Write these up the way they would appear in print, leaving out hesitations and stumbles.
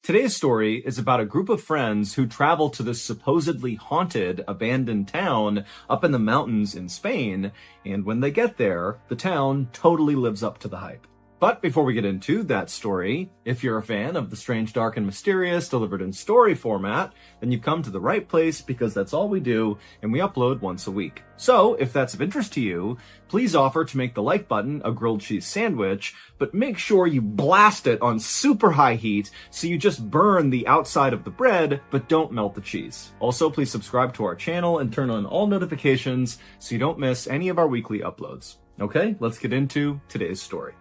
Today's story is about a group of friends who travel to this supposedly haunted, abandoned town up in the mountains in Spain, and when they get there, the town totally lives up to the hype. But before we get into that story, if you're a fan of the strange, dark, and mysterious delivered in story format, then you've come to the right place because that's all we do, and we upload once a week. So, if that's of interest to you, please offer to make the like button a grilled cheese sandwich, but make sure you blast it on super high heat so you just burn the outside of the bread, but don't melt the cheese. Also, please subscribe to our channel and turn on all notifications so you don't miss any of our weekly uploads. Okay, let's get into today's story.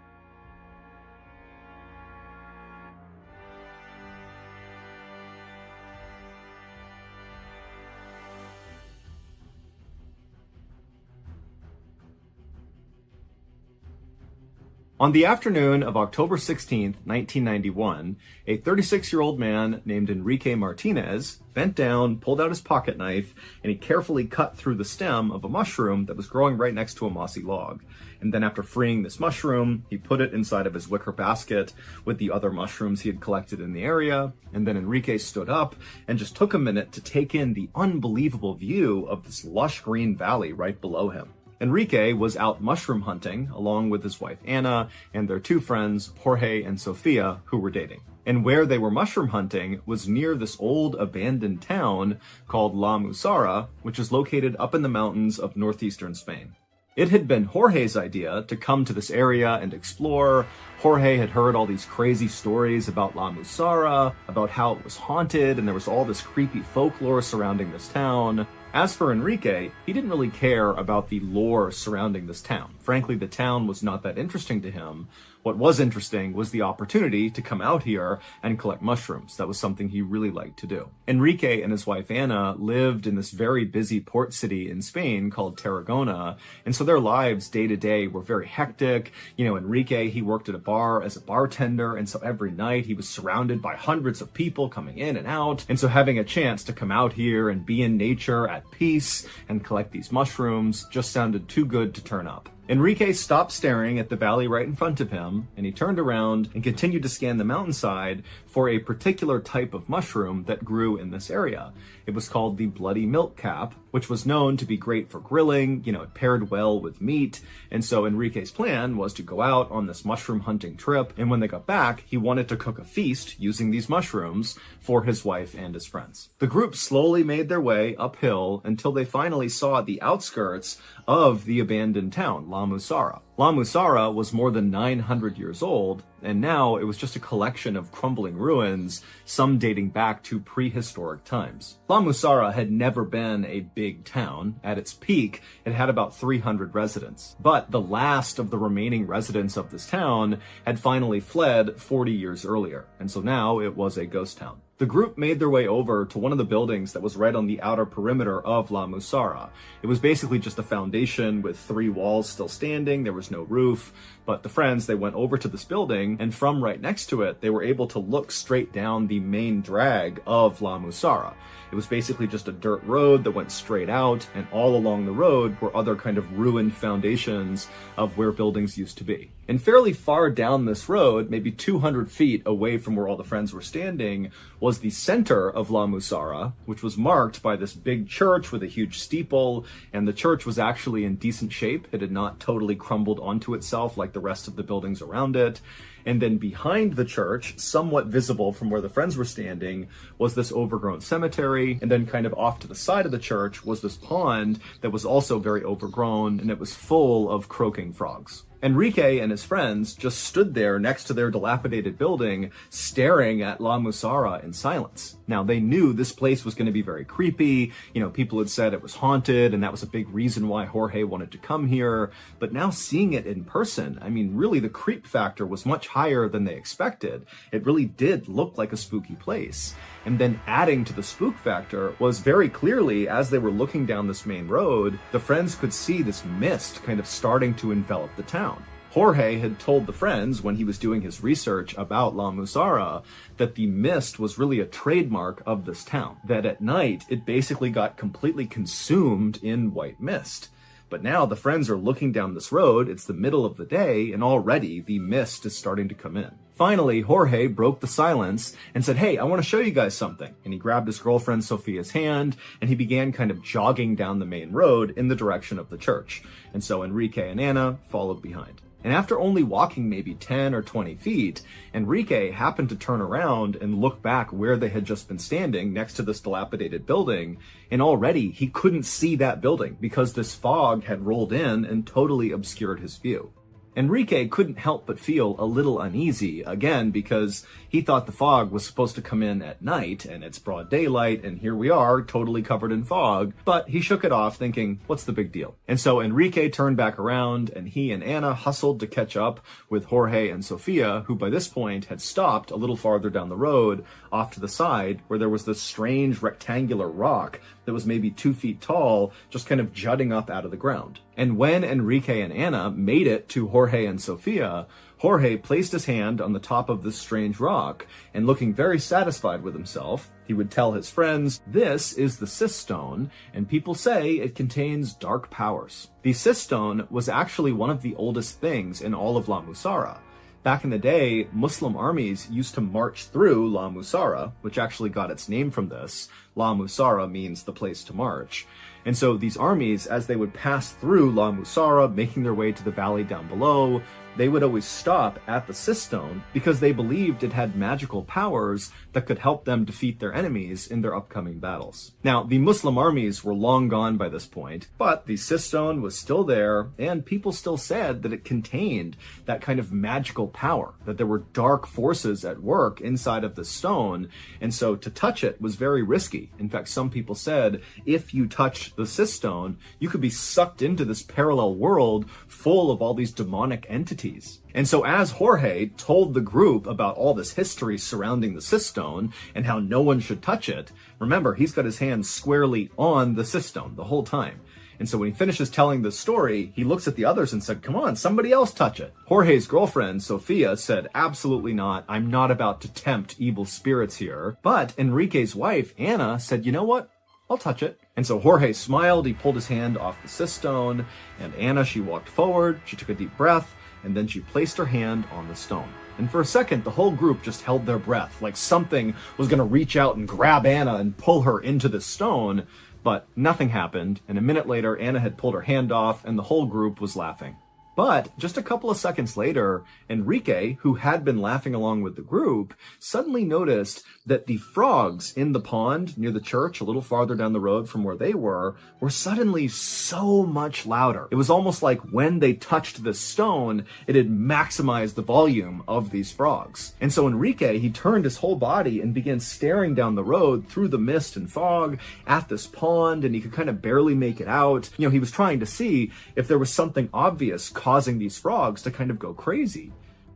On the afternoon of October 16th, 1991, a 36-year-old man named Enrique Martinez bent down, pulled out his pocket knife, and he carefully cut through the stem of a mushroom that was growing right next to a mossy log. And then after freeing this mushroom, he put it inside of his wicker basket with the other mushrooms he had collected in the area. And then Enrique stood up and just took a minute to take in the unbelievable view of this lush green valley right below him. Enrique was out mushroom hunting along with his wife Anna and their two friends Jorge and Sofia, who were dating. And where they were mushroom hunting was near this old abandoned town called La Musara, which is located up in the mountains of northeastern Spain. It had been Jorge's idea to come to this area and explore. Jorge had heard all these crazy stories about La Musara, about how it was haunted, and there was all this creepy folklore surrounding this town. As for Enrique, he didn't really care about the lore surrounding this town. Frankly, the town was not that interesting to him. What was interesting was the opportunity to come out here and collect mushrooms. That was something he really liked to do. Enrique and his wife Anna lived in this very busy port city in Spain called Tarragona, and so their lives day to day were very hectic. Enrique, he worked at a bar as a bartender, and so every night he was surrounded by hundreds of people coming in and out, and so having a chance to come out here and be in nature at peace and collect these mushrooms just sounded too good to turn up. Enrique stopped staring at the valley right in front of him, and he turned around and continued to scan the mountainside for a particular type of mushroom that grew in this area. It was called the bloody milk cap, which was known to be great for grilling. It paired well with meat. And so Enrique's plan was to go out on this mushroom hunting trip, and when they got back, he wanted to cook a feast using these mushrooms for his wife and his friends. The group slowly made their way uphill until they finally saw the outskirts of the abandoned town, La Musara. La Musara was more than 900 years old, and now it was just a collection of crumbling ruins, some dating back to prehistoric times. La Musara had never been a big town. At its peak, it had about 300 residents. But the last of the remaining residents of this town had finally fled 40 years earlier, and so now it was a ghost town. The group made their way over to one of the buildings that was right on the outer perimeter of La Musara. It was basically just a foundation with 3 walls still standing. There was no roof, but the friends, they went over to this building, and from right next to it, they were able to look straight down the main drag of La Musara. It was basically just a dirt road that went straight out, and all along the road were other kind of ruined foundations of where buildings used to be. And fairly far down this road, maybe 200 feet away from where all the friends were standing, was the center of La Musara, which was marked by this big church with a huge steeple, and the church was actually in decent shape. It had not totally crumbled onto itself like the rest of the buildings around it. And then behind the church, somewhat visible from where the friends were standing, was this overgrown cemetery. And then kind of off to the side of the church was this pond that was also very overgrown, and it was full of croaking frogs. Enrique and his friends just stood there next to their dilapidated building, staring at La Musara in silence. Now, they knew this place was going to be very creepy. People had said it was haunted, and that was a big reason why Jorge wanted to come here. But now seeing it in person, really the creep factor was much higher than they expected. It really did look like a spooky place. And then adding to the spook factor was very clearly, as they were looking down this main road, the friends could see this mist kind of starting to envelop the town. Jorge had told the friends when he was doing his research about La Musara that the mist was really a trademark of this town, that at night it basically got completely consumed in white mist. But now the friends are looking down this road, it's the middle of the day, and already the mist is starting to come in. Finally, Jorge broke the silence and said, "Hey, I want to show you guys something." And he grabbed his girlfriend Sophia's hand and he began kind of jogging down the main road in the direction of the church. And so Enrique and Anna followed behind. And after only walking maybe 10 or 20 feet, Enrique happened to turn around and look back where they had just been standing next to this dilapidated building. And already he couldn't see that building because this fog had rolled in and totally obscured his view. Enrique couldn't help but feel a little uneasy, again, because he thought the fog was supposed to come in at night, and it's broad daylight, and here we are, totally covered in fog, but he shook it off, thinking, what's the big deal? And so Enrique turned back around, and he and Anna hustled to catch up with Jorge and Sofia, who by this point had stopped a little farther down the road, off to the side, where there was this strange rectangular rock that was maybe 2 feet tall, just kind of jutting up out of the ground. And when Enrique and Anna made it to Jorge and Sofia, Jorge placed his hand on the top of this strange rock, and looking very satisfied with himself, he would tell his friends, "This is the Sis Stone, and people say it contains dark powers." The Sis Stone was actually one of the oldest things in all of La Musara. Back in the day, Muslim armies used to march through La Musara, which actually got its name from this. La Musara means the place to march. And so these armies, as they would pass through La Musara, making their way to the valley down below, they would always stop at the Sis Stone because they believed it had magical powers that could help them defeat their enemies in their upcoming battles. Now, the Muslim armies were long gone by this point, but the Sis Stone was still there, and people still said that it contained that kind of magical power, that there were dark forces at work inside of the stone, and so to touch it was very risky. In fact, some people said if you touched the Sis Stone, you could be sucked into this parallel world full of all these demonic entities. And so as Jorge told the group about all this history surrounding the Sis Stone and how no one should touch it, remember, he's got his hand squarely on the Sis Stone the whole time. And so when he finishes telling this story, he looks at the others and said, "Come on, somebody else touch it." Jorge's girlfriend, Sofia, said, "Absolutely not. I'm not about to tempt evil spirits here." But Enrique's wife, Anna, said, "You know what? I'll touch it." And so Jorge smiled, he pulled his hand off the Sis Stone, and Anna, she walked forward, she took a deep breath, and then she placed her hand on the stone. And for a second, the whole group just held their breath, like something was going to reach out and grab Anna and pull her into the stone, but nothing happened, and a minute later, Anna had pulled her hand off, and the whole group was laughing. But just a couple of seconds later, Enrique, who had been laughing along with the group, suddenly noticed that the frogs in the pond near the church, a little farther down the road from where they were suddenly so much louder. It was almost like when they touched the stone, it had maximized the volume of these frogs. And so Enrique, he turned his whole body and began staring down the road through the mist and fog at this pond, and he could kind of barely make it out. You know, he was trying to see if there was something obvious causing these frogs to kind of go crazy.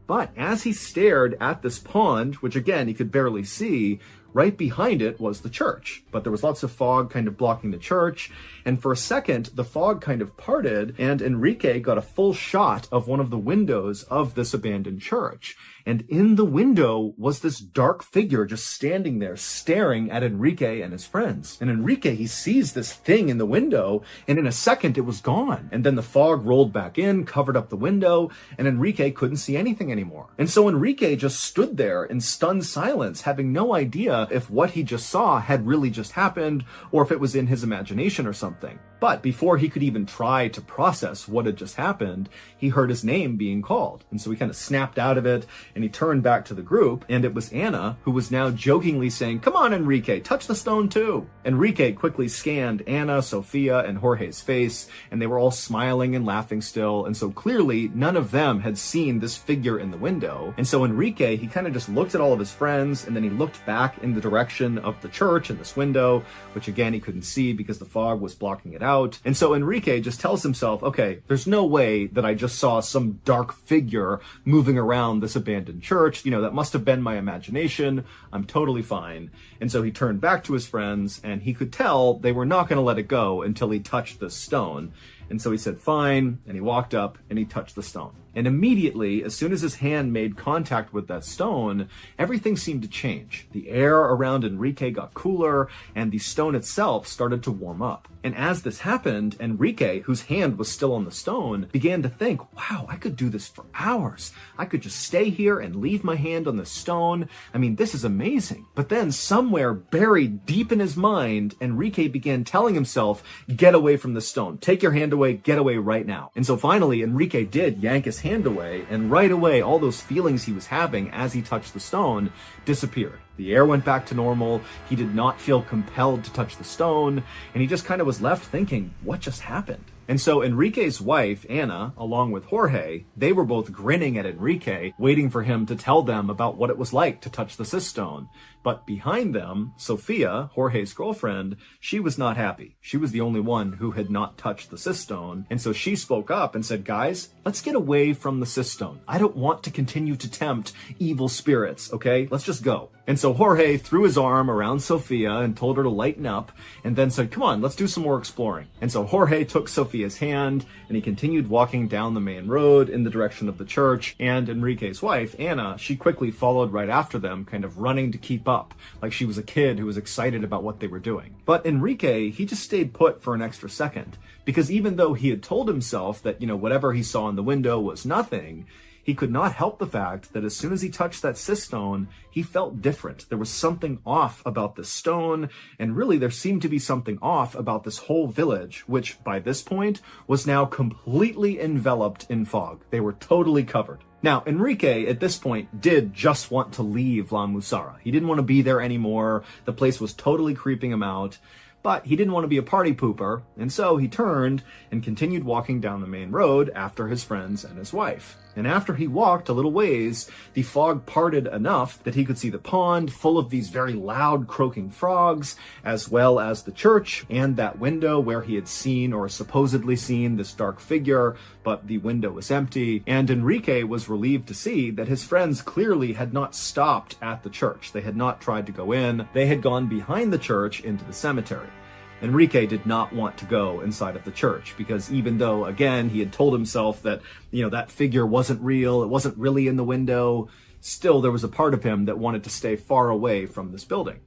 But as he stared at this pond, which again he could barely see, right behind it was the church. But there was lots of fog kind of blocking the church, and for a second the fog kind of parted, and Enrique got a full shot of one of the windows of this abandoned church. And in the window was this dark figure just standing there staring at Enrique and his friends. And Enrique, he sees this thing in the window, and in a second it was gone. And then the fog rolled back in, covered up the window, and Enrique couldn't see anything anymore. And so Enrique just stood there in stunned silence, having no idea if what he just saw had really just happened or if it was in his imagination or something. But before he could even try to process what had just happened, he heard his name being called. And so he kind of snapped out of it, and he turned back to the group, and it was Anna, who was now jokingly saying, "Come on, Enrique, touch the stone too." Enrique quickly scanned Anna, Sofia, and Jorge's face, and they were all smiling and laughing still, and so clearly none of them had seen this figure in the window. And so Enrique, he kind of just looked at all of his friends, and then he looked back in the direction of the church and this window, which again he couldn't see because the fog was blocking it out. And so Enrique just tells himself, okay, there's no way that I just saw some dark figure moving around this abandoned church. You know, that must have been my imagination. I'm totally fine. And so he turned back to his friends, and he could tell they were not going to let it go until he touched this stone. And so he said, fine, and he walked up and he touched the stone. And immediately, as soon as his hand made contact with that stone, everything seemed to change. The air around Enrique got cooler, and the stone itself started to warm up. And as this happened, Enrique, whose hand was still on the stone, began to think, wow, I could do this for hours. I could just stay here and leave my hand on the stone. I mean, this is amazing. But then somewhere buried deep in his mind, Enrique began telling himself, get away from the stone. Take your hand away, get away right now. And so finally, Enrique did yank his hand away, and right away, all those feelings he was having as he touched the stone disappeared. The air went back to normal. He did not feel compelled to touch the stone, and he just kind of was left thinking, what just happened? And so Enrique's wife, Ana, along with Jorge, they were both grinning at Enrique, waiting for him to tell them about what it was like to touch the stone. But behind them, Sophia, Jorge's girlfriend, she was not happy. She was the only one who had not touched the stone. And so she spoke up and said, guys, let's get away from the stone. I don't want to continue to tempt evil spirits, okay? Let's just go. And so Jorge threw his arm around Sophia and told her to lighten up, and then said, come on, let's do some more exploring. And so Jorge took Sophia's hand, and he continued walking down the main road in the direction of the church, and Enrique's wife, Ana, she quickly followed right after them, kind of running to keep up, like she was a kid who was excited about what they were doing. But Enrique, he just stayed put for an extra second, because even though he had told himself that, whatever he saw in the window was nothing, he could not help the fact that as soon as he touched that stone, he felt different. There was something off about the stone, and really there seemed to be something off about this whole village, which by this point was now completely enveloped in fog. They were totally covered. Now, Enrique, at this point, did just want to leave La Musara. He didn't want to be there anymore. The place was totally creeping him out. But he didn't want to be a party pooper, and so he turned and continued walking down the main road after his friends and his wife. And after he walked a little ways, the fog parted enough that he could see the pond full of these very loud croaking frogs, as well as the church and that window where he had seen or supposedly seen this dark figure, but the window was empty. And Enrique was relieved to see that his friends clearly had not stopped at the church. They had not tried to go in. They had gone behind the church into the cemetery. Enrique did not want to go inside of the church because even though, again, he had told himself that, that figure wasn't real, it wasn't really in the window, still there was a part of him that wanted to stay far away from this building.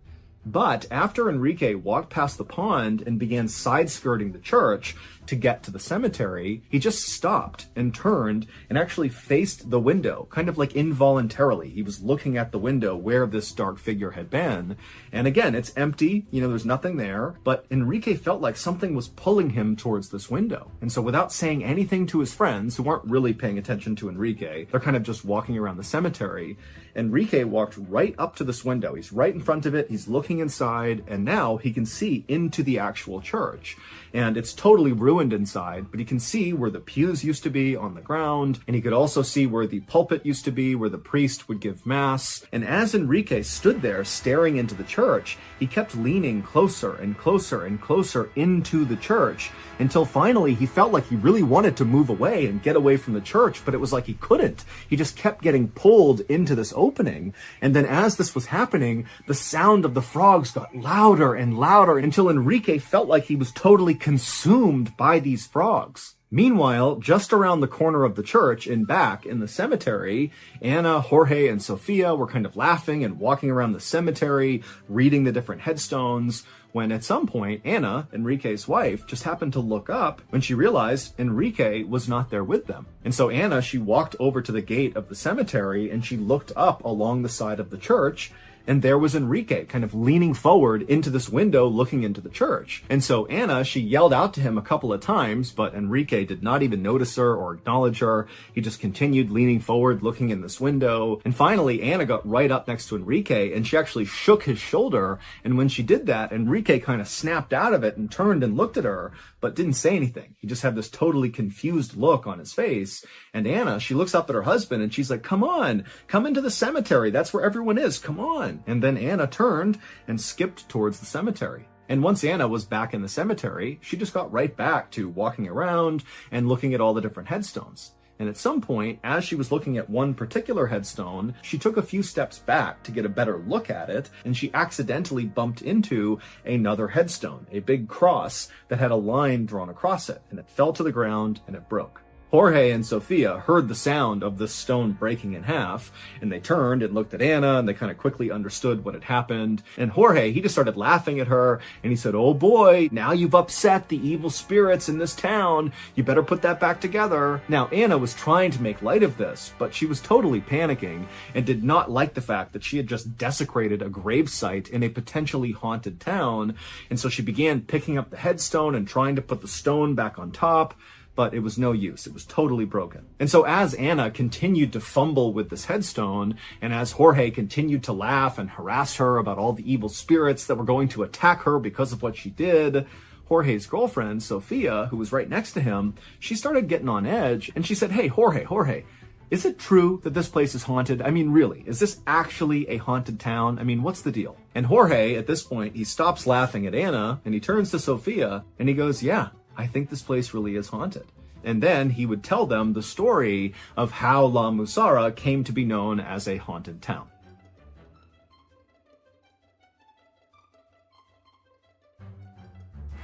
But after Enrique walked past the pond and began side-skirting the church to get to the cemetery, he just stopped and turned and actually faced the window, kind of like involuntarily. He was looking at the window where this dark figure had been. And again, it's empty, there's nothing there, but Enrique felt like something was pulling him towards this window. And so without saying anything to his friends, who aren't really paying attention to Enrique, they're kind of just walking around the cemetery, Enrique walked right up to this window. He's right in front of it, he's looking inside, and now he can see into the actual church. And it's totally ruined inside, but he can see where the pews used to be on the ground, and he could also see where the pulpit used to be, where the priest would give mass. And as Enrique stood there staring into the church, he kept leaning closer and closer and closer into the church until finally he felt like he really wanted to move away and get away from the church, but it was like he couldn't. He just kept getting pulled into this opening. And then as this was happening, the sound of the frogs got louder and louder until Enrique felt like he was totally consumed by these frogs. Meanwhile, just around the corner of the church and back in the cemetery, Ana, Jorge, and Sophia were kind of laughing and walking around the cemetery, reading the different headstones, when at some point, Ana, Enrique's wife, just happened to look up when she realized Enrique was not there with them. And so Ana, she walked over to the gate of the cemetery and she looked up along the side of the church, and there was Enrique kind of leaning forward into this window looking into the church. And so Ana, she yelled out to him a couple of times, but Enrique did not even notice her or acknowledge her. He just continued leaning forward looking in this window. And finally, Ana got right up next to Enrique and she actually shook his shoulder. And when she did that, Enrique kind of snapped out of it and turned and looked at her, but didn't say anything. He just had this totally confused look on his face. And Ana, she looks up at her husband and she's like, come on, come into the cemetery. That's where everyone is. Come on. And then Ana turned and skipped towards the cemetery. And once Ana was back in the cemetery, she just got right back to walking around and looking at all the different headstones. And at some point, as she was looking at one particular headstone, she took a few steps back to get a better look at it, and she accidentally bumped into another headstone, a big cross that had a line drawn across it, and it fell to the ground and it broke. Jorge and Sophia heard the sound of the stone breaking in half, and they turned and looked at Anna, and they kind of quickly understood what had happened. And Jorge, he just started laughing at her, and he said, "Oh boy, now you've upset the evil spirits in this town. You better put that back together." Now, Anna was trying to make light of this, but she was totally panicking and did not like the fact that she had just desecrated a gravesite in a potentially haunted town, and so she began picking up the headstone and trying to put the stone back on top. But it was no use. It was totally broken. And so as Anna continued to fumble with this headstone, and as Jorge continued to laugh and harass her about all the evil spirits that were going to attack her because of what she did, Jorge's girlfriend, Sophia, who was right next to him, she started getting on edge, and she said, "Hey, Jorge, is it true that this place is haunted? I mean, really, is this actually a haunted town? I mean, what's the deal?" And Jorge, at this point, he stops laughing at Anna, and he turns to Sophia, and he goes, "Yeah, I think this place really is haunted." And then he would tell them the story of how La Musara came to be known as a haunted town.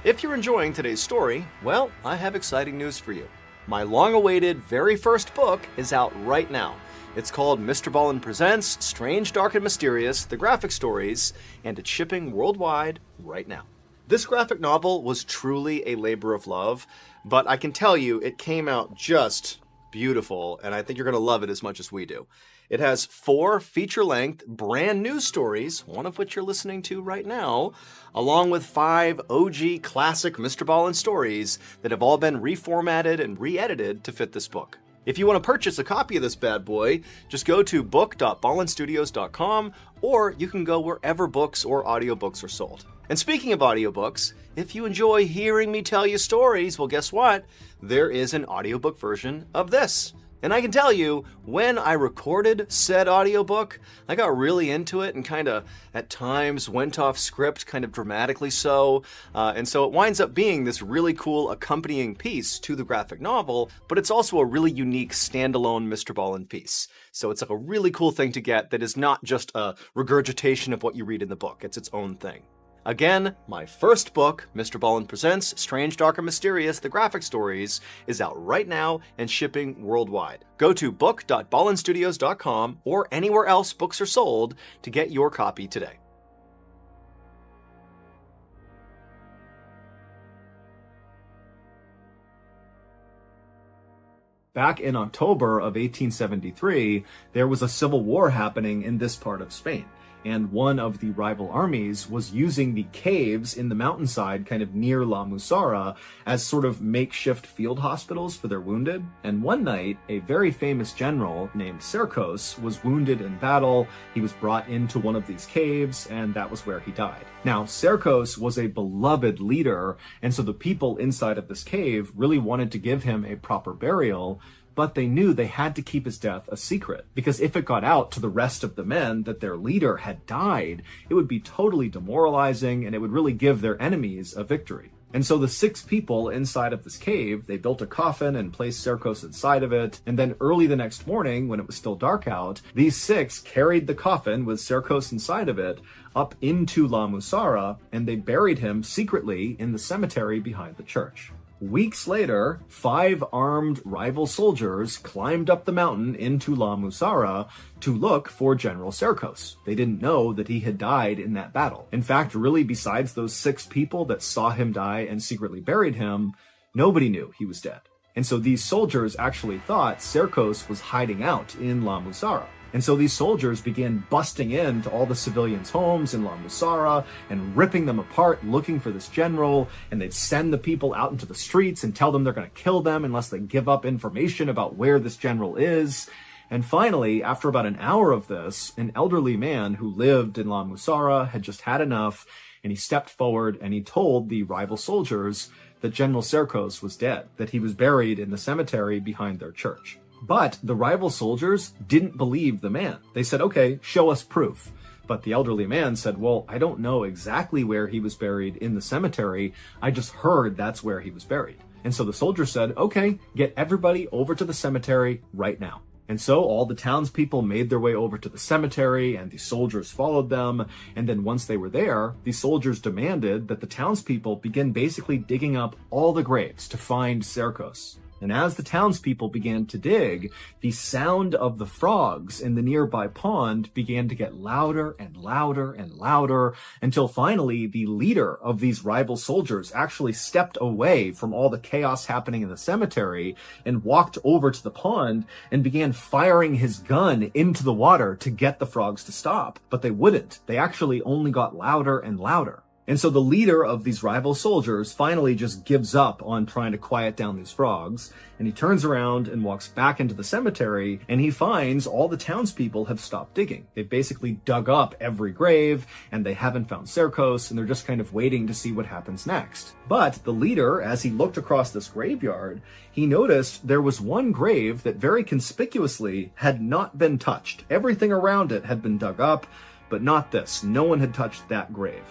If you're enjoying today's story, well, I have exciting news for you. My long-awaited very first book is out right now. It's called MrBallen Presents Strange, Dark, and Mysterious, The Graphic Stories, and it's shipping worldwide right now. This graphic novel was truly a labor of love, but I can tell you it came out just beautiful, and I think you're going to love it as much as we do. It has 4 feature-length, brand new stories, one of which you're listening to right now, along with 5 OG classic MrBallen stories that have all been reformatted and re-edited to fit this book. If you want to purchase a copy of this bad boy, just go to book.ballenstudios.com, or you can go wherever books or audiobooks are sold. And speaking of audiobooks, if you enjoy hearing me tell you stories, well, guess what? There is an audiobook version of this. And I can tell you, when I recorded said audiobook, I got really into it and kind of, at times, went off script, kind of dramatically so. And so it winds up being this really cool accompanying piece to the graphic novel, but it's also a really unique standalone MrBallen piece. So it's like a really cool thing to get that is not just a regurgitation of what you read in the book. It's its own thing. Again, my first book, MrBallen Presents Strange, Dark, and Mysterious, The Graphic Stories, is out right now and shipping worldwide. Go to book.ballenstudios.com or anywhere else books are sold to get your copy today. Back in October of 1873, there was a civil war happening in this part of Spain. And one of the rival armies was using the caves in the mountainside kind of near La Musara as sort of makeshift field hospitals for their wounded. And one night, a very famous general named Cercos was wounded in battle. He was brought into one of these caves, and that was where he died. Now, Cercos was a beloved leader, and so the people inside of this cave really wanted to give him a proper burial, but they knew they had to keep his death a secret, because if it got out to the rest of the men that their leader had died, it would be totally demoralizing, and it would really give their enemies a victory. And so the 6 people inside of this cave, they built a coffin and placed Cercos inside of it, and then early the next morning, when it was still dark out, these 6 carried the coffin with Cercos inside of it up into La Musara, and they buried him secretly in the cemetery behind the church. Weeks later, 5 armed rival soldiers climbed up the mountain into La Musara to look for General Cercos. They didn't know that he had died in that battle. In fact, really, besides those 6 people that saw him die and secretly buried him, nobody knew he was dead. And so these soldiers actually thought Cercos was hiding out in La Musara. And so these soldiers began busting into all the civilians' homes in La Musara and ripping them apart looking for this general, and they'd send the people out into the streets and tell them they're going to kill them unless they give up information about where this general is. And finally, after about an hour of this, an elderly man who lived in La Musara had just had enough, and he stepped forward and he told the rival soldiers that General Cercos was dead, that he was buried in the cemetery behind their church. But the rival soldiers didn't believe the man. They said, "Okay, show us proof." But the elderly man said, "Well, I don't know exactly where he was buried in the cemetery. I just heard that's where he was buried." And so the soldier said, "Okay, get everybody over to the cemetery right now." And so all the townspeople made their way over to the cemetery, and the soldiers followed them. And then once they were there, the soldiers demanded that the townspeople begin basically digging up all the graves to find Cercos. And as the townspeople began to dig, the sound of the frogs in the nearby pond began to get louder and louder and louder, until finally the leader of these rival soldiers actually stepped away from all the chaos happening in the cemetery and walked over to the pond and began firing his gun into the water to get the frogs to stop. But they wouldn't. They actually only got louder and louder. And so the leader of these rival soldiers finally just gives up on trying to quiet down these frogs, and he turns around and walks back into the cemetery, and he finds all the townspeople have stopped digging. They've basically dug up every grave, and they haven't found Serkos, and they're just kind of waiting to see what happens next. But the leader, as he looked across this graveyard, he noticed there was one grave that very conspicuously had not been touched. Everything around it had been dug up, but not this. No one had touched that grave.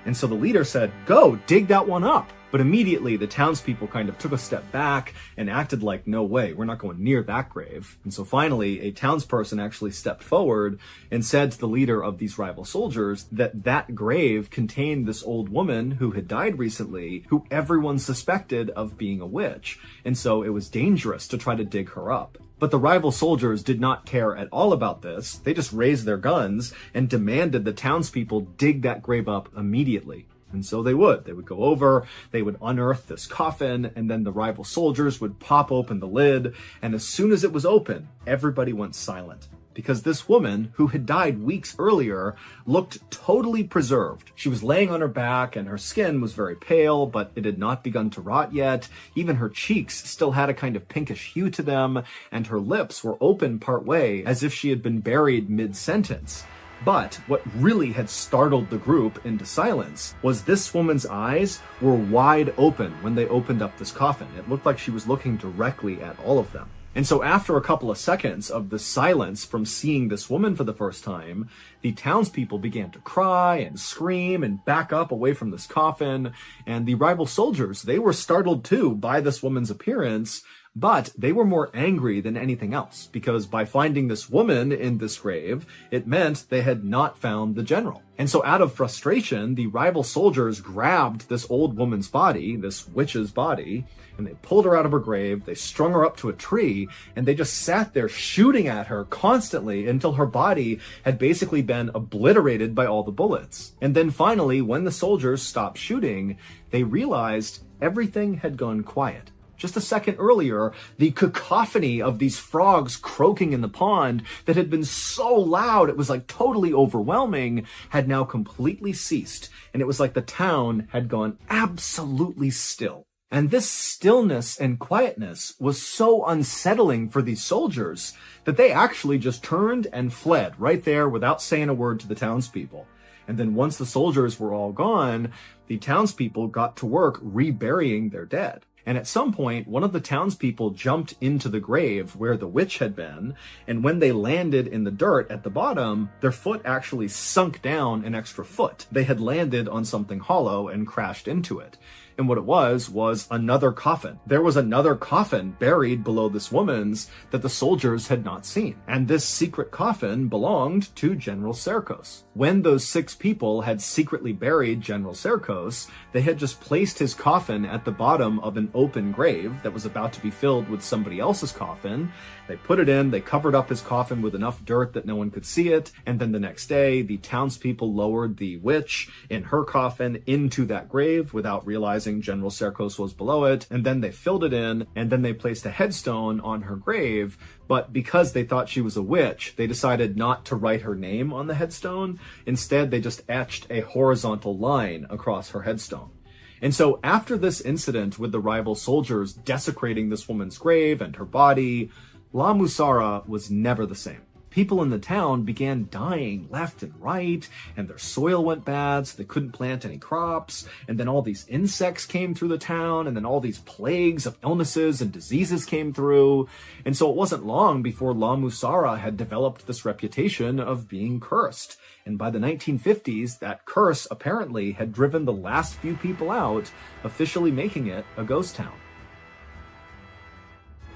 And so the leader said, "Go, dig that one up." But immediately the townspeople kind of took a step back and acted like, "No way, we're not going near that grave." And so finally a townsperson actually stepped forward and said to the leader of these rival soldiers that that grave contained this old woman who had died recently, who everyone suspected of being a witch. And so it was dangerous to try to dig her up. But the rival soldiers did not care at all about this. They just raised their guns and demanded the townspeople dig that grave up immediately. And so they would. They would go over, they would unearth this coffin, and then the rival soldiers would pop open the lid. And as soon as it was open, everybody went silent. Because this woman, who had died weeks earlier, looked totally preserved. She was laying on her back and her skin was very pale, but it had not begun to rot yet. Even her cheeks still had a kind of pinkish hue to them, and her lips were open partway, as if she had been buried mid-sentence. But what really had startled the group into silence was this woman's eyes were wide open when they opened up this coffin. It looked like she was looking directly at all of them. And so after a couple of seconds of the silence from seeing this woman for the first time, the townspeople began to cry and scream and back up away from this coffin. And the rival soldiers, they were startled too by this woman's appearance, but they were more angry than anything else, because by finding this woman in this grave, it meant they had not found the general. And so out of frustration, the rival soldiers grabbed this old woman's body, this witch's body, and they pulled her out of her grave, they strung her up to a tree, and they just sat there shooting at her constantly until her body had basically been obliterated by all the bullets. And then finally, when the soldiers stopped shooting, they realized everything had gone quiet. Just a second earlier, the cacophony of these frogs croaking in the pond that had been so loud it was like totally overwhelming had now completely ceased, and it was like the town had gone absolutely still. And this stillness and quietness was so unsettling for these soldiers that they actually just turned and fled right there without saying a word to the townspeople. And then once the soldiers were all gone, the townspeople got to work reburying their dead. And at some point, one of the townspeople jumped into the grave where the witch had been, and when they landed in the dirt at the bottom, their foot actually sunk down an extra foot. They had landed on something hollow and crashed into it. And what it was another coffin. There was another coffin buried below this woman's that the soldiers had not seen. And this secret coffin belonged to General Serkos. When those 6 people had secretly buried General Serkos, they had just placed his coffin at the bottom of an open grave that was about to be filled with somebody else's coffin. They put it in, they covered up his coffin with enough dirt that no one could see it, and then the next day, the townspeople lowered the witch in her coffin into that grave without realizing General Serkos was below it, and then they filled it in, and then they placed a headstone on her grave, but because they thought she was a witch, they decided not to write her name on the headstone. Instead, they just etched a horizontal line across her headstone. And so after this incident with the rival soldiers desecrating this woman's grave and her body, La Musara was never the same. People in the town began dying left and right, and their soil went bad, so they couldn't plant any crops, and then all these insects came through the town, and then all these plagues of illnesses and diseases came through. And so it wasn't long before La Musara had developed this reputation of being cursed. And by the 1950s, that curse apparently had driven the last few people out, officially making it a ghost town.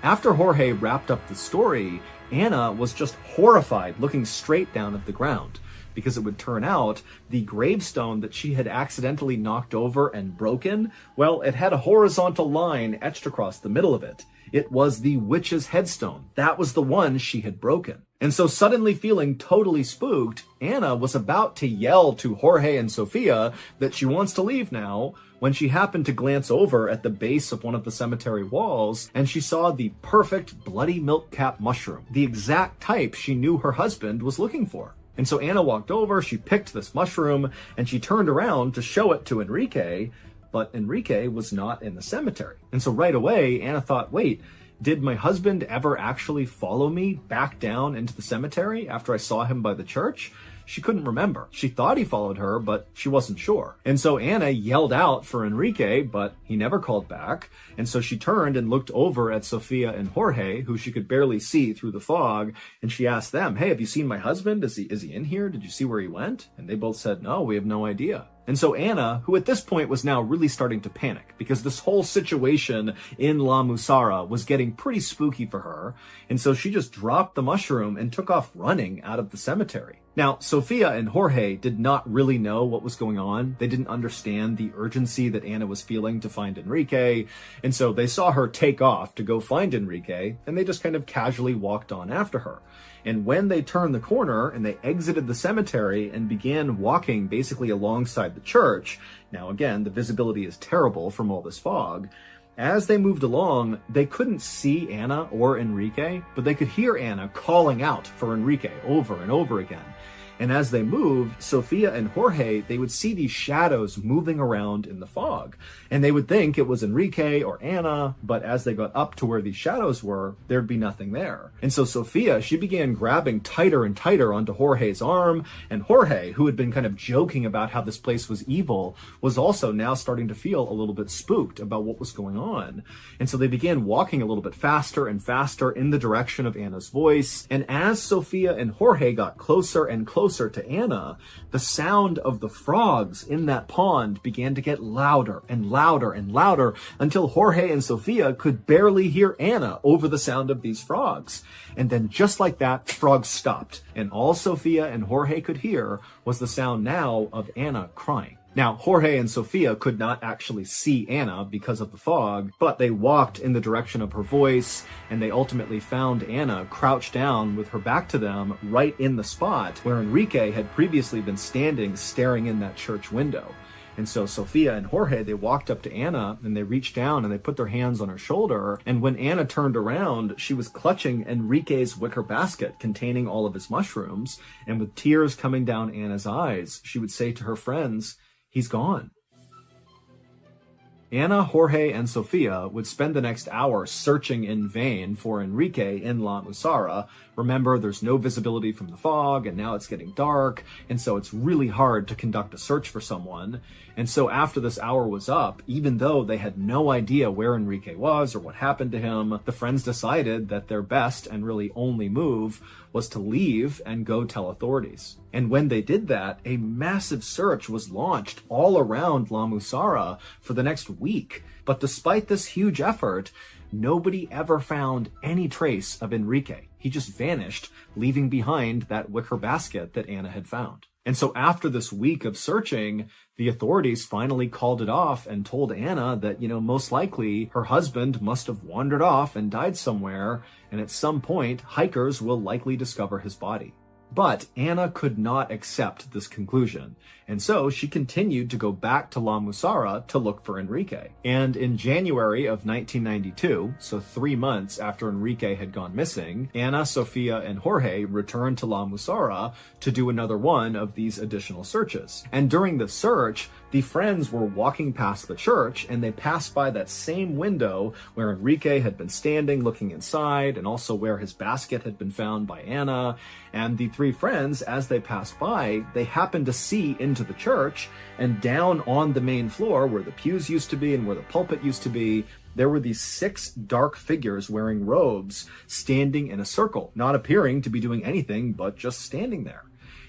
After Jorge wrapped up the story, Anna was just horrified looking straight down at the ground, because it would turn out the gravestone that she had accidentally knocked over and broken, well, it had a horizontal line etched across the middle of it. It was the witch's headstone. That was the one she had broken. And so suddenly feeling totally spooked, Anna was about to yell to Jorge and Sofia that she wants to leave now when she happened to glance over at the base of one of the cemetery walls and she saw the perfect bloody milk cap mushroom, the exact type she knew her husband was looking for. And so Anna walked over, she picked this mushroom, and she turned around to show it to Enrique, but Enrique was not in the cemetery. And so right away, Anna thought, wait, did my husband ever actually follow me back down into the cemetery after I saw him by the church? She couldn't remember. She thought he followed her, but she wasn't sure. And so Anna yelled out for Enrique, but he never called back. And so she turned and looked over at Sofia and Jorge, who she could barely see through the fog. And she asked them, hey, have you seen my husband? Is he in here? Did you see where he went? And they both said, no, we have no idea. And so Anna, who at this point was now really starting to panic because this whole situation in La Musara was getting pretty spooky for her. And so she just dropped the mushroom and took off running out of the cemetery. Now, Sofia and Jorge did not really know what was going on. They didn't understand the urgency that Anna was feeling to find Enrique. And so they saw her take off to go find Enrique, and they just kind of casually walked on after her. And when they turned the corner and they exited the cemetery and began walking basically alongside the church, now again, the visibility is terrible from all this fog, as they moved along, they couldn't see Anna or Enrique, but they could hear Anna calling out for Enrique over and over again. And as they moved, Sofia and Jorge, they would see these shadows moving around in the fog. And they would think it was Enrique or Anna, but as they got up to where these shadows were, there'd be nothing there. And so Sofia, she began grabbing tighter and tighter onto Jorge's arm, and Jorge, who had been kind of joking about how this place was evil, was also now starting to feel a little bit spooked about what was going on. And so they began walking a little bit faster and faster in the direction of Anna's voice. And as Sofia and Jorge got closer and closer to Anna, the sound of the frogs in that pond began to get louder and louder and louder until Jorge and Sofia could barely hear Anna over the sound of these frogs. And then just like that, frogs stopped. And all Sofia and Jorge could hear was the sound now of Anna crying. Now, Jorge and Sofia could not actually see Anna because of the fog, but they walked in the direction of her voice, and they ultimately found Anna crouched down with her back to them right in the spot where Enrique had previously been standing staring in that church window. And so Sofia and Jorge, they walked up to Anna and they reached down and they put their hands on her shoulder. And when Anna turned around, she was clutching Enrique's wicker basket containing all of his mushrooms. And with tears coming down Anna's eyes, she would say to her friends, "He's gone." Anna, Jorge, and Sofia would spend the next hour searching in vain for Enrique in La Musara. Remember, there's no visibility from the fog, and now it's getting dark, and so it's really hard to conduct a search for someone. And so after this hour was up, even though they had no idea where Enrique was or what happened to him, the friends decided that their best and really only move was to leave and go tell authorities. And when they did that, a massive search was launched all around La Musara for the next week. But despite this huge effort, nobody ever found any trace of Enrique. He just vanished, leaving behind that wicker basket that Anna had found. And so after this week of searching, the authorities finally called it off and told Anna that, most likely her husband must have wandered off and died somewhere, and at some point, hikers will likely discover his body. But Anna could not accept this conclusion, and so she continued to go back to La Musara to look for Enrique. And in January of 1992, so 3 months after Enrique had gone missing, Anna, Sofia, and Jorge returned to La Musara to do another one of these additional searches. And during the search, the friends were walking past the church, and they passed by that same window where Enrique had been standing looking inside, and also where his basket had been found by Anna. And the three friends, as they passed by, they happened to see into the church, and down on the main floor where the pews used to be and where the pulpit used to be, there were these 6 dark figures wearing robes standing in a circle, not appearing to be doing anything but just standing there.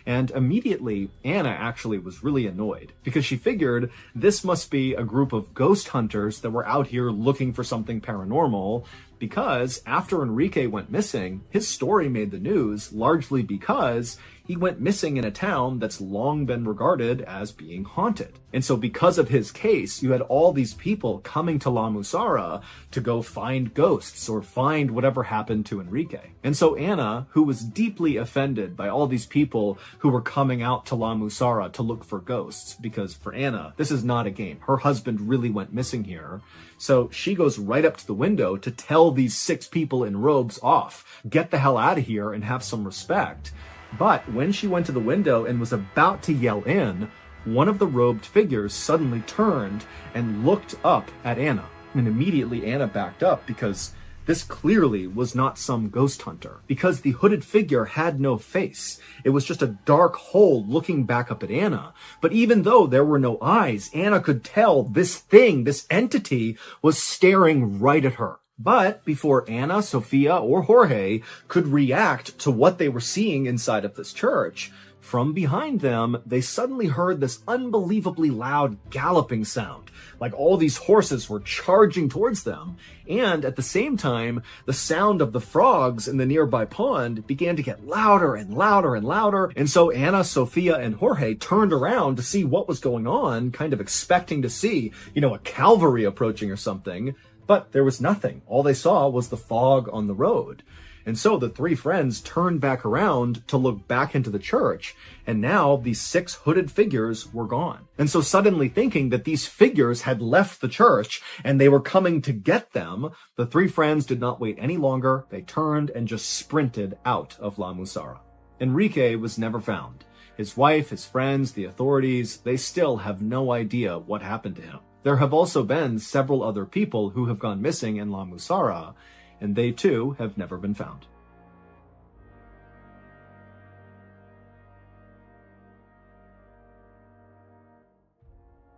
And immediately, Anna actually was really annoyed because she figured this must be a group of ghost hunters that were out here looking for something paranormal, because after Enrique went missing, his story made the news largely because he went missing in a town that's long been regarded as being haunted. And so because of his case, you had all these people coming to La Musara to go find ghosts or find whatever happened to Enrique. And so Anna, who was deeply offended by all these people who were coming out to La Musara to look for ghosts, because for Anna, this is not a game. Her husband really went missing here. So she goes right up to the window to tell these 6 people in robes off, get the hell out of here and have some respect. But when she went to the window and was about to yell in, one of the robed figures suddenly turned and looked up at Anna. And immediately Anna backed up because this clearly was not some ghost hunter, because the hooded figure had no face. It was just a dark hole looking back up at Anna. But even though there were no eyes, Anna could tell this thing, this entity, was staring right at her. But before Anna, Sophia, or Jorge could react to what they were seeing inside of this church, from behind them, they suddenly heard this unbelievably loud galloping sound, like all these horses were charging towards them. And at the same time, the sound of the frogs in the nearby pond began to get louder and louder and louder. And so Anna, Sophia, and Jorge turned around to see what was going on, kind of expecting to see, a cavalry approaching or something. But there was nothing. All they saw was the fog on the road. And so the 3 friends turned back around to look back into the church, and now these 6 hooded figures were gone. And so suddenly thinking that these figures had left the church and they were coming to get them, the 3 friends did not wait any longer. They turned and just sprinted out of La Musara. Enrique was never found. His wife, his friends, the authorities, they still have no idea what happened to him. There have also been several other people who have gone missing in La Musara, and they too have never been found.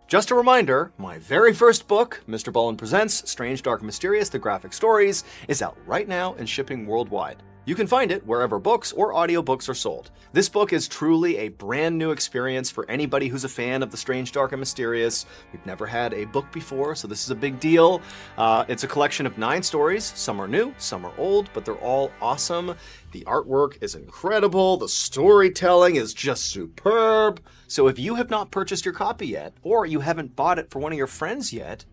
Just a reminder, my very first book, MrBallen Presents Strange, Dark, and Mysterious, The Graphic Stories, is out right now and shipping worldwide. You can find it wherever books or audiobooks are sold. This book is truly a brand new experience for anybody who's a fan of the strange, dark, and mysterious. We've never had a book before, so this is a big deal. It's a collection of 9 stories. Some are new, some are old, but they're all awesome. The artwork is incredible. The storytelling is just superb. So if you have not purchased your copy yet, or you haven't bought it for one of your friends yet,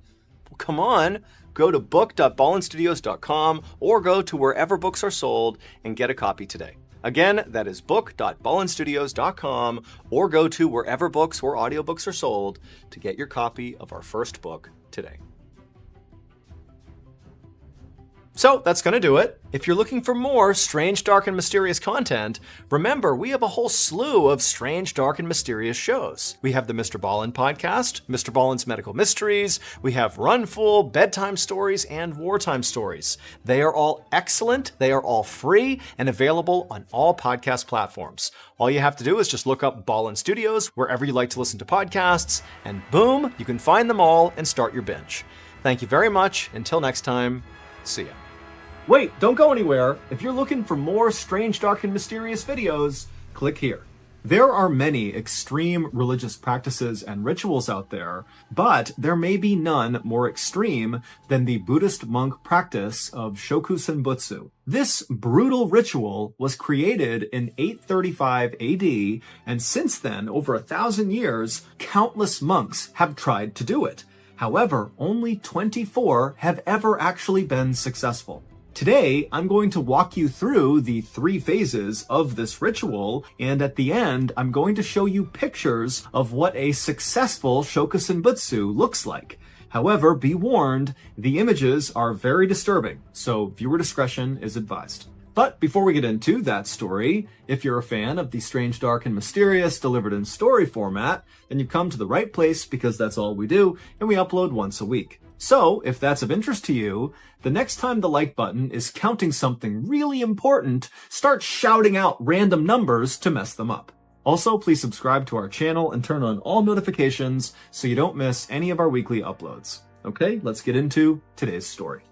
well, come on. Go to book.ballenstudios.com or go to wherever books are sold and get a copy today. Again, that is book.ballenstudios.com or go to wherever books or audiobooks are sold to get your copy of our first book today. So that's going to do it. If you're looking for more strange, dark, and mysterious content, remember we have a whole slew of strange, dark, and mysterious shows. We have the MrBallen podcast, MrBallen's Medical Mysteries, we have Runful, Bedtime Stories, and Wartime Stories. They are all excellent, they are all free, and available on all podcast platforms. All you have to do is just look up Ballen Studios wherever you like to listen to podcasts, and boom, you can find them all and start your binge. Thank you very much. Until next time, see ya. Wait, don't go anywhere. If you're looking for more strange, dark, and mysterious videos, click here. There are many extreme religious practices and rituals out there, but there may be none more extreme than the Buddhist monk practice of Shokusenbutsu. This brutal ritual was created in 835 AD, and since then, over 1,000 years, countless monks have tried to do it. However, only 24 have ever actually been successful. Today, I'm going to walk you through the 3 phases of this ritual, and at the end, I'm going to show you pictures of what a successful Shokusenbutsu looks like. However, be warned, the images are very disturbing, so viewer discretion is advised. But before we get into that story, if you're a fan of the strange, dark, and mysterious delivered in story format, then you've come to the right place because that's all we do, and we upload once a week. So, if that's of interest to you, the next time the like button is counting something really important, start shouting out random numbers to mess them up. Also, please subscribe to our channel and turn on all notifications so you don't miss any of our weekly uploads. Okay, let's get into today's story.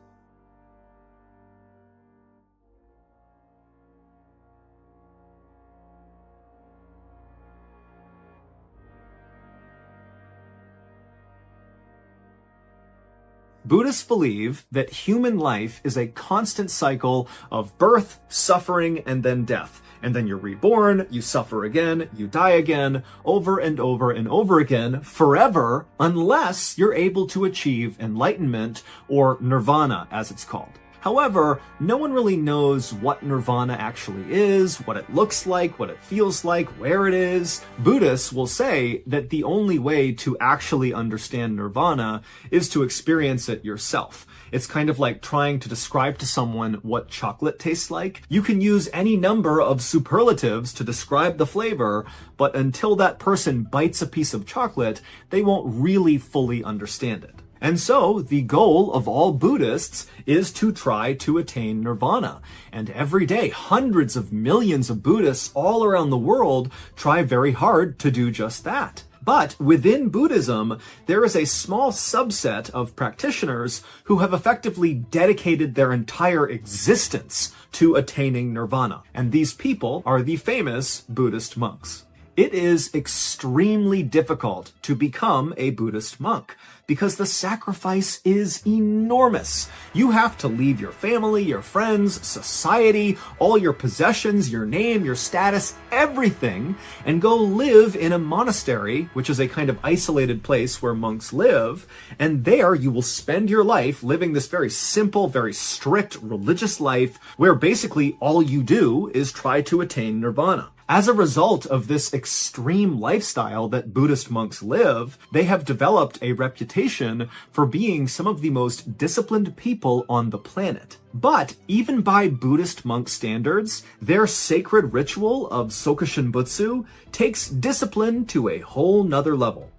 Buddhists believe that human life is a constant cycle of birth, suffering, and then death. and then you're reborn, you suffer again, you die again, over and over and over again, forever, unless you're able to achieve enlightenment, or nirvana as it's called. However, no one really knows what nirvana actually is, what it looks like, what it feels like, where it is. Buddhists will say that the only way to actually understand nirvana is to experience it yourself. It's kind of like trying to describe to someone what chocolate tastes like. You can use any number of superlatives to describe the flavor, but until that person bites a piece of chocolate, they won't really fully understand it. And so, the goal of all Buddhists is to try to attain nirvana. And every day, hundreds of millions of Buddhists all around the world try very hard to do just that. But within Buddhism, there is a small subset of practitioners who have effectively dedicated their entire existence to attaining nirvana. And these people are the famous Buddhist monks. It is extremely difficult to become a Buddhist monk because the sacrifice is enormous. You have to leave your family, your friends, society, all your possessions, your name, your status, everything, and go live in a monastery, which is a kind of isolated place where monks live, and there you will spend your life living this very simple, very strict religious life where basically all you do is try to attain nirvana. As a result of this extreme lifestyle that Buddhist monks live, they have developed a reputation for being some of the most disciplined people on the planet. But even by Buddhist monk standards, their sacred ritual of Sokushinbutsu takes discipline to a whole nother level.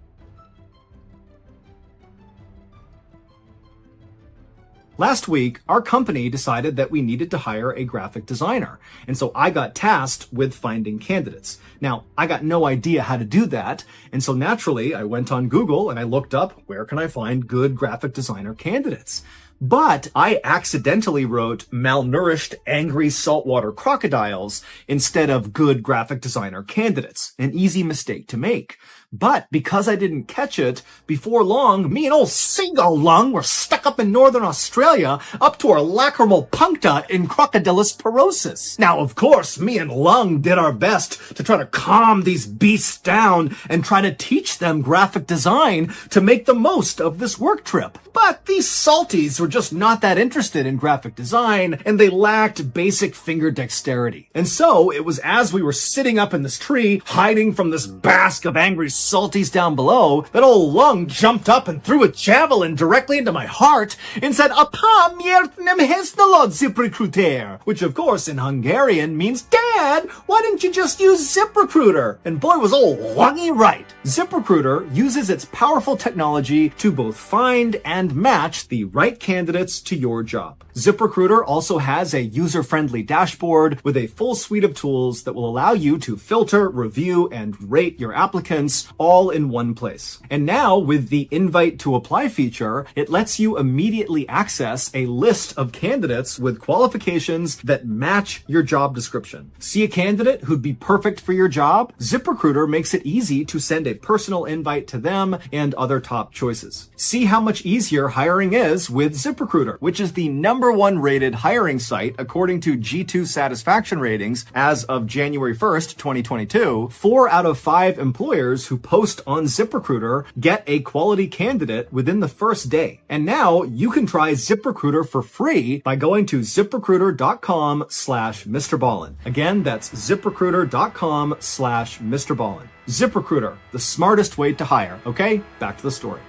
Last week, our company decided that we needed to hire a graphic designer, and so I got tasked with finding candidates. Now, I got no idea how to do that, and so naturally, I went on Google and I looked up, where can I find good graphic designer candidates? But I accidentally wrote malnourished, angry saltwater crocodiles instead of good graphic designer candidates. An easy mistake to make. But because I didn't catch it, before long, me and old Seagull Lung were stuck up in northern Australia up to our lacrimal puncta in Crocodilus porosus. Now, of course, me and Lung did our best to try to calm these beasts down and try to teach them graphic design to make the most of this work trip. But these salties were just not that interested in graphic design, and they lacked basic finger dexterity. And so, it was as we were sitting up in this tree, hiding from this bask of angry salties down below, that old Lung jumped up and threw a javelin directly into my heart and said, "Apa miertnem hesnalod ZipRecruiter," which of course in Hungarian means, "Dad, why didn't you just use ZipRecruiter?" And boy was old Lungy right. ZipRecruiter uses its powerful technology to both find and match the right candidates to your job. ZipRecruiter also has a user-friendly dashboard with a full suite of tools that will allow you to filter, review, and rate your applicants all in one place. And now, with the invite to apply feature, it lets you immediately access a list of candidates with qualifications that match your job description. See a candidate who'd be perfect for your job? ZipRecruiter makes it easy to send a personal invite to them and other top choices. See how much easier hiring is with ZipRecruiter, which is the #1 rated hiring site according to G2 satisfaction ratings as of January 1st, 2022. 4 out of 5 employers who post on ZipRecruiter get a quality candidate within the first day. And now you can try ZipRecruiter for free by going to ZipRecruiter.com/MrBallen. Again, that's ZipRecruiter.com/MrBallen. ZipRecruiter, the smartest way to hire. Okay, back to the story.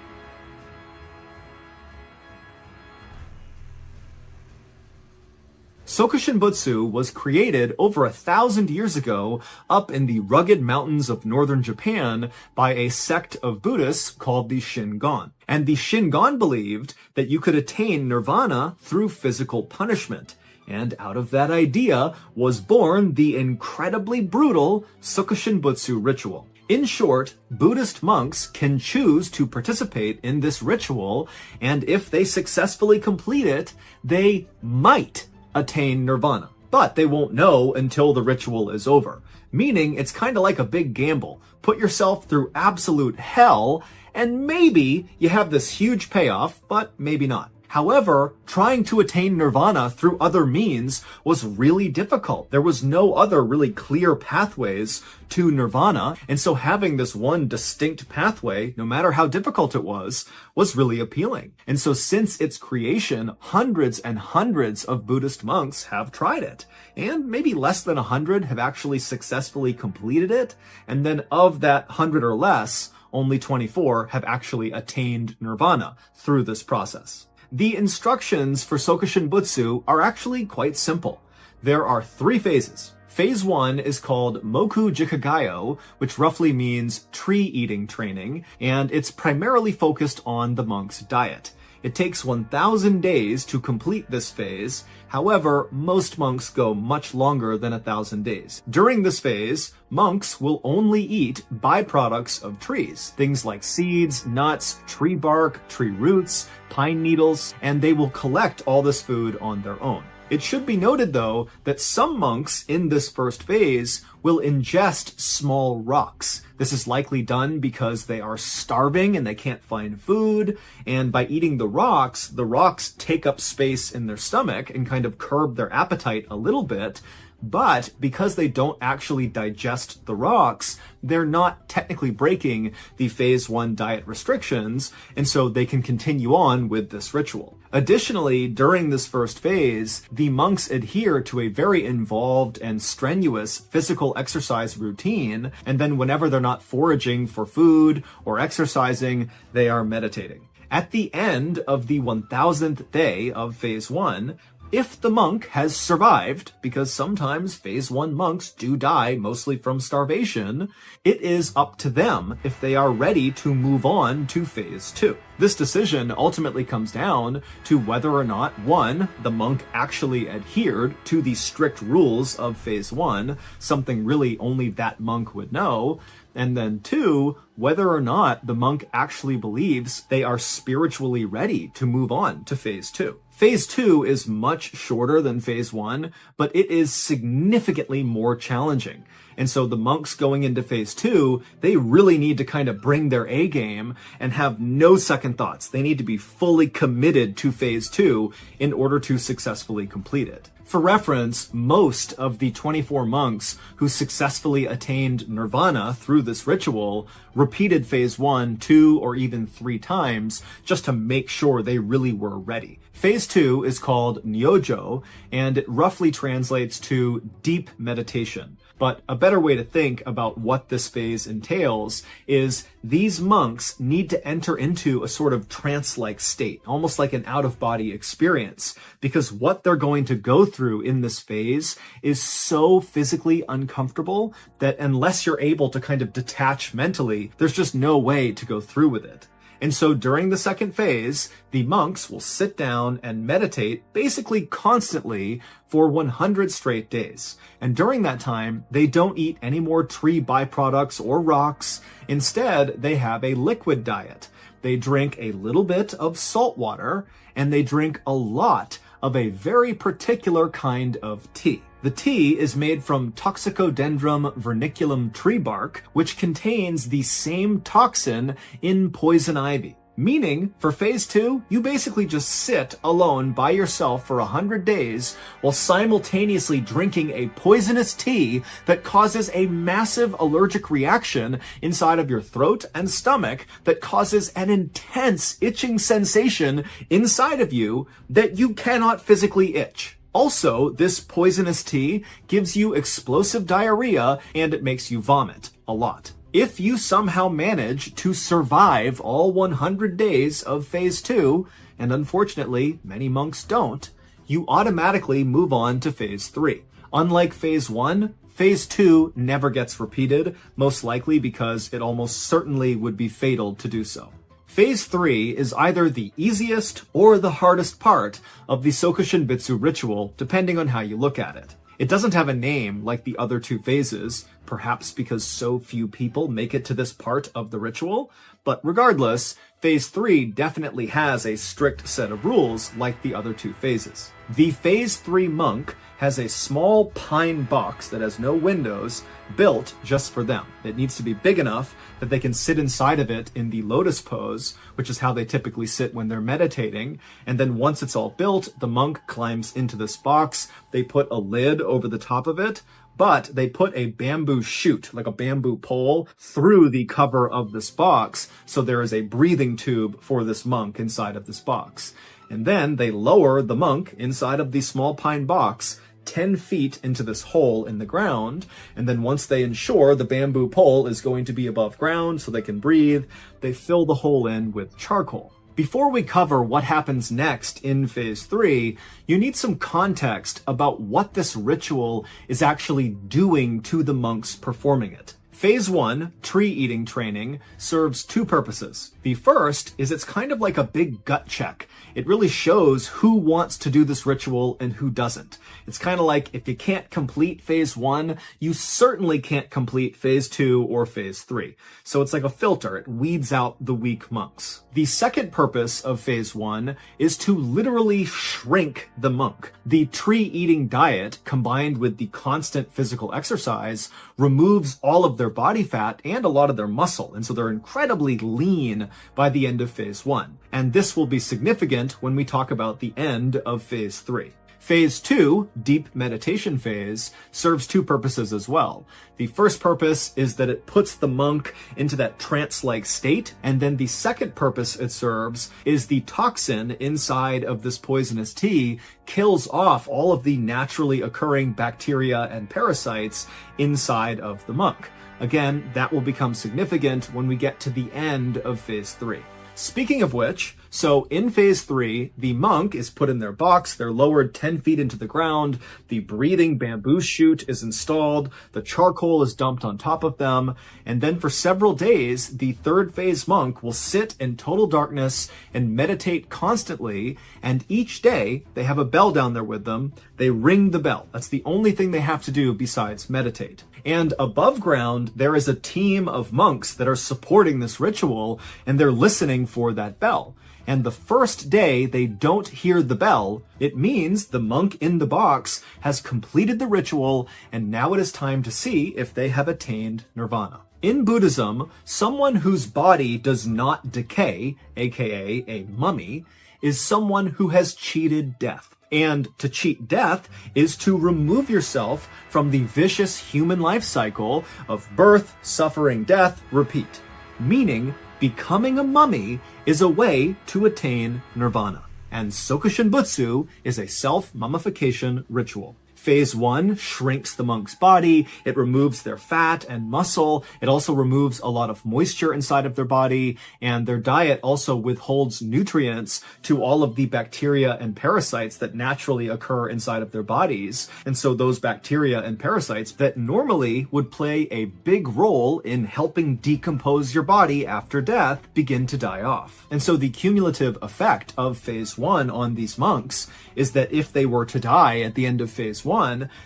Sokushinbutsu was created over 1,000 years ago up in the rugged mountains of northern Japan by a sect of Buddhists called the Shingon. And the Shingon believed that you could attain nirvana through physical punishment. And out of that idea was born the incredibly brutal Sokushinbutsu ritual. In short, Buddhist monks can choose to participate in this ritual, and if they successfully complete it, they might attain nirvana. But they won't know until the ritual is over. Meaning it's kind of like a big gamble. Put yourself through absolute hell, and maybe you have this huge payoff, but maybe not. However, trying to attain nirvana through other means was really difficult. There was no other really clear pathways to nirvana, and so having this one distinct pathway, no matter how difficult it was really appealing. And so since its creation, hundreds and hundreds of Buddhist monks have tried it, and maybe less than 100 have actually successfully completed it, and then of that 100 or less, only 24 have actually attained nirvana through this process. The instructions for Sokushin Butsu are actually quite simple. There are 3 phases. Phase 1 is called Moku Jikagayo, which roughly means tree-eating training, and it's primarily focused on the monk's diet. It takes 1,000 days to complete this phase. However, most monks go much longer than 1,000 days. During this phase, monks will only eat byproducts of trees, things like seeds, nuts, tree bark, tree roots, pine needles, and they will collect all this food on their own. It should be noted, though, that some monks in this first phase will ingest small rocks. This is likely done because they are starving and they can't find food, and by eating the rocks take up space in their stomach and kind of curb their appetite a little bit. But because they don't actually digest the rocks, they're not technically breaking the phase 1 diet restrictions, and so they can continue on with this ritual. Additionally, during this first phase, the monks adhere to a very involved and strenuous physical exercise routine, and then whenever they're not foraging for food or exercising, they are meditating. At the end of the 1,000th day of phase 1, if the monk has survived, because sometimes phase 1 monks do die mostly from starvation, it is up to them if they are ready to move on to phase 2. This decision ultimately comes down to whether or not, 1, the monk actually adhered to the strict rules of phase 1, something really only that monk would know, and then 2, whether or not the monk actually believes they are spiritually ready to move on to phase 2. Phase 2 is much shorter than phase 1, but it is significantly more challenging. And so the monks going into phase 2, they really need to kind of bring their A game and have no second thoughts. They need to be fully committed to phase 2 in order to successfully complete it. For reference, most of the 24 monks who successfully attained nirvana through this ritual repeated phase 1, 2, or even 3 times just to make sure they really were ready. Phase 2 is called Nyojo, and it roughly translates to deep meditation. But a better way to think about what this phase entails is these monks need to enter into a sort of trance-like state, almost like an out-of-body experience, because what they're going to go through in this phase is so physically uncomfortable that unless you're able to kind of detach mentally, there's just no way to go through with it. And so during the second phase, the monks will sit down and meditate basically constantly for 100 straight days. And during that time, they don't eat any more tree byproducts or rocks. Instead, they have a liquid diet. They drink a little bit of salt water, and they drink a lot of a very particular kind of tea. The tea is made from Toxicodendron verniculum tree bark, which contains the same toxin in poison ivy. Meaning, for phase 2, you basically just sit alone by yourself for 100 days while simultaneously drinking a poisonous tea that causes a massive allergic reaction inside of your throat and stomach that causes an intense itching sensation inside of you that you cannot physically itch. Also, this poisonous tea gives you explosive diarrhea and it makes you vomit a lot. If you somehow manage to survive all 100 days of phase 2, and unfortunately many monks don't, you automatically move on to phase 3. Unlike phase 1, phase 2 never gets repeated, most likely because it almost certainly would be fatal to do so. Phase 3 is either the easiest or the hardest part of the Sokushin Bitsu ritual, depending on how you look at it. It doesn't have a name like the other 2 phases, perhaps because so few people make it to this part of the ritual, But regardless, phase 3 definitely has a strict set of rules like the other two phases. The phase 3 monk has a small pine box that has no windows built just for them. It needs to be big enough that they can sit inside of it in the lotus pose, which is how they typically sit when they're meditating. And then once it's all built, the monk climbs into this box. They put a lid over the top of it, but they put a bamboo shoot, like a bamboo pole, through the cover of this box, so there is a breathing tube for this monk inside of this box. And then they lower the monk inside of the small pine box 10 feet into this hole in the ground, and then once they ensure the bamboo pole is going to be above ground so they can breathe, they fill the hole in with charcoal. Before we cover what happens next in phase 3, you need some context about what this ritual is actually doing to the monks performing it. Phase 1, tree eating training, serves two purposes. The first is it's kind of like a big gut check. It really shows who wants to do this ritual and who doesn't. It's kind of like if you can't complete phase 1, you certainly can't complete phase 2 or phase 3. So it's like a filter. It weeds out the weak monks. The second purpose of phase 1 is to literally shrink the monk. The tree-eating diet, combined with the constant physical exercise, removes all of their body fat and a lot of their muscle, and so they're incredibly lean by the end of phase 1. And this will be significant when we talk about the end of phase 3. Phase 2, deep meditation phase, serves two purposes as well. The first purpose is that it puts the monk into that trance-like state, and then the second purpose it serves is the toxin inside of this poisonous tea kills off all of the naturally occurring bacteria and parasites inside of the monk. Again, that will become significant when we get to the end of phase 3. Speaking of which, so in phase 3, the monk is put in their box, they're lowered 10 feet into the ground, the breathing bamboo shoot is installed, the charcoal is dumped on top of them, and then for several days, the third phase monk will sit in total darkness and meditate constantly, and each day, they have a bell down there with them, they ring the bell. That's the only thing they have to do besides meditate. And above ground, there is a team of monks that are supporting this ritual, and they're listening for that bell. And the first day they don't hear the bell, it means the monk in the box has completed the ritual, and now it is time to see if they have attained nirvana. In Buddhism, someone whose body does not decay, aka a mummy, is someone who has cheated death. And to cheat death is to remove yourself from the vicious human life cycle of birth, suffering, death, repeat. Meaning, becoming a mummy is a way to attain nirvana. And Sokushin Butsu is a self-mummification ritual. Phase 1 shrinks the monk's body, it removes their fat and muscle, it also removes a lot of moisture inside of their body, and their diet also withholds nutrients to all of the bacteria and parasites that naturally occur inside of their bodies. And so those bacteria and parasites that normally would play a big role in helping decompose your body after death begin to die off. And so the cumulative effect of phase 1 on these monks is that if they were to die at the end of phase 1,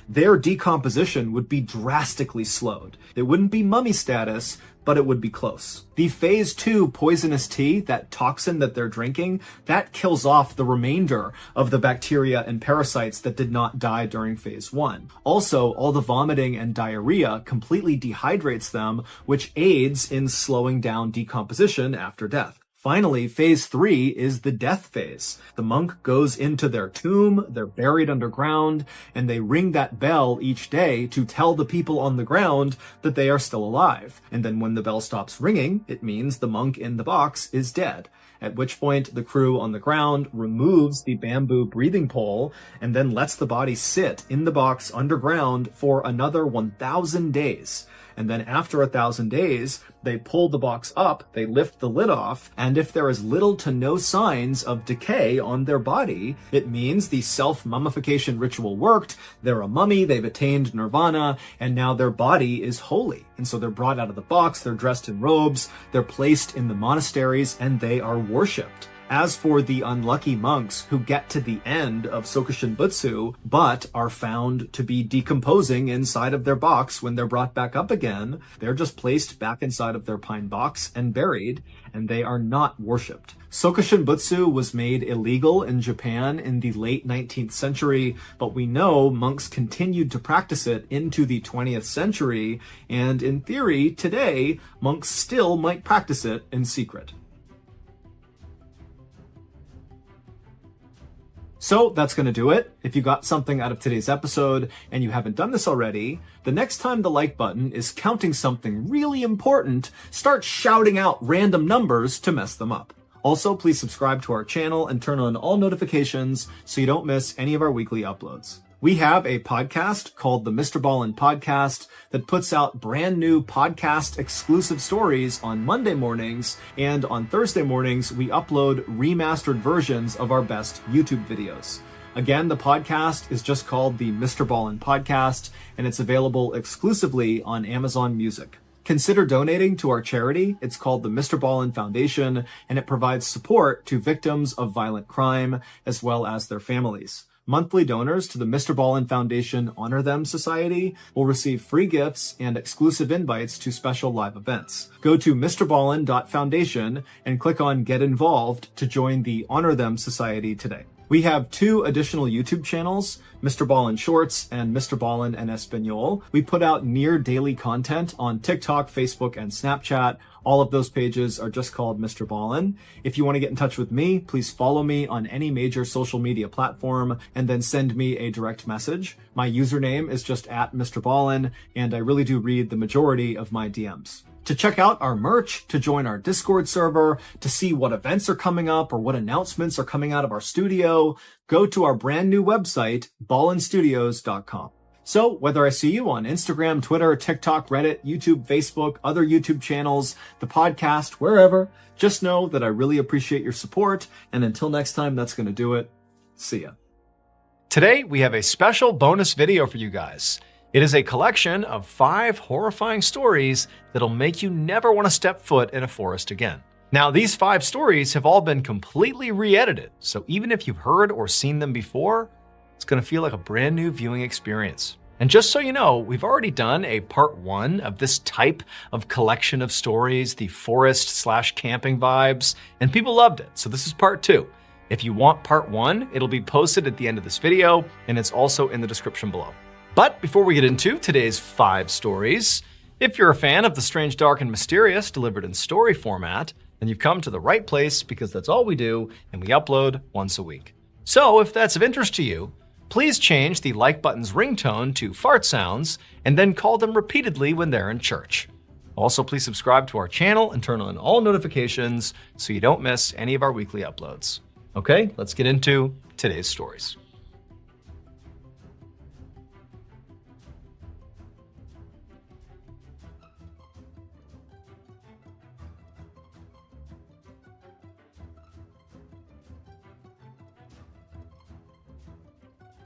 their decomposition would be drastically slowed. It wouldn't be mummy status, but it would be close. The phase 2 poisonous tea, that toxin that they're drinking, that kills off the remainder of the bacteria and parasites that did not die during phase 1. Also, all the vomiting and diarrhea completely dehydrates them, which aids in slowing down decomposition after death. Finally, phase 3 is the death phase. The monk goes into their tomb, they're buried underground, and they ring that bell each day to tell the people on the ground that they are still alive. And then when the bell stops ringing, it means the monk in the box is dead. At which point the crew on the ground removes the bamboo breathing pole and then lets the body sit in the box underground for another 1,000 days. And then after 1,000 days, they pull the box up, they lift the lid off, and if there is little to no signs of decay on their body, it means the self-mummification ritual worked, they're a mummy, they've attained nirvana, and now their body is holy. And so they're brought out of the box, they're dressed in robes, they're placed in the monasteries, and they are worshipped. As for the unlucky monks who get to the end of Sokushin Butsu, but are found to be decomposing inside of their box when they're brought back up again, they're just placed back inside of their pine box and buried, and they are not worshipped. Sokushin Butsu was made illegal in Japan in the late 19th century, but we know monks continued to practice it into the 20th century, and in theory, today, monks still might practice it in secret. So that's going to do it. If you got something out of today's episode and you haven't done this already, the next time the like button is counting something really important, start shouting out random numbers to mess them up. Also, please subscribe to our channel and turn on all notifications so you don't miss any of our weekly uploads. We have a podcast called the MrBallen Podcast that puts out brand new podcast exclusive stories on Monday mornings, and on Thursday mornings, we upload remastered versions of our best YouTube videos. Again, the podcast is just called the MrBallen Podcast, and it's available exclusively on Amazon Music. Consider donating to our charity. It's called the MrBallen Foundation, and it provides support to victims of violent crime as well as their families. Monthly donors to the MrBallen Foundation Honor Them Society will receive free gifts and exclusive invites to special live events. Go to mrballen.foundation and click on Get Involved to join the Honor Them Society today. We have 2 additional YouTube channels, MrBallen Shorts and MrBallen en Español. We put out near daily content on TikTok, Facebook, and Snapchat. All of those pages are just called MrBallen. If you want to get in touch with me, please follow me on any major social media platform and then send me a direct message. My username is just @MrBallen, and I really do read the majority of my DMs. To check out our merch, to join our Discord server, to see what events are coming up or what announcements are coming out of our studio, go to our brand new website, ballenstudios.com. So whether I see you on Instagram, Twitter, TikTok, Reddit, YouTube, Facebook, other YouTube channels, the podcast, wherever, just know that I really appreciate your support. And until next time, that's going to do it. See ya. Today, we have a special bonus video for you guys. It is a collection of 5 horrifying stories that'll make you never want to step foot in a forest again. Now, these 5 stories have all been completely re-edited, so even if you've heard or seen them before, it's going to feel like a brand new viewing experience. And just so you know, we've already done a part 1 of this type of collection of stories, the forest/camping vibes, and people loved it, so this is part 2. If you want part 1, it'll be posted at the end of this video, and it's also in the description below. But before we get into today's 5 stories, if you're a fan of the strange, dark, and mysterious delivered in story format, then you've come to the right place because that's all we do, and we upload once a week. So if that's of interest to you, please change the like button's ringtone to fart sounds and then call them repeatedly when they're in church. Also, please subscribe to our channel and turn on all notifications so you don't miss any of our weekly uploads. Okay, let's get into today's stories.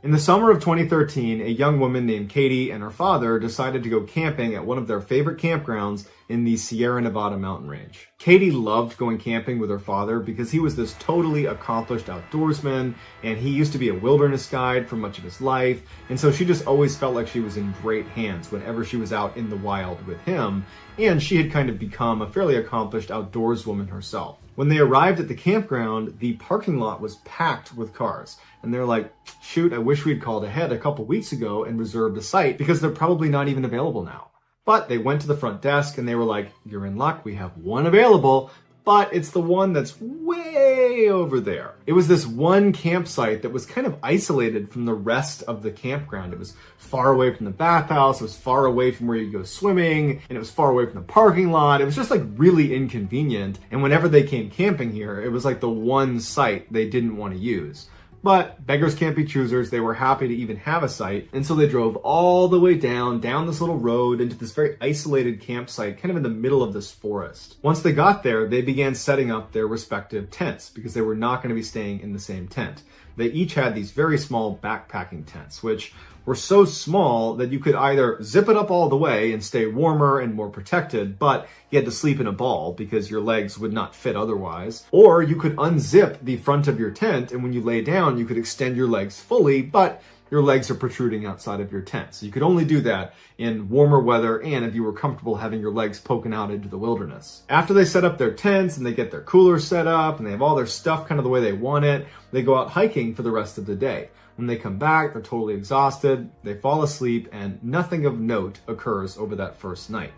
In the summer of 2013, a young woman named Katie and her father decided to go camping at one of their favorite campgrounds in the Sierra Nevada mountain range. Katie loved going camping with her father because he was this totally accomplished outdoorsman, and he used to be a wilderness guide for much of his life, and so she just always felt like she was in great hands whenever she was out in the wild with him, and she had kind of become a fairly accomplished outdoorswoman herself. When they arrived at the campground, the parking lot was packed with cars. And they're like, shoot, I wish we'd called ahead a couple weeks ago and reserved a site because they're probably not even available now. But they went to the front desk and they were like, you're in luck, we have one available, but it's the one that's way over there. It was this one campsite that was kind of isolated from the rest of the campground. It was far away from the bathhouse, it was far away from where you go swimming, and it was far away from the parking lot. It was just like really inconvenient. And whenever they came camping here, it was like the one site they didn't want to use. But beggars can't be choosers. They were happy to even have a site. And so they drove all the way down this little road into this very isolated campsite, kind of in the middle of this forest. Once they got there, they began setting up their respective tents because they were not going to be staying in the same tent. They each had these very small backpacking tents, which were so small that you could either zip it up all the way and stay warmer and more protected, but you had to sleep in a ball because your legs would not fit otherwise. Or you could unzip the front of your tent, and when you lay down, you could extend your legs fully, but your legs are protruding outside of your tent. So you could only do that in warmer weather and if you were comfortable having your legs poking out into the wilderness. After they set up their tents and they get their coolers set up and they have all their stuff kind of the way they want it, they go out hiking for the rest of the day. When they come back, they're totally exhausted, they fall asleep, and nothing of note occurs over that first night.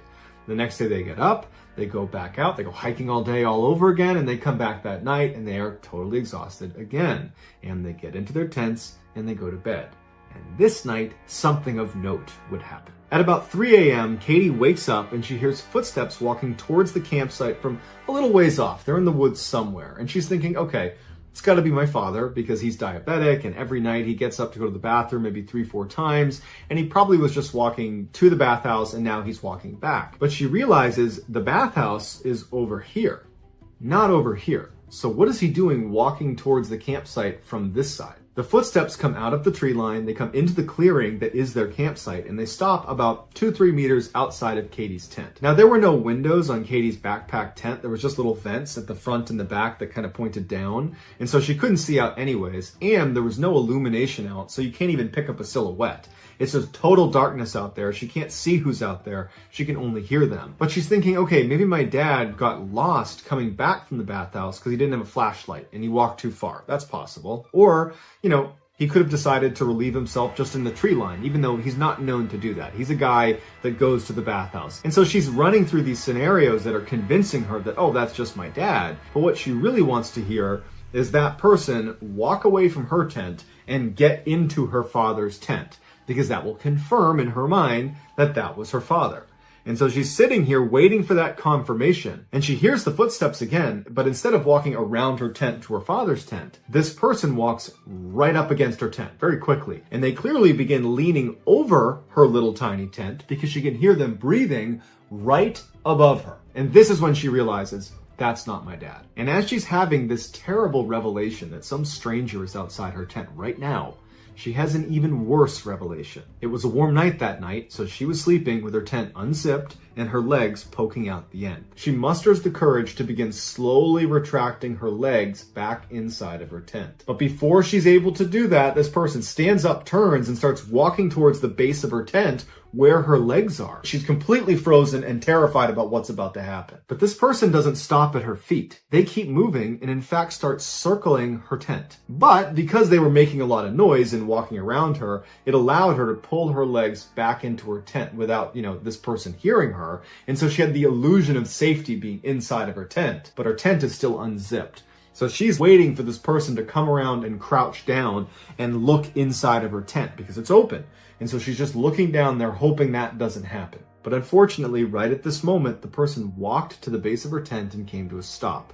The next day they get up, they go back out, they go hiking all day all over again, and they come back that night and they are totally exhausted again. And they get into their tents and they go to bed. And this night, something of note would happen. At about 3 a.m., Katie wakes up and she hears footsteps walking towards the campsite from a little ways off. They're in the woods somewhere. And she's thinking, okay, it's got to be my father because he's diabetic and every night he gets up to go to the bathroom maybe 3-4 times. And he probably was just walking to the bathhouse and now he's walking back. But she realizes the bathhouse is over here, not over here. So what is he doing walking towards the campsite from this side? The footsteps come out of the tree line, they come into the clearing that is their campsite, and they stop about 2-3 meters outside of Katie's tent. Now, there were no windows on Katie's backpack tent. There was just little vents at the front and the back that kind of pointed down, and so she couldn't see out anyways, and there was no illumination out, so you can't even pick up a silhouette. It's just total darkness out there. She can't see who's out there. She can only hear them. But she's thinking, okay, maybe my dad got lost coming back from the bathhouse because he didn't have a flashlight and he walked too far. That's possible. Or, he could have decided to relieve himself just in the tree line, even though he's not known to do that. He's a guy that goes to the bathhouse. And so she's running through these scenarios that are convincing her that, oh, that's just my dad. But what she really wants to hear is that person walk away from her tent and get into her father's tent, because that will confirm in her mind that that was her father. And so she's sitting here waiting for that confirmation, and she hears the footsteps again, but instead of walking around her tent to her father's tent, this person walks right up against her tent very quickly. And they clearly begin leaning over her little tiny tent because she can hear them breathing right above her. And this is when she realizes, that's not my dad. And as she's having this terrible revelation that some stranger is outside her tent right now, she has an even worse revelation. It was a warm night that night, so she was sleeping with her tent unzipped and her legs poking out the end. She musters the courage to begin slowly retracting her legs back inside of her tent. But before she's able to do that, this person stands up, turns, and starts walking towards the base of her tent where her legs are. She's completely frozen and terrified about what's about to happen. But this person doesn't stop at her feet. They keep moving and in fact start circling her tent. But because they were making a lot of noise and walking around her, it allowed her to pull her legs back into her tent without, this person hearing her. And so she had the illusion of safety being inside of her tent, but her tent is still unzipped. So she's waiting for this person to come around and crouch down and look inside of her tent because it's open. And so she's just looking down there hoping that doesn't happen. But unfortunately, right at this moment, the person walked to the base of her tent and came to a stop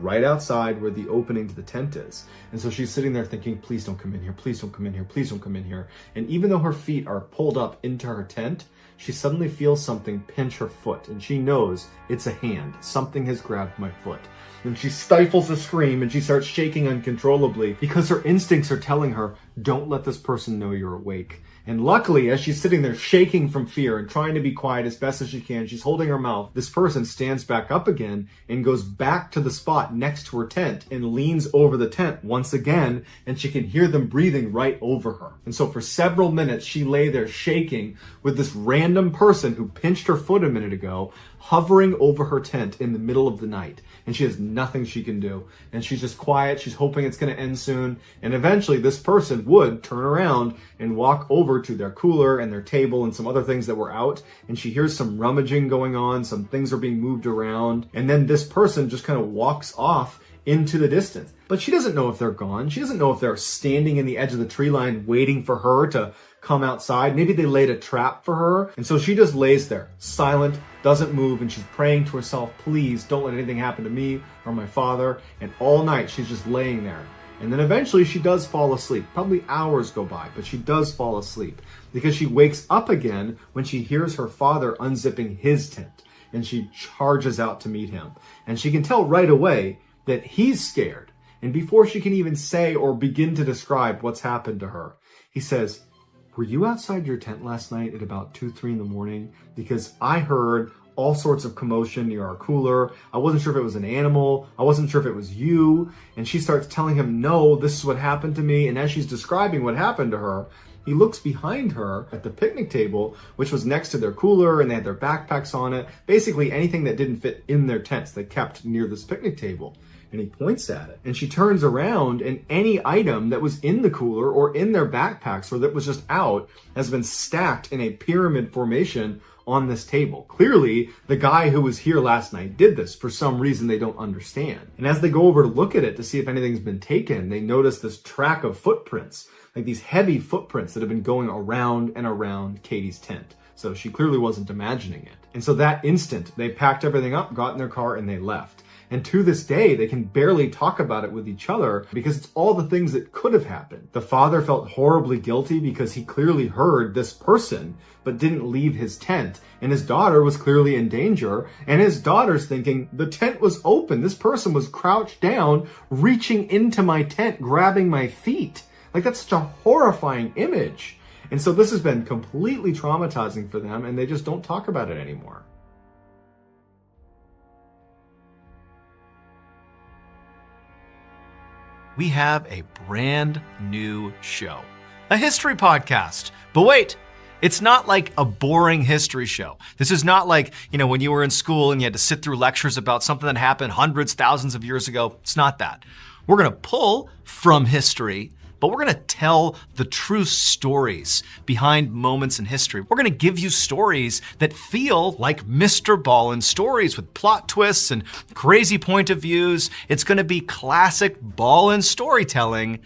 right outside where the opening to the tent is. And so she's sitting there thinking, please don't come in here, please don't come in here, please don't come in here. And even though her feet are pulled up into her tent, she suddenly feels something pinch her foot, and she knows it's a hand. Something has grabbed my foot. And she stifles a scream and she starts shaking uncontrollably because her instincts are telling her, don't let this person know you're awake. And luckily, as she's sitting there shaking from fear and trying to be quiet as best as she can, she's holding her mouth. This person stands back up again and goes back to the spot next to her tent and leans over the tent once again, and she can hear them breathing right over her. And so for several minutes, she lay there shaking with this random person who pinched her foot a minute ago, hovering over her tent in the middle of the night. And she has nothing she can do. And she's just quiet. She's hoping it's going to end soon. And eventually this person would turn around and walk over to their cooler and their table and some other things that were out. And she hears some rummaging going on. Some things are being moved around. And then this person just kind of walks off into the distance. But she doesn't know if they're gone. She doesn't know if they're standing in the edge of the tree line waiting for her to come outside. Maybe they laid a trap for her. And so she just lays there, silent, doesn't move, and she's praying to herself, please don't let anything happen to me or my father. And all night she's just laying there. And then eventually she does fall asleep. Probably hours go by, but she does fall asleep because she wakes up again when she hears her father unzipping his tent. And she charges out to meet him. And she can tell right away that he's scared. And before she can even say or begin to describe what's happened to her, he says, were you outside your tent last night at about 2, 3 in the morning? Because I heard all sorts of commotion near our cooler. I wasn't sure if it was an animal. I wasn't sure if it was you. And she starts telling him, no, this is what happened to me. And as she's describing what happened to her, he looks behind her at the picnic table, which was next to their cooler, and they had their backpacks on it. Basically anything that didn't fit in their tents they kept near this picnic table. And he points at it. And she turns around, and any item that was in the cooler or in their backpacks or that was just out has been stacked in a pyramid formation on this table. Clearly, the guy who was here last night did this for some reason they don't understand. And as they go over to look at it to see if anything's been taken, they notice this track of footprints, like these heavy footprints that have been going around and around Katie's tent. So she clearly wasn't imagining it. And so that instant, they packed everything up, got in their car, and they left. And to this day, they can barely talk about it with each other because it's all the things that could have happened. The father felt horribly guilty because he clearly heard this person, but didn't leave his tent. And his daughter was clearly in danger. And his daughter's thinking, the tent was open. This person was crouched down, reaching into my tent, grabbing my feet. Like, that's such a horrifying image. And so this has been completely traumatizing for them, and they just don't talk about it anymore. We have a brand new show, a history podcast. But wait, it's not like a boring history show. This is not like, when you were in school and you had to sit through lectures about something that happened hundreds, thousands of years ago. It's not that. We're going to pull from history, but we're going to tell the true stories behind moments in history. We're going to give you stories that feel like MrBallen stories with plot twists and crazy point of views. It's going to be classic Ballen storytelling,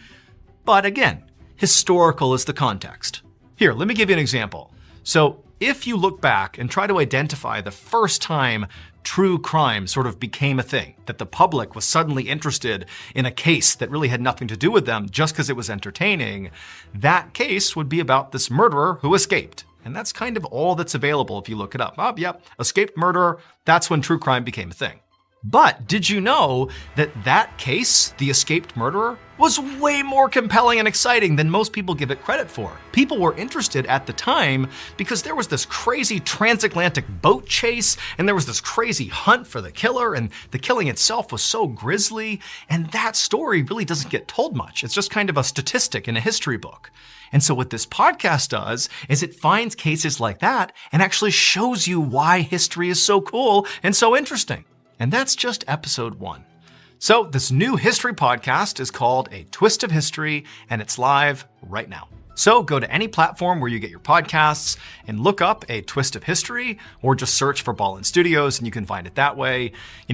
but again, historical is the context. Here, let me give you an example. So if you look back and try to identify the first time true crime sort of became a thing, that the public was suddenly interested in a case that really had nothing to do with them just because it was entertaining, that case would be about this murderer who escaped. And that's kind of all that's available if you look it up. Oh, yep, escaped murderer, that's when true crime became a thing. But did you know that that case, the escaped murderer, was way more compelling and exciting than most people give it credit for? People were interested at the time because there was this crazy transatlantic boat chase, and there was this crazy hunt for the killer, and the killing itself was so grisly, and that story really doesn't get told much. It's just kind of a statistic in a history book. And so what this podcast does is it finds cases like that and actually shows you why history is so cool and so interesting. And that's just episode 1. So this new history podcast is called A Twist of History, and it's live right now. So go to any platform where you get your podcasts and look up A Twist of History, or just search for Ballen Studios and you can find it that way.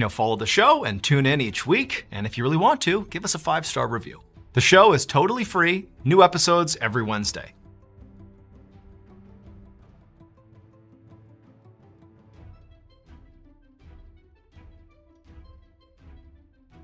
Follow the show and tune in each week. And if you really want to, give us a 5-star review. The show is totally free. New episodes every Wednesday.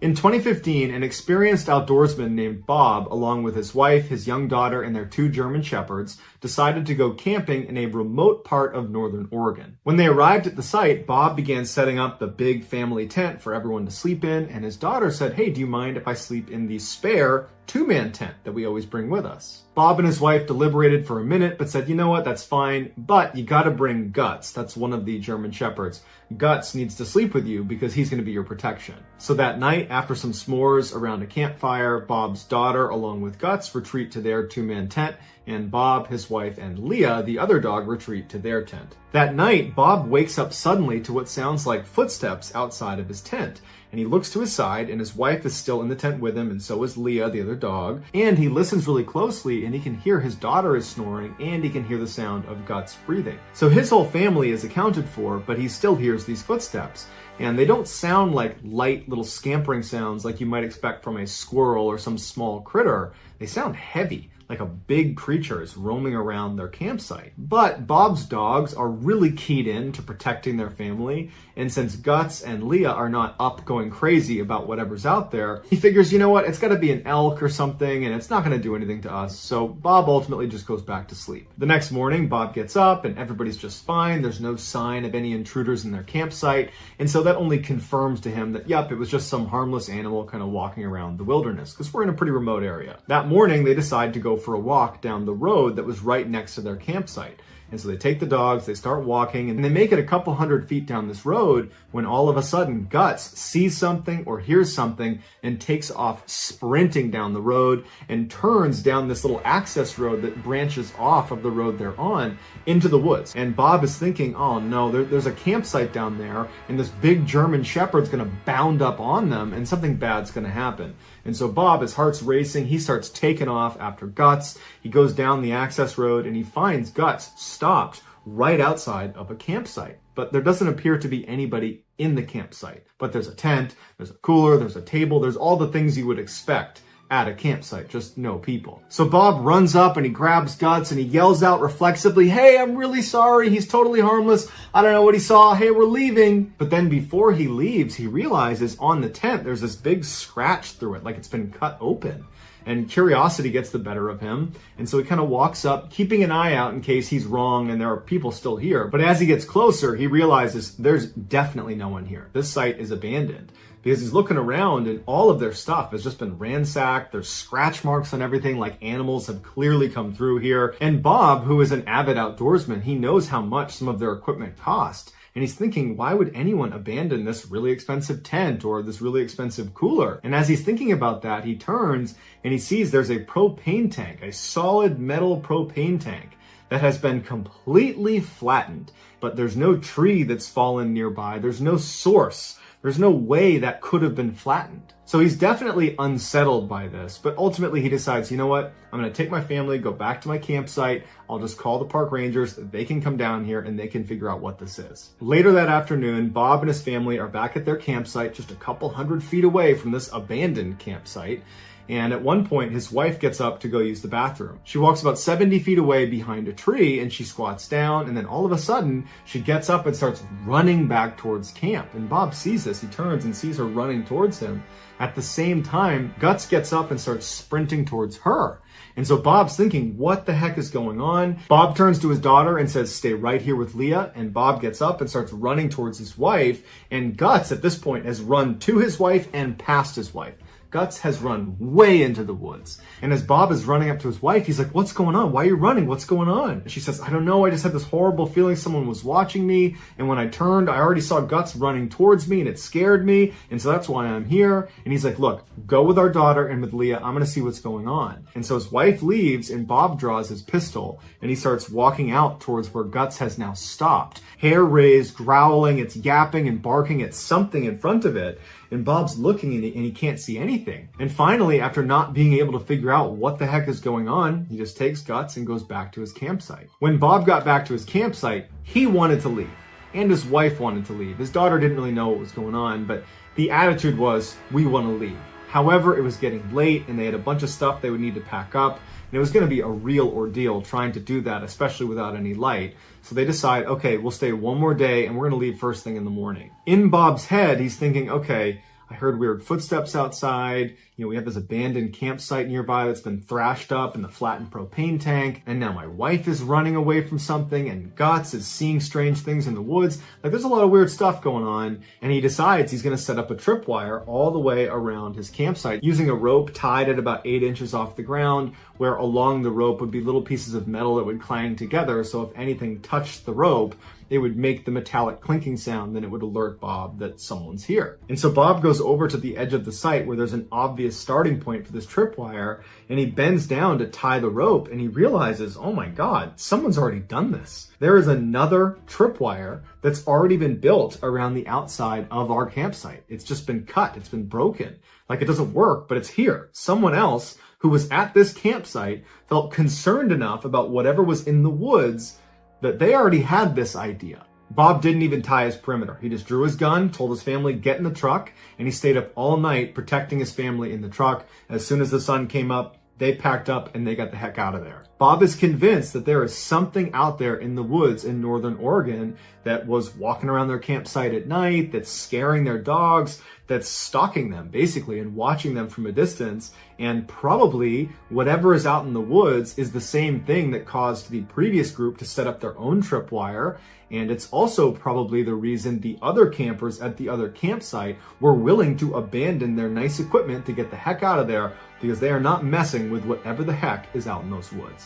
In 2015, an experienced outdoorsman named Bob, along with his wife, his young daughter, and their 2 German shepherds, decided to go camping in a remote part of northern Oregon. When they arrived at the site, Bob began setting up the big family tent for everyone to sleep in, and his daughter said, "Hey, do you mind if I sleep in the spare 2-man tent that we always bring with us?" Bob and his wife deliberated for a minute, but said, "You know what, that's fine, but you gotta bring Guts." That's one of the German shepherds. Guts needs to sleep with you because he's gonna be your protection. So that night, after some s'mores around a campfire, Bob's daughter, along with Guts, retreat to their 2-man tent, and Bob, his wife, and Leah, the other dog, retreat to their tent. That night, Bob wakes up suddenly to what sounds like footsteps outside of his tent. And he looks to his side, and his wife is still in the tent with him, and so is Leah, the other dog. And he listens really closely, and he can hear his daughter is snoring, and he can hear the sound of Guts breathing. So his whole family is accounted for, but he still hears these footsteps. And they don't sound like light little scampering sounds like you might expect from a squirrel or some small critter. They sound heavy, like a big creature is roaming around their campsite. But Bob's dogs are really keyed in to protecting their family, and since Guts and Leah are not up going crazy about whatever's out there, he figures, you know what, it's gotta be an elk or something, and it's not gonna do anything to us, so Bob ultimately just goes back to sleep. The next morning, Bob gets up, and everybody's just fine. There's no sign of any intruders in their campsite, and so that only confirms to him that, yep, it was just some harmless animal kind of walking around the wilderness, because we're in a pretty remote area. That morning, they decide to go for a walk down the road that was right next to their campsite. And so they take the dogs, they start walking, and they make it a couple hundred feet down this road when all of a sudden Guts sees something or hears something and takes off sprinting down the road and turns down this little access road that branches off of the road they're on into the woods. And Bob is thinking, oh no, there's a campsite down there and this big German Shepherd's gonna bound up on them and something bad's gonna happen. And so Bob, his heart's racing, he starts taking off after Guts. He goes down the access road and he finds Guts stopped right outside of a campsite. But there doesn't appear to be anybody in the campsite. But there's a tent, there's a cooler, there's a table, there's all the things you would expect at a campsite, just no people. So Bob runs up and he grabs Guts and he yells out reflexively, hey, I'm really sorry, he's totally harmless, I don't know what he saw, hey, we're leaving. But then before he leaves, he realizes on the tent, there's this big scratch through it, like it's been cut open. And curiosity gets the better of him. And so he kind of walks up, keeping an eye out in case he's wrong and there are people still here. But as he gets closer, he realizes there's definitely no one here. This site is abandoned. Because he's looking around and all of their stuff has just been ransacked. There's scratch marks on everything, like animals have clearly come through here. And Bob, who is an avid outdoorsman, he knows how much some of their equipment cost. And he's thinking, why would anyone abandon this really expensive tent or this really expensive cooler? And as he's thinking about that, he turns and he sees there's a propane tank, a solid metal propane tank that has been completely flattened. But there's no tree that's fallen nearby. There's no source. There's no way that could have been flattened. So he's definitely unsettled by this, but ultimately he decides, you know what? I'm gonna take my family, go back to my campsite. I'll just call the park rangers. They can come down here and they can figure out what this is. Later that afternoon, Bob and his family are back at their campsite, just a couple hundred feet away from this abandoned campsite. And at one point, his wife gets up to go use the bathroom. She walks about 70 feet away behind a tree and she squats down. And then all of a sudden, she gets up and starts running back towards camp. And Bob sees this. He turns and sees her running towards him. At the same time, Guts gets up and starts sprinting towards her. And so Bob's thinking, what the heck is going on? Bob turns to his daughter and says, stay right here with Leah. And Bob gets up and starts running towards his wife. And Guts, at this point, has run to his wife and past his wife. Guts has run way into the woods. And as Bob is running up to his wife, he's like, what's going on? Why are you running? What's going on? And she says, I don't know. I just had this horrible feeling someone was watching me. And when I turned, I already saw Guts running towards me and it scared me. And so that's why I'm here. And he's like, look, go with our daughter and with Leah. I'm going to see what's going on. And so his wife leaves and Bob draws his pistol and he starts walking out towards where Guts has now stopped. Hair raised, growling, it's yapping and barking at something in front of it. And Bob's looking and he can't see anything. And finally, after not being able to figure out what the heck is going on, he just takes Guts and goes back to his campsite. When Bob got back to his campsite, he wanted to leave. And his wife wanted to leave. His daughter didn't really know what was going on, but the attitude was, we want to leave. However, it was getting late and they had a bunch of stuff they would need to pack up. And it was going to be a real ordeal trying to do that, especially without any light. So they decide, okay, we'll stay one more day and we're going to leave first thing in the morning. In Bob's head, he's thinking, okay, I heard weird footsteps outside. You know, we have this abandoned campsite nearby that's been thrashed up in the flattened propane tank. And now my wife is running away from something and Guts is seeing strange things in the woods. Like there's a lot of weird stuff going on. And he decides he's going to set up a tripwire all the way around his campsite using a rope tied at about 8 inches off the ground, where along the rope would be little pieces of metal that would clang together. So if anything touched the rope, it would make the metallic clinking sound, then it would alert Bob that someone's here. And so Bob goes over to the edge of the site where there's an obvious starting point for this tripwire, and he bends down to tie the rope, and he realizes, oh my God, someone's already done this. There is another tripwire that's already been built around the outside of our campsite. It's just been cut, it's been broken. Like it doesn't work, but it's here. Someone else who was at this campsite felt concerned enough about whatever was in the woods that they already had this idea. Bob didn't even tie his perimeter. He just drew his gun, told his family, get in the truck, and he stayed up all night protecting his family in the truck. As soon as the sun came up, they packed up and they got the heck out of there. Bob is convinced that there is something out there in the woods in northern Oregon that was walking around their campsite at night, that's scaring their dogs, that's stalking them basically and watching them from a distance. And probably whatever is out in the woods is the same thing that caused the previous group to set up their own tripwire. And it's also probably the reason the other campers at the other campsite were willing to abandon their nice equipment to get the heck out of there, because they are not messing with whatever the heck is out in those woods.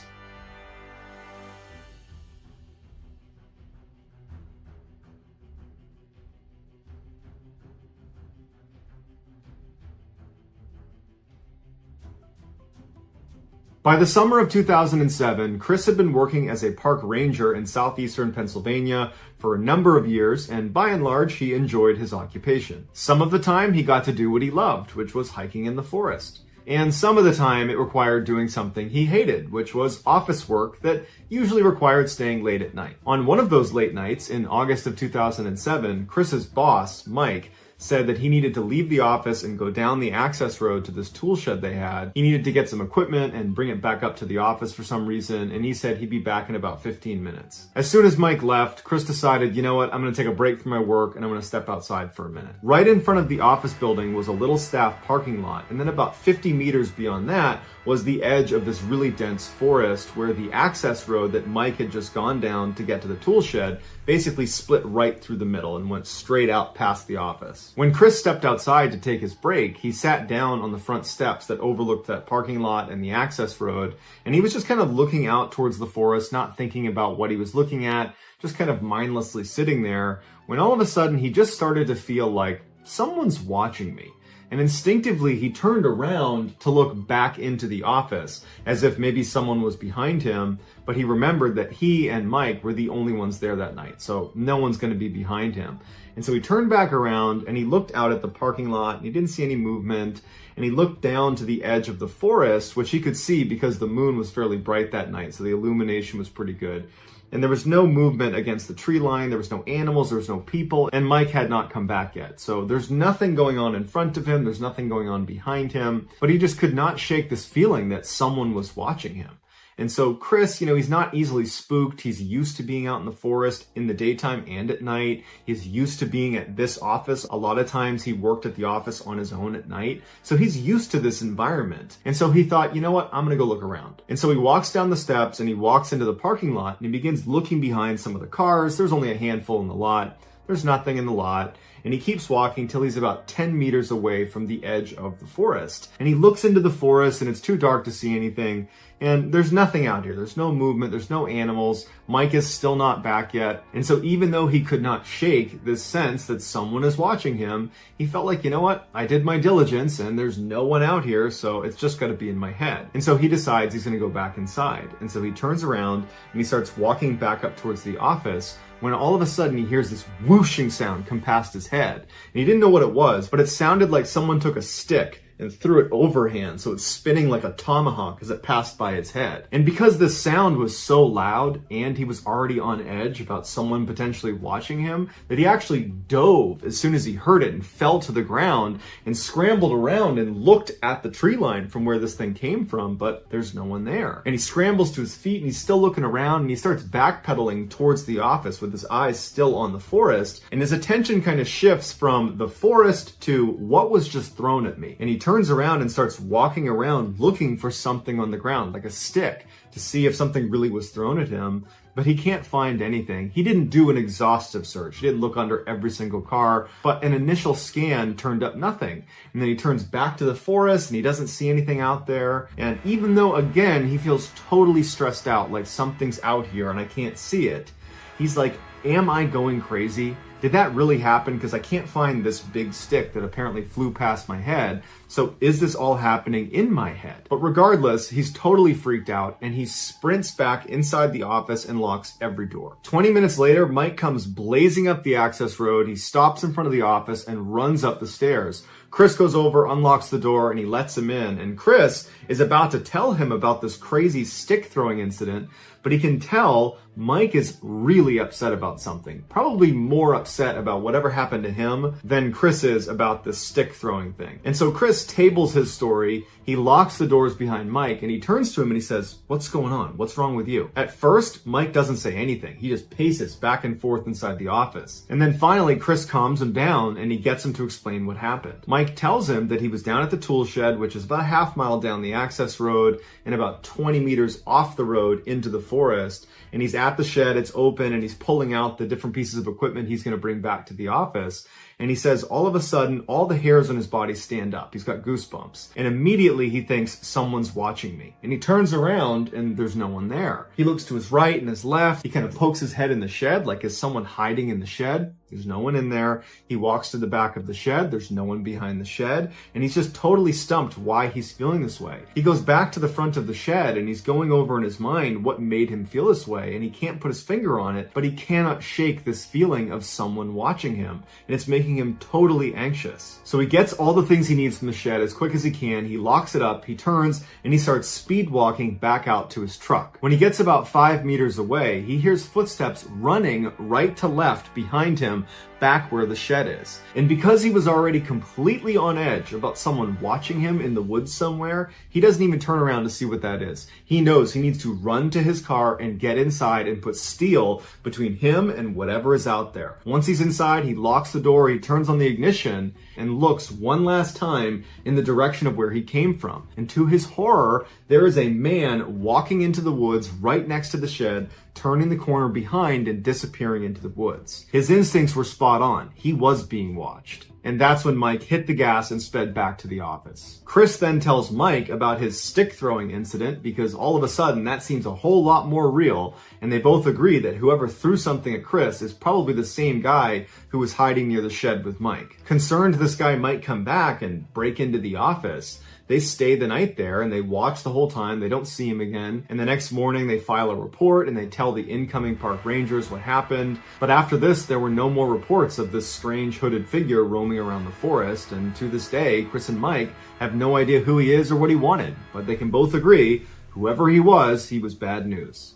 By the summer of 2007, Chris had been working as a park ranger in southeastern Pennsylvania for a number of years, and by and large, he enjoyed his occupation. Some of the time, he got to do what he loved, which was hiking in the forest. And some of the time, it required doing something he hated, which was office work that usually required staying late at night. On one of those late nights, in August of 2007, Chris's boss, Mike, said that he needed to leave the office and go down the access road to this tool shed they had. He needed to get some equipment and bring it back up to the office for some reason, and he said he'd be back in about 15 minutes. As soon as Mike left, Chris decided, you know what, I'm going to take a break from my work and I'm going to step outside for a minute. Right in front of the office building was a little staff parking lot, and then about 50 meters beyond that was the edge of this really dense forest where the access road that Mike had just gone down to get to the tool shed basically split right through the middle and went straight out past the office. When Chris stepped outside to take his break, he sat down on the front steps that overlooked that parking lot and the access road, and he was just kind of looking out towards the forest, not thinking about what he was looking at, just kind of mindlessly sitting there, when all of a sudden he just started to feel like someone's watching me. And instinctively, he turned around to look back into the office, as if maybe someone was behind him, but he remembered that he and Mike were the only ones there that night, so no one's going to be behind him. And so he turned back around and he looked out at the parking lot and he didn't see any movement, and he looked down to the edge of the forest, which he could see because the moon was fairly bright that night, so the illumination was pretty good. And there was no movement against the tree line, there was no animals, there was no people, and Mike had not come back yet. So there's nothing going on in front of him, there's nothing going on behind him, but he just could not shake this feeling that someone was watching him. And so Chris, he's not easily spooked. He's used to being out in the forest in the daytime and at night. He's used to being at this office. A lot of times he worked at the office on his own at night. So he's used to this environment. And so he thought, you know what, I'm going to go look around. And so he walks down the steps and he walks into the parking lot and he begins looking behind some of the cars. There's only a handful in the lot. There's nothing in the lot. And he keeps walking till he's about 10 meters away from the edge of the forest. And he looks into the forest and it's too dark to see anything. And there's nothing out here. There's no movement. There's no animals. Mike is still not back yet. And so even though he could not shake this sense that someone is watching him, he felt like, you know what? I did my diligence and there's no one out here, so it's just got to be in my head. And so he decides he's going to go back inside. And so he turns around and he starts walking back up towards the office, when all of a sudden he hears this whooshing sound come past his head. And he didn't know what it was, but it sounded like someone took a stick and threw it overhand, so it's spinning like a tomahawk as it passed by his head. And because this sound was so loud and he was already on edge about someone potentially watching him, that he actually dove as soon as he heard it and fell to the ground and scrambled around and looked at the tree line from where this thing came from, but there's no one there. And he scrambles to his feet and he's still looking around and he starts backpedaling towards the office with his eyes still on the forest, and his attention kind of shifts from the forest to what was just thrown at me. And he turns around and starts walking around looking for something on the ground, like a stick, to see if something really was thrown at him, but he can't find anything. He didn't do an exhaustive search. He didn't look under every single car, but an initial scan turned up nothing. And then he turns back to the forest and he doesn't see anything out there. And even though, again, he feels totally stressed out, like something's out here and I can't see it, he's like, am I going crazy? Did that really happen? Because I can't find this big stick that apparently flew past my head. So is this all happening in my head? But regardless, he's totally freaked out and he sprints back inside the office and locks every door. 20 minutes later, Mike comes blazing up the access road. He stops in front of the office and runs up the stairs. Chris goes over, unlocks the door, and he lets him in. And Chris is about to tell him about this crazy stick throwing incident, but he can tell Mike is really upset about something. Probably more upset about whatever happened to him than Chris is about this stick throwing thing. And so Chris tables his story. He locks the doors behind Mike and he turns to him and he says, "What's going on? What's wrong with you?" At first, Mike doesn't say anything. He just paces back and forth inside the office. And then finally, Chris calms him down and he gets him to explain what happened. Mike tells him that he was down at the tool shed, which is about a half mile down the access road and about 20 meters off the road into the forest. And he's at the shed, it's open, and he's pulling out the different pieces of equipment he's going to bring back to the office. And he says all of a sudden, all the hairs on his body stand up. He's got goosebumps. And immediately he thinks, someone's watching me. And he turns around and there's no one there. He looks to his right and his left. He kind of pokes his head in the shed, like is someone hiding in the shed? There's no one in there. He walks to the back of the shed. There's no one behind the shed. And he's just totally stumped why he's feeling this way. He goes back to the front of the shed and he's going over in his mind what made him feel this way. And he can't put his finger on it, but he cannot shake this feeling of someone watching him. And it's making him totally anxious. So he gets all the things he needs from the shed as quick as he can. He locks it up, he turns, and he starts speed walking back out to his truck. When he gets about 5 meters away, he hears footsteps running right to left behind him, back where the shed is. And because he was already completely on edge about someone watching him in the woods somewhere, he doesn't even turn around to see what that is. He knows he needs to run to his car and get inside and put steel between him and whatever is out there. Once he's inside, he locks the door, he turns on the ignition and looks one last time in the direction of where he came from. And to his horror, there is a man walking into the woods right next to the shed, turning the corner behind and disappearing into the woods. His instincts were spot on. He was being watched. And that's when Mike hit the gas and sped back to the office. Chris then tells Mike about his stick throwing incident because all of a sudden that seems a whole lot more real, and they both agree that whoever threw something at Chris is probably the same guy who was hiding near the shed with Mike. Concerned this guy might come back and break into the office, they stay the night there and they watch the whole time. They don't see him again. And the next morning they file a report and they tell the incoming park rangers what happened. But after this, there were no more reports of this strange hooded figure roaming around the forest. And to this day, Chris and Mike have no idea who he is or what he wanted. But they can both agree, whoever he was bad news.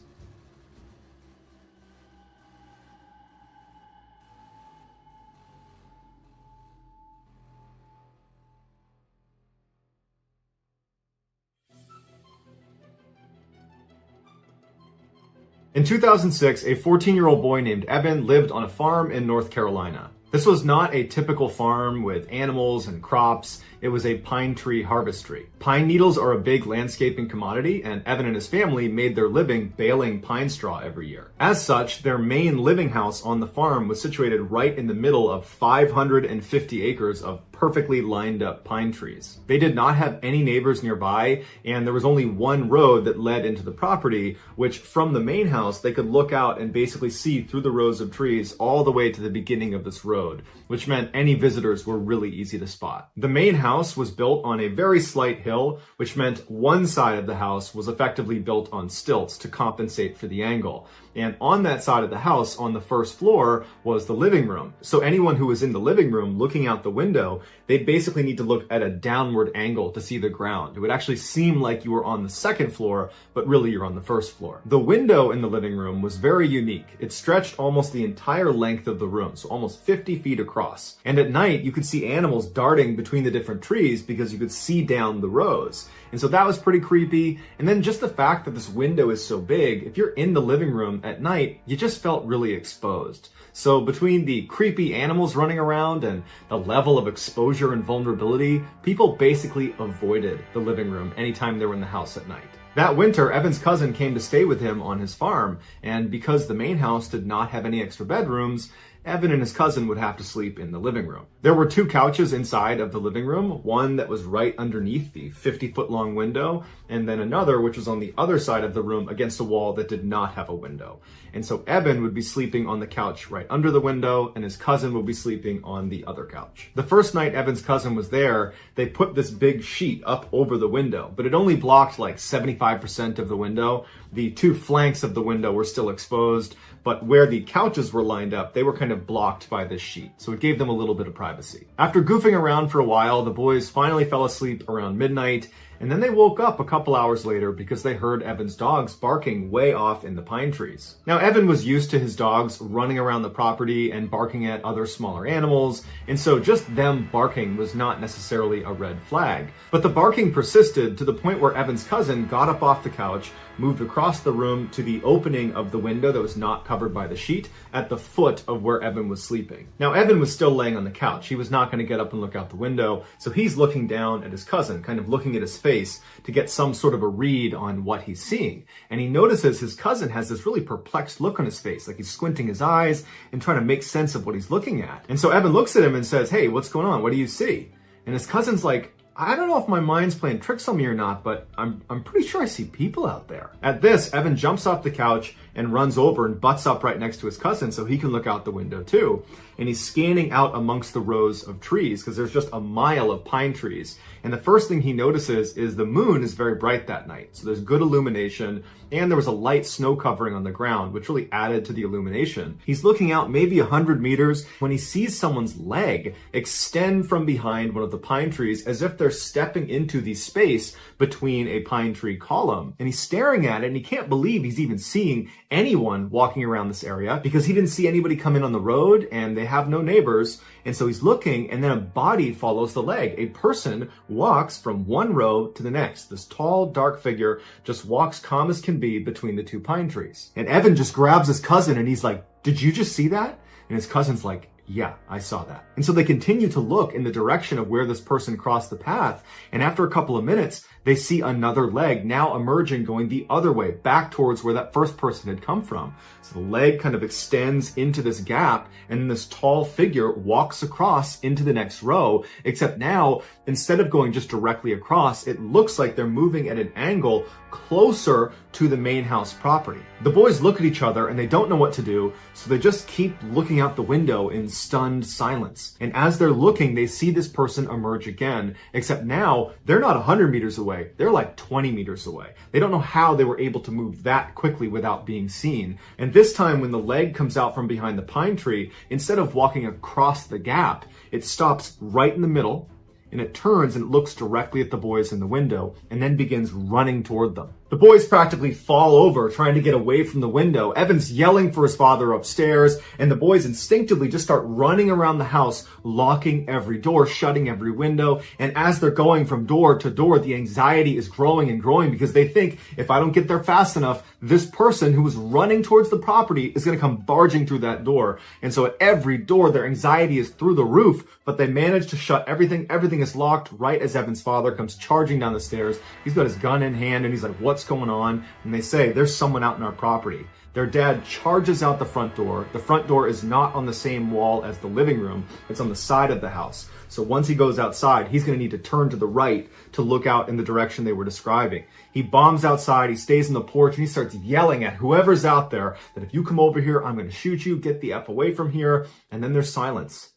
In 2006, a 14-year-old boy named Evan lived on a farm in North Carolina. This was not a typical farm with animals and crops. It was a pine tree harvestry. Pine needles are a big landscaping commodity, and Evan and his family made their living baling pine straw every year. As such, their main living house on the farm was situated right in the middle of 550 acres of perfectly lined up pine trees. They did not have any neighbors nearby, and there was only one road that led into the property, which from the main house, they could look out and basically see through the rows of trees all the way to the beginning of this road, which meant any visitors were really easy to spot. The main house was built on a very slight hill, which meant one side of the house was effectively built on stilts to compensate for the angle. And on that side of the house, on the first floor, was the living room. So anyone who was in the living room looking out the window, they'd basically need to look at a downward angle to see the ground. It would actually seem like you were on the second floor, but really you're on the first floor. The window in the living room was very unique. It stretched almost the entire length of the room, so almost 50 feet across. And at night, you could see animals darting between the different trees because you could see down the rows. And so that was pretty creepy. And then just the fact that this window is so big, if you're in the living room at night, you just felt really exposed. So between the creepy animals running around and the level of exposure and vulnerability, people basically avoided the living room anytime they were in the house at night. That winter, Evan's cousin came to stay with him on his farm, and because the main house did not have any extra bedrooms, Evan and his cousin would have to sleep in the living room. There were two couches inside of the living room, one that was right underneath the 50-foot long window, and then another which was on the other side of the room against a wall that did not have a window. And so Evan would be sleeping on the couch right under the window, and his cousin would be sleeping on the other couch. The first night Evan's cousin was there, they put this big sheet up over the window, but it only blocked like 75% of the window. The two flanks of the window were still exposed, but where the couches were lined up, they were kind of blocked by this sheet, so it gave them a little bit of privacy. After goofing around for a while, the boys finally fell asleep around midnight, And then they woke up a couple hours later because they heard Evan's dogs barking way off in the pine trees. Now, Evan was used to his dogs running around the property and barking at other smaller animals, and so just them barking was not necessarily a red flag. But the barking persisted to the point where Evan's cousin got up off the couch, moved across the room to the opening of the window that was not covered by the sheet at the foot of where Evan was sleeping. Now, Evan was still laying on the couch. He was not going to get up and look out the window, so he's looking down at his cousin, kind of looking at his face to get some sort of a read on what he's seeing. And he notices his cousin has this really perplexed look on his face, like he's squinting his eyes and trying to make sense of what he's looking at. And so Evan looks at him and says, "Hey, what's going on? What do you see?" And his cousin's like, "I don't know if my mind's playing tricks on me or not, but I'm pretty sure I see people out there." At this, Evan jumps off the couch and runs over and butts up right next to his cousin so he can look out the window too. And he's scanning out amongst the rows of trees because there's just a mile of pine trees. And the first thing he notices is the moon is very bright that night. So there's good illumination, and there was a light snow covering on the ground, which really added to the illumination. He's looking out maybe 100 meters when he sees someone's leg extend from behind one of the pine trees as if they're stepping into the space between a pine tree column. And he's staring at it, and he can't believe he's even seeing anyone walking around this area because he didn't see anybody come in on the road, and they have no neighbors. And so he's looking, and then a body follows the leg. A person walks from one row to the next. This tall, dark figure just walks calm as can be between the two pine trees. And Evan just grabs his cousin, and he's like, "Did you just see that?" And his cousin's like, "Yeah, I saw that." And so they continue to look in the direction of where this person crossed the path. And after a couple of minutes, they see another leg now emerging, going the other way, back towards where that first person had come from. So the leg kind of extends into this gap, and then this tall figure walks across into the next row, except now, instead of going just directly across, it looks like they're moving at an angle closer to the main house property. The boys look at each other and they don't know what to do, so they just keep looking out the window in stunned silence. And as they're looking, they see this person emerge again, except now they're not 100 meters away, they're like 20 meters away. They don't know how they were able to move that quickly without being seen. And this time when the leg comes out from behind the pine tree, instead of walking across the gap, it stops right in the middle, and it turns and it looks directly at the boys in the window and then begins running toward them. The boys practically fall over trying to get away from the window. Evan's yelling for his father upstairs, and the boys instinctively just start running around the house, locking every door, shutting every window. And as they're going from door to door, the anxiety is growing and growing because they think, if I don't get there fast enough, this person who is running towards the property is going to come barging through that door. And so at every door, their anxiety is through the roof, but they manage to shut everything. Everything is locked right as Evan's father comes charging down the stairs. He's got his gun in hand, and he's like, "What's going on?" And they say, "There's someone out in our property." Their dad charges out the front door. The front door is not on the same wall as the living room. It's on the side of the house. So once he goes outside, he's going to need to turn to the right to look out in the direction they were describing. He bombs outside, he stays on the porch, and he starts yelling at whoever's out there that if you come over here, I'm going to shoot you, get the F away from here. And then there's silence.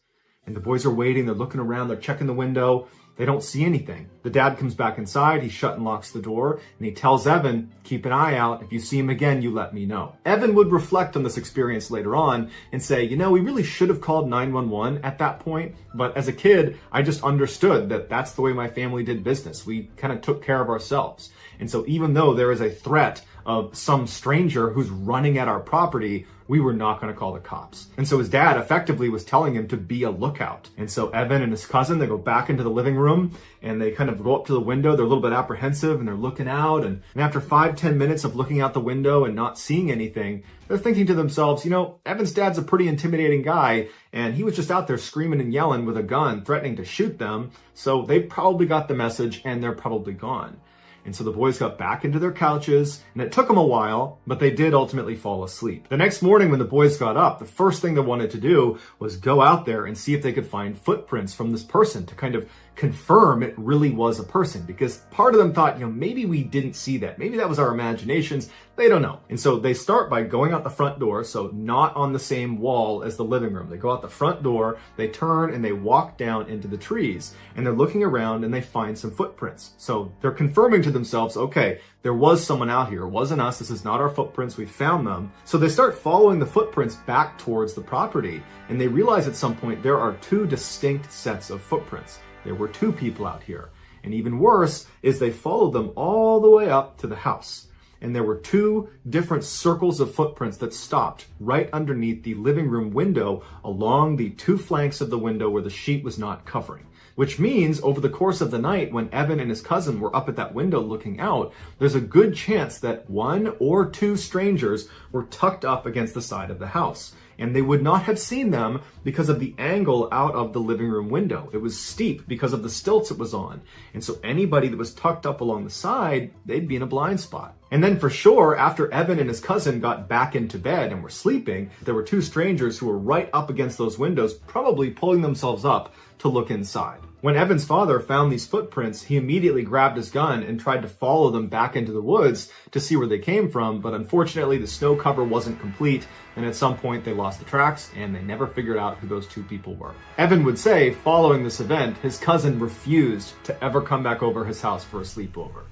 And the boys are waiting, they're looking around, they're checking the window. They don't see anything. The dad comes back inside, he shut and locks the door, and he tells Evan, "Keep an eye out. If you see him again, you let me know." Evan would reflect on this experience later on and say, we really should have called 911 at that point, but as a kid, I just understood that that's the way my family did business. We kind of took care of ourselves. And so even though there is a threat of some stranger who's running at our property, we were not going to call the cops. And so his dad effectively was telling him to be a lookout. And so Evan and his cousin, they go back into the living room and they kind of go up to the window. They're a little bit apprehensive and they're looking out. And after 5-10 minutes of looking out the window and not seeing anything, they're thinking to themselves, Evan's dad's a pretty intimidating guy, and he was just out there screaming and yelling with a gun, threatening to shoot them. So they probably got the message and they're probably gone. And so the boys got back into their couches, and it took them a while, but they did ultimately fall asleep. The next morning when the boys got up, the first thing they wanted to do was go out there and see if they could find footprints from this person to kind of confirm it really was a person, because part of them thought, maybe we didn't see that. Maybe that was our imaginations. They don't know. And so they start by going out the front door, so not on the same wall as the living room. They go out the front door, they turn, and they walk down into the trees. And they're looking around and they find some footprints. So they're confirming to themselves, okay, there was someone out here. It wasn't us. This is not our footprints. We found them. So they start following the footprints back towards the property. And they realize at some point there are two distinct sets of footprints. There were two people out here. And even worse is they followed them all the way up to the house. And there were 2 different circles of footprints that stopped right underneath the living room window along the 2 flanks of the window where the sheet was not covering. Which means over the course of the night, when Evan and his cousin were up at that window looking out, there's a good chance that 1 or 2 strangers were tucked up against the side of the house. And they would not have seen them because of the angle out of the living room window. It was steep because of the stilts it was on. And so anybody that was tucked up along the side, they'd be in a blind spot. And then for sure, after Evan and his cousin got back into bed and were sleeping, there were 2 strangers who were right up against those windows, probably pulling themselves up to look inside. When Evan's father found these footprints, he immediately grabbed his gun and tried to follow them back into the woods to see where they came from, but unfortunately the snow cover wasn't complete, and at some point they lost the tracks and they never figured out who those 2 people were. Evan would say, following this event, his cousin refused to ever come back over his house for a sleepover.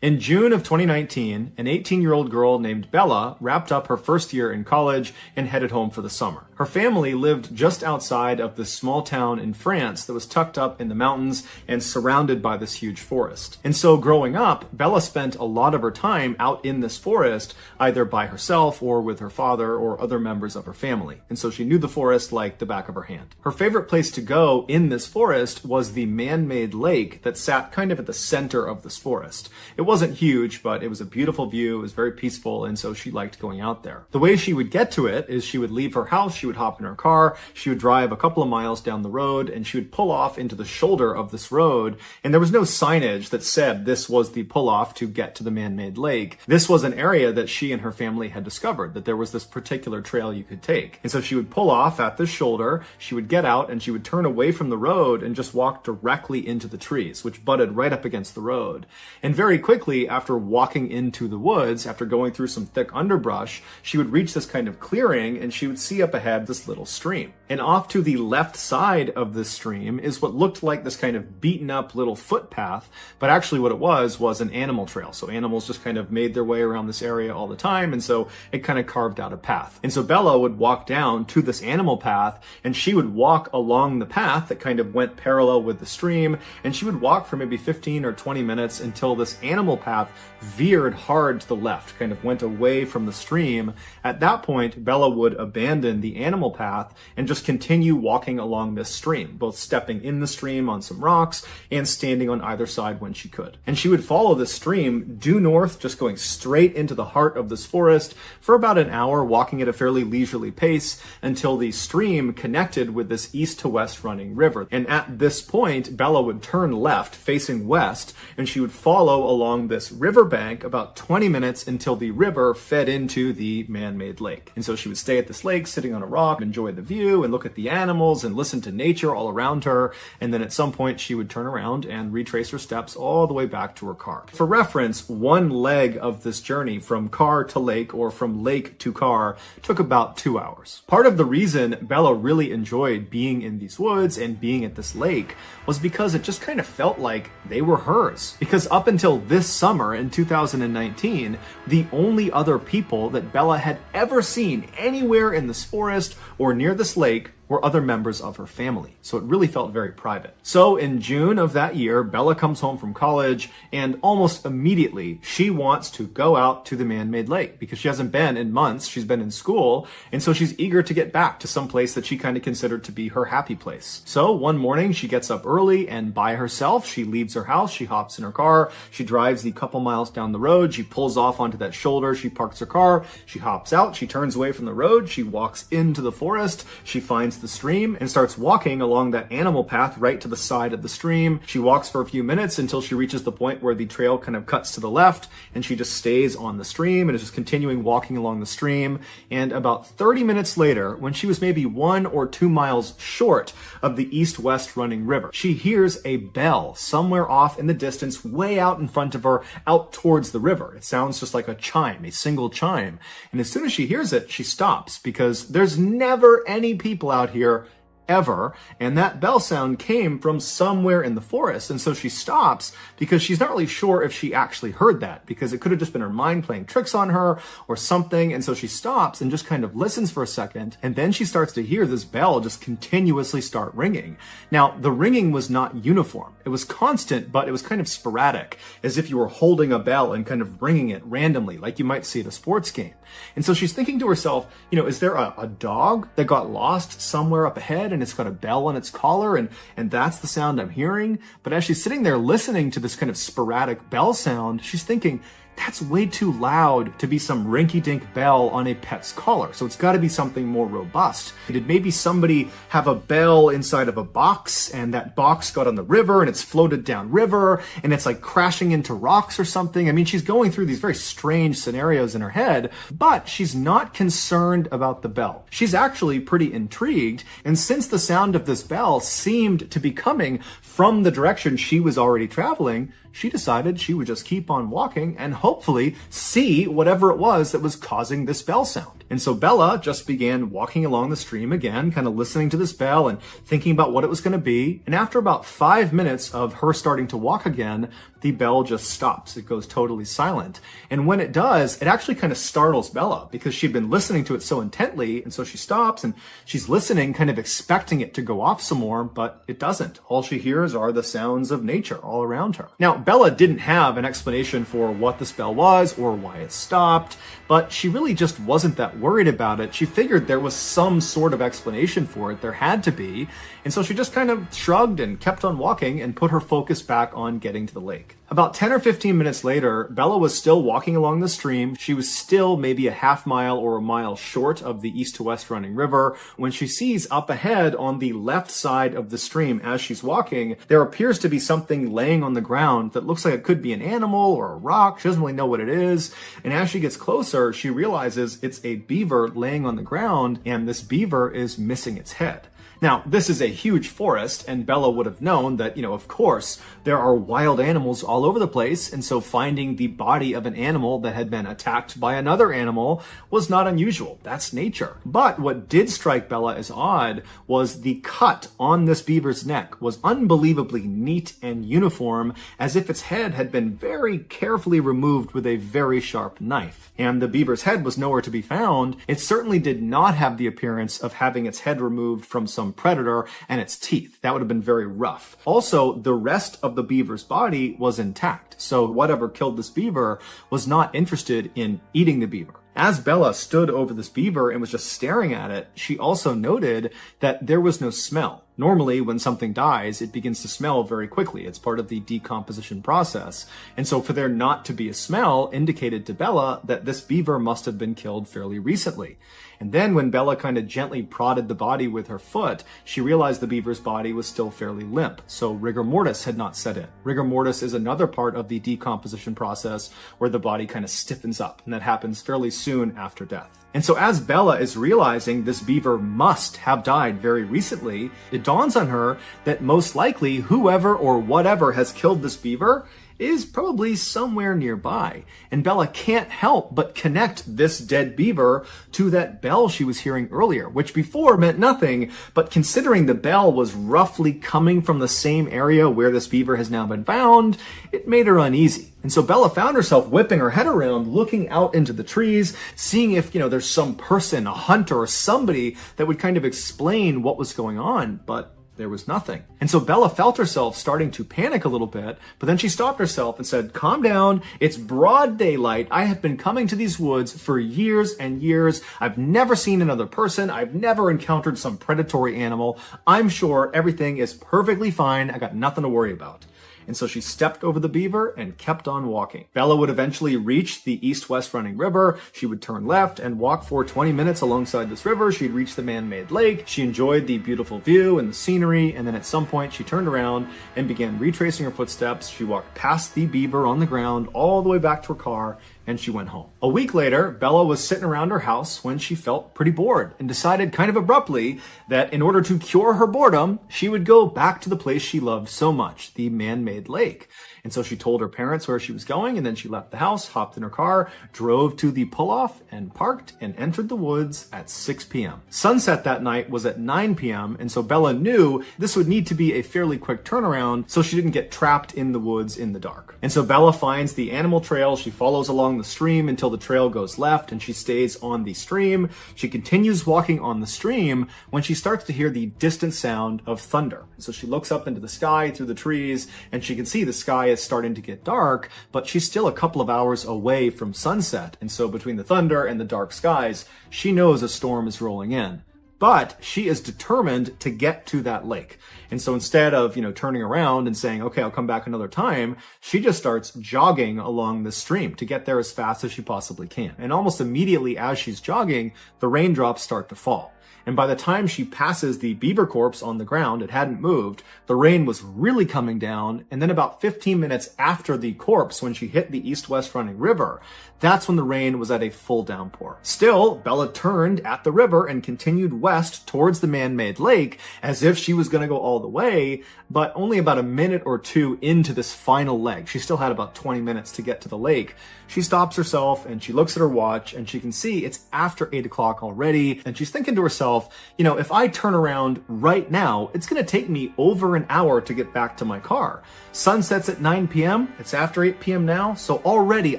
In June of 2019, an 18-year-old girl named Bella wrapped up her first year in college and headed home for the summer. Her family lived just outside of this small town in France that was tucked up in the mountains and surrounded by this huge forest. And so growing up, Bella spent a lot of her time out in this forest, either by herself or with her father or other members of her family. And so she knew the forest like the back of her hand. Her favorite place to go in this forest was the man-made lake that sat kind of at the center of this forest. It wasn't huge, but it was a beautiful view. It was very peaceful, and so she liked going out there. The way she would get to it is she would leave her house, she would hop in her car, she would drive a couple of miles down the road, and she would pull off into the shoulder of this road, and there was no signage that said this was the pull-off to get to the man-made lake. This was an area that she and her family had discovered, that there was this particular trail you could take. And so she would pull off at this shoulder, she would get out, and she would turn away from the road and just walk directly into the trees, which butted right up against the road. And very quickly, after walking into the woods, after going through some thick underbrush, she would reach this kind of clearing and she would see up ahead this little stream. And off to the left side of this stream is what looked like this kind of beaten up little footpath, but actually what it was an animal trail. So animals just kind of made their way around this area all the time, and so it kind of carved out a path. And so Bella would walk down to this animal path, and she would walk along the path that kind of went parallel with the stream, and she would walk for maybe 15 or 20 minutes until this animal path veered hard to the left, kind of went away from the stream. At that point, Bella would abandon the animal path and just continue walking along this stream, both stepping in the stream on some rocks and standing on either side when she could. And she would follow the stream due north, just going straight into the heart of this forest for about an hour, walking at a fairly leisurely pace until the stream connected with this east to west running river. And at this point, Bella would turn left, facing west, and she would follow along this riverbank about 20 minutes until the river fed into the man-made lake. And so she would stay at this lake, sitting on a rock, enjoy the view and look at the animals and listen to nature all around her. And then at some point she would turn around and retrace her steps all the way back to her car. For reference, one leg of this journey from car to lake or from lake to car took about 2 hours. Part of the reason Bella really enjoyed being in these woods and being at this lake was because it just kind of felt like they were hers. Because up until this summer in 2019, the only other people that Bella had ever seen anywhere in this forest or near this lake were other members of her family. So it really felt very private. So in June of that year, Bella comes home from college, and almost immediately she wants to go out to the man-made lake because she hasn't been in months. She's been in school, and so she's eager to get back to some place that she kind of considered to be her happy place. So one morning she gets up early, and by herself, she leaves her house, she hops in her car, she drives the couple miles down the road, she pulls off onto that shoulder, she parks her car, she hops out, she turns away from the road, she walks into the forest, she finds the stream and starts walking along that animal path right to the side of the stream. She walks for a few minutes until she reaches the point where the trail kind of cuts to the left, and she just stays on the stream and is just continuing walking along the stream. And about 30 minutes later, when she was maybe 1 or 2 miles short of the east-west running river, she hears a bell somewhere off in the distance, way out in front of her, out towards the river. It sounds just like a chime, a single chime. And as soon as she hears it, she stops because there's never any people out here ever. And that bell sound came from somewhere in the forest. And so she stops because she's not really sure if she actually heard that, because it could have just been her mind playing tricks on her or something. And so she stops and just kind of listens for a second. And then she starts to hear this bell just continuously start ringing. Now, the ringing was not uniform. It was constant, but it was kind of sporadic, as if you were holding a bell and kind of ringing it randomly, like you might see at a sports game. And so she's thinking to herself, is there a dog that got lost somewhere up ahead and it's got a bell on its collar and that's the sound I'm hearing? But as she's sitting there listening to this kind of sporadic bell sound, she's thinking, that's way too loud to be some rinky-dink bell on a pet's collar. So it's got to be something more robust. Did maybe somebody have a bell inside of a box and that box got on the river and it's floated down river and it's like crashing into rocks or something? I mean, she's going through these very strange scenarios in her head, but she's not concerned about the bell. She's actually pretty intrigued. And since the sound of this bell seemed to be coming from the direction she was already traveling, she decided she would just keep on walking and hopefully see whatever it was that was causing this bell sound. And so Bella just began walking along the stream again, kind of listening to this bell and thinking about what it was going to be. And after about 5 minutes of her starting to walk again, the bell just stops. It goes totally silent. And when it does, it actually kind of startles Bella because she'd been listening to it so intently. And so she stops and she's listening, kind of expecting it to go off some more, but it doesn't. All she hears are the sounds of nature all around her. Now, Bella didn't have an explanation for what this bell was or why it stopped, but she really just wasn't that worried about it. She figured there was some sort of explanation for it. There had to be. And so she just kind of shrugged and kept on walking and put her focus back on getting to the lake. About 10 or 15 minutes later, Bella was still walking along the stream. She was still maybe a half mile or a mile short of the east to west running river when she sees up ahead on the left side of the stream as she's walking, there appears to be something laying on the ground that looks like it could be an animal or a rock. She doesn't really know what it is. And as she gets closer, she realizes it's a beaver laying on the ground, and this beaver is missing its head. Now, this is a huge forest, and Bella would have known that, of course, there are wild animals all over the place, and so finding the body of an animal that had been attacked by another animal was not unusual. That's nature. But what did strike Bella as odd was the cut on this beaver's neck was unbelievably neat and uniform, as if its head had been very carefully removed with a very sharp knife. And the beaver's head was nowhere to be found. It certainly did not have the appearance of having its head removed from some predator and its teeth. That would have been very rough. Also, the rest of the beaver's body was intact. So whatever killed this beaver was not interested in eating the beaver. As Bella stood over this beaver and was just staring at it, she also noted that there was no smell. Normally, when something dies, it begins to smell very quickly. It's part of the decomposition process. And so for there not to be a smell indicated to Bella that this beaver must have been killed fairly recently. And then when Bella kind of gently prodded the body with her foot, she realized the beaver's body was still fairly limp. So rigor mortis had not set in. Rigor mortis is another part of the decomposition process where the body kind of stiffens up, and that happens fairly soon after death. And so as Bella is realizing this beaver must have died very recently, it dawns on her that most likely whoever or whatever has killed this beaver is probably somewhere nearby. And Bella can't help but connect this dead beaver to that bell she was hearing earlier, which before meant nothing, but considering the bell was roughly coming from the same area where this beaver has now been found, it made her uneasy. And so Bella found herself whipping her head around, looking out into the trees, seeing if, there's some person, a hunter or somebody that would kind of explain what was going on, but there was nothing. And so Bella felt herself starting to panic a little bit, but then she stopped herself and said, "Calm down. It's broad daylight. I have been coming to these woods for years and years. I've never seen another person. I've never encountered some predatory animal. I'm sure everything is perfectly fine. I got nothing to worry about." And so she stepped over the beaver and kept on walking. Bella would eventually reach the east-west running river. She would turn left and walk for 20 minutes alongside this river. She'd reach the man-made lake. She enjoyed the beautiful view and the scenery. And then at some point she turned around and began retracing her footsteps. She walked past the beaver on the ground all the way back to her car, and she went home. A week later, Bella was sitting around her house when she felt pretty bored and decided kind of abruptly that in order to cure her boredom, she would go back to the place she loved so much, the man-made lake. And so she told her parents where she was going, and then she left the house, hopped in her car, drove to the pull-off and parked and entered the woods at 6 p.m. Sunset that night was at 9 p.m. and so Bella knew this would need to be a fairly quick turnaround so she didn't get trapped in the woods in the dark. And so Bella finds the animal trail. She follows along the stream until the trail goes left and she stays on the stream. She continues walking on the stream when she starts to hear the distant sound of thunder. So she looks up into the sky through the trees and she can see the sky is starting to get dark, but she's still a couple of hours away from sunset. And so between the thunder and the dark skies, she knows a storm is rolling in. But she is determined to get to that lake. And so instead of, turning around and saying, okay, I'll come back another time, she just starts jogging along the stream to get there as fast as she possibly can. And almost immediately as she's jogging, the raindrops start to fall. And by the time she passes the beaver corpse on the ground, it hadn't moved, the rain was really coming down. And then about 15 minutes after the corpse, when she hit the east-west running river, that's when the rain was at a full downpour. Still, Bella turned at the river and continued west towards the man-made lake as if she was going to go all the way, but only about a minute or two into this final leg. She still had about 20 minutes to get to the lake. She stops herself and she looks at her watch and she can see it's after 8 o'clock already. And she's thinking to herself, if I turn around right now, it's going to take me over an hour to get back to my car. Sunsets at 9 p.m. It's after 8 p.m. now. So already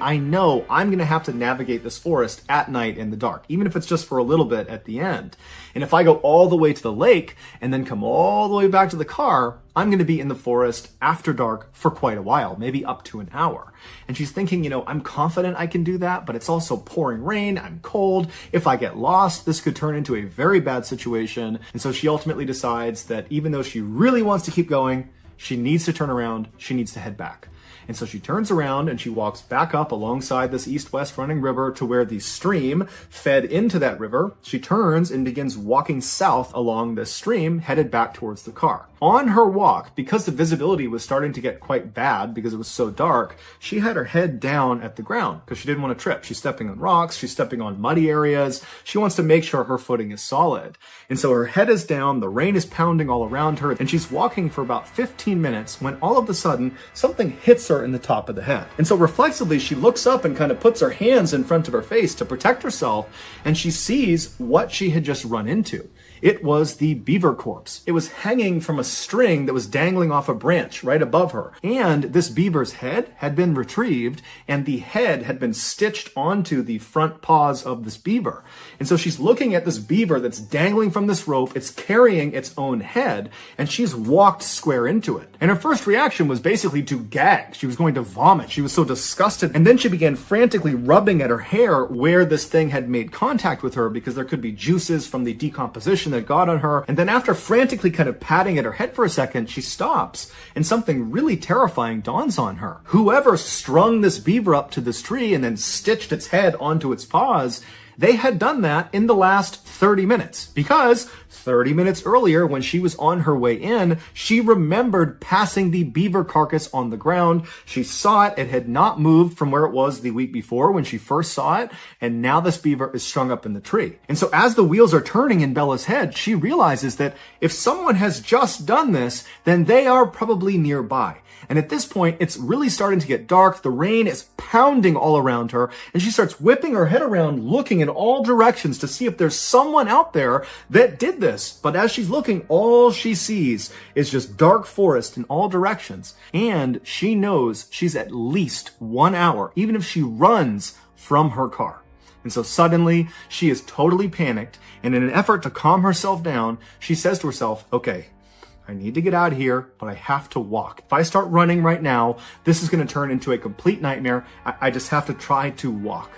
I know I'm going to have to navigate this forest at night in the dark, even if it's just for a little bit at the end. And if I go all the way to the lake and then come all the way back to the car, I'm going to be in the forest after dark for quite a while, maybe up to an hour. And she's thinking, I'm confident I can do that, but it's also pouring rain. I'm cold. If I get lost, this could turn into a very bad situation. And so she ultimately decides that even though she really wants to keep going, she needs to turn around. She needs to head back. And so she turns around and she walks back up alongside this east-west running river to where the stream fed into that river. She turns and begins walking south along this stream, headed back towards the car. On her walk, because the visibility was starting to get quite bad because it was so dark, she had her head down at the ground because she didn't want to trip. She's stepping on rocks. She's stepping on muddy areas. She wants to make sure her footing is solid. And so her head is down. The rain is pounding all around her. And she's walking for about 15 minutes when all of a sudden something hits her in the top of the head. And so reflexively, she looks up and kind of puts her hands in front of her face to protect herself. And she sees what she had just run into. It was the beaver corpse. It was hanging from a string that was dangling off a branch right above her. And this beaver's head had been retrieved and the head had been stitched onto the front paws of this beaver. And so she's looking at this beaver that's dangling from this rope. It's carrying its own head and she's walked square into it. And her first reaction was basically to gag. She was going to vomit. She was so disgusted. And then she began frantically rubbing at her hair where this thing had made contact with her because there could be juices from the decomposition that got on her. And then after frantically kind of patting at her head for a second, she stops and something really terrifying dawns on her. Whoever strung this beaver up to this tree and then stitched its head onto its paws, they had done that in the last 30 minutes because 30 minutes earlier when she was on her way in, she remembered passing the beaver carcass on the ground. She saw it. It had not moved from where it was the week before when she first saw it. And now this beaver is strung up in the tree. And so as the wheels are turning in Bella's head, she realizes that if someone has just done this, then they are probably nearby. And at this point, it's really starting to get dark. The rain is pounding all around her, and she starts whipping her head around, looking in all directions to see if there's someone out there that did this. But as she's looking, all she sees is just dark forest in all directions. And she knows she's at least 1 hour, even if she runs from her car. And so suddenly, she is totally panicked, and in an effort to calm herself down, she says to herself, okay, I need to get out of here, but I have to walk. If I start running right now, this is going to turn into a complete nightmare. I just have to try to walk.